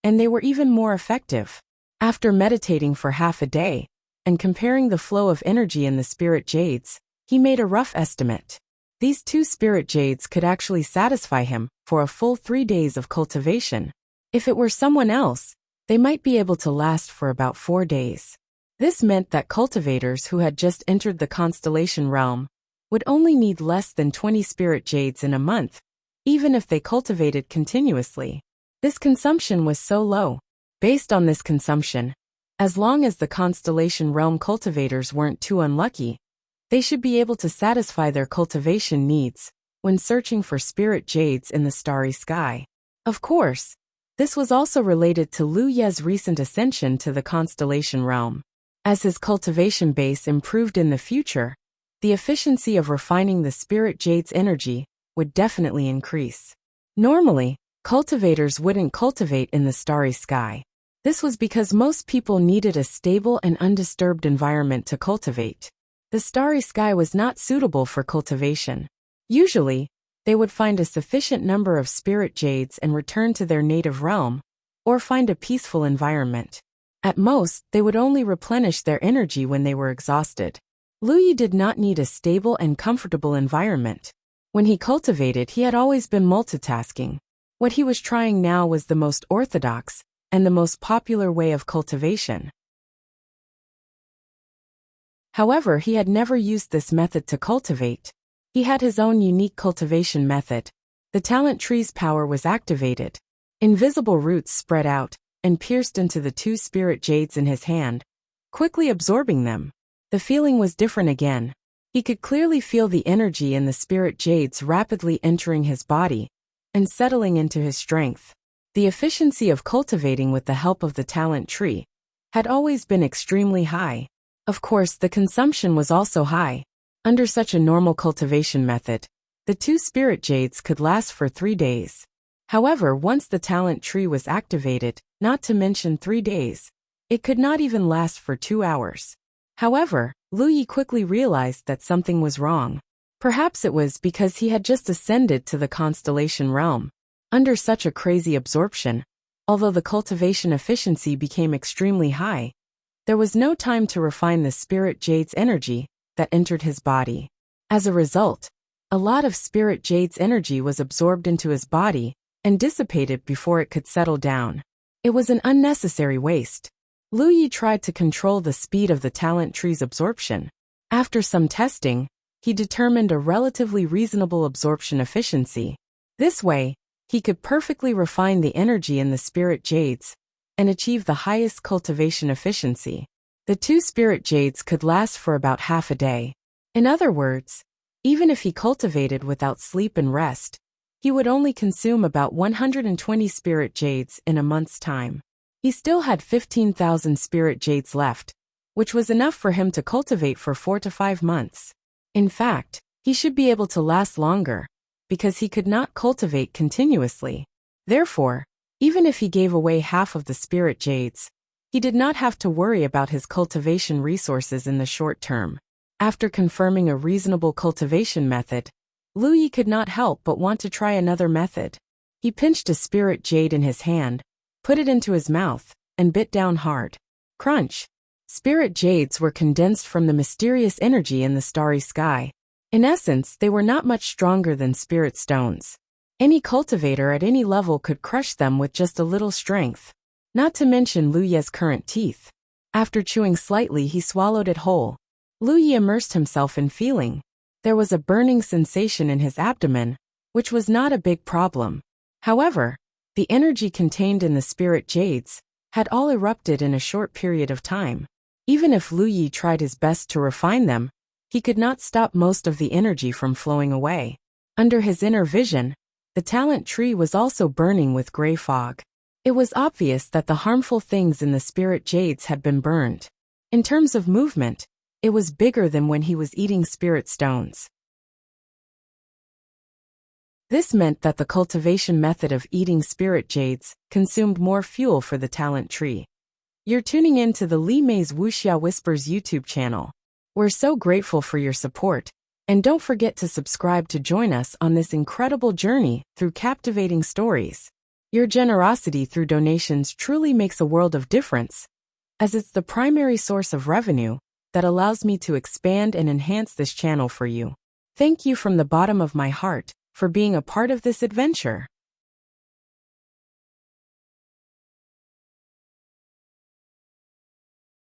and they were even more effective. After meditating for half a day, and comparing the flow of energy in the spirit jades, he made a rough estimate. These 2 spirit jades could actually satisfy him for a full 3 days of cultivation. If it were someone else, they might be able to last for about 4 days. This meant that cultivators who had just entered the constellation realm would only need less than 20 spirit jades in a month, even if they cultivated continuously. This consumption was so low. Based on this consumption, as long as the constellation realm cultivators weren't too unlucky, they should be able to satisfy their cultivation needs when searching for spirit jades in the starry sky. Of course, this was also related to Lu Ye's recent ascension to the constellation realm. As his cultivation base improved in the future, the efficiency of refining the spirit jade's energy would definitely increase. Normally, cultivators wouldn't cultivate in the starry sky. This was because most people needed a stable and undisturbed environment to cultivate. The starry sky was not suitable for cultivation. Usually, they would find a sufficient number of spirit jades and return to their native realm, or find a peaceful environment. At most, they would only replenish their energy when they were exhausted. Lu Yi did not need a stable and comfortable environment. When he cultivated, he had always been multitasking. What he was trying now was the most orthodox and the most popular way of cultivation. However, he had never used this method to cultivate. He had his own unique cultivation method. The talent tree's power was activated. Invisible roots spread out and pierced into the 2 spirit jades in his hand, quickly absorbing them. the feeling was different again. He could clearly feel the energy in the spirit jades rapidly entering his body and settling into his strength. The efficiency of cultivating with the help of the talent tree had always been extremely high. Of course, the consumption was also high. Under such a normal cultivation method, the 2 spirit jades could last for 3 days. However, once the talent tree was activated, not to mention 3 days, it could not even last for 2 hours. However, Lu Yi quickly realized that something was wrong. Perhaps it was because he had just ascended to the constellation realm. Under such a crazy absorption, although the cultivation efficiency became extremely high, there was no time to refine the spirit jade's energy that entered his body. As a result, a lot of spirit jade's energy was absorbed into his body and dissipated before it could settle down. It was an unnecessary waste. Lu Yi tried to control the speed of the talent tree's absorption. After some testing, he determined a relatively reasonable absorption efficiency. This way, he could perfectly refine the energy in the spirit jades and achieve the highest cultivation efficiency. The 2 spirit jades could last for about half a day. In other words, even if he cultivated without sleep and rest, he would only consume about 120 spirit jades in a month's time. He still had 15,000 spirit jades left, which was enough for him to cultivate for 4 to 5 months. In fact, he should be able to last longer, because he could not cultivate continuously. Therefore, even if he gave away half of the spirit jades, he did not have to worry about his cultivation resources in the short term. After confirming a reasonable cultivation method, Lu Yi could not help but want to try another method. He pinched a spirit jade in his hand, put it into his mouth, and bit down hard. Crunch! Spirit jades were condensed from the mysterious energy in the starry sky. In essence, they were not much stronger than spirit stones. Any cultivator at any level could crush them with just a little strength. Not to mention Lu Ye's current teeth. After chewing slightly, he swallowed it whole. Lu Yi immersed himself in feeling. There was a burning sensation in his abdomen, which was not a big problem. However, the energy contained in the spirit jades had all erupted in a short period of time. Even if Lu Yi tried his best to refine them, he could not stop most of the energy from flowing away. Under his inner vision, the talent tree was also burning with gray fog. It was obvious that the harmful things in the spirit jades had been burned. In terms of movement, it was bigger than when he was eating spirit stones. This meant that the cultivation method of eating spirit jades consumed more fuel for the talent tree. You're tuning in to the Li Mei's Wuxia Whispers YouTube channel. We're so grateful for your support, and don't forget to subscribe to join us on this incredible journey through captivating stories. Your generosity through donations truly makes a world of difference, as it's the primary source of revenue that allows me to expand and enhance this channel for you. Thank you from the bottom of my heart for being a part of this adventure.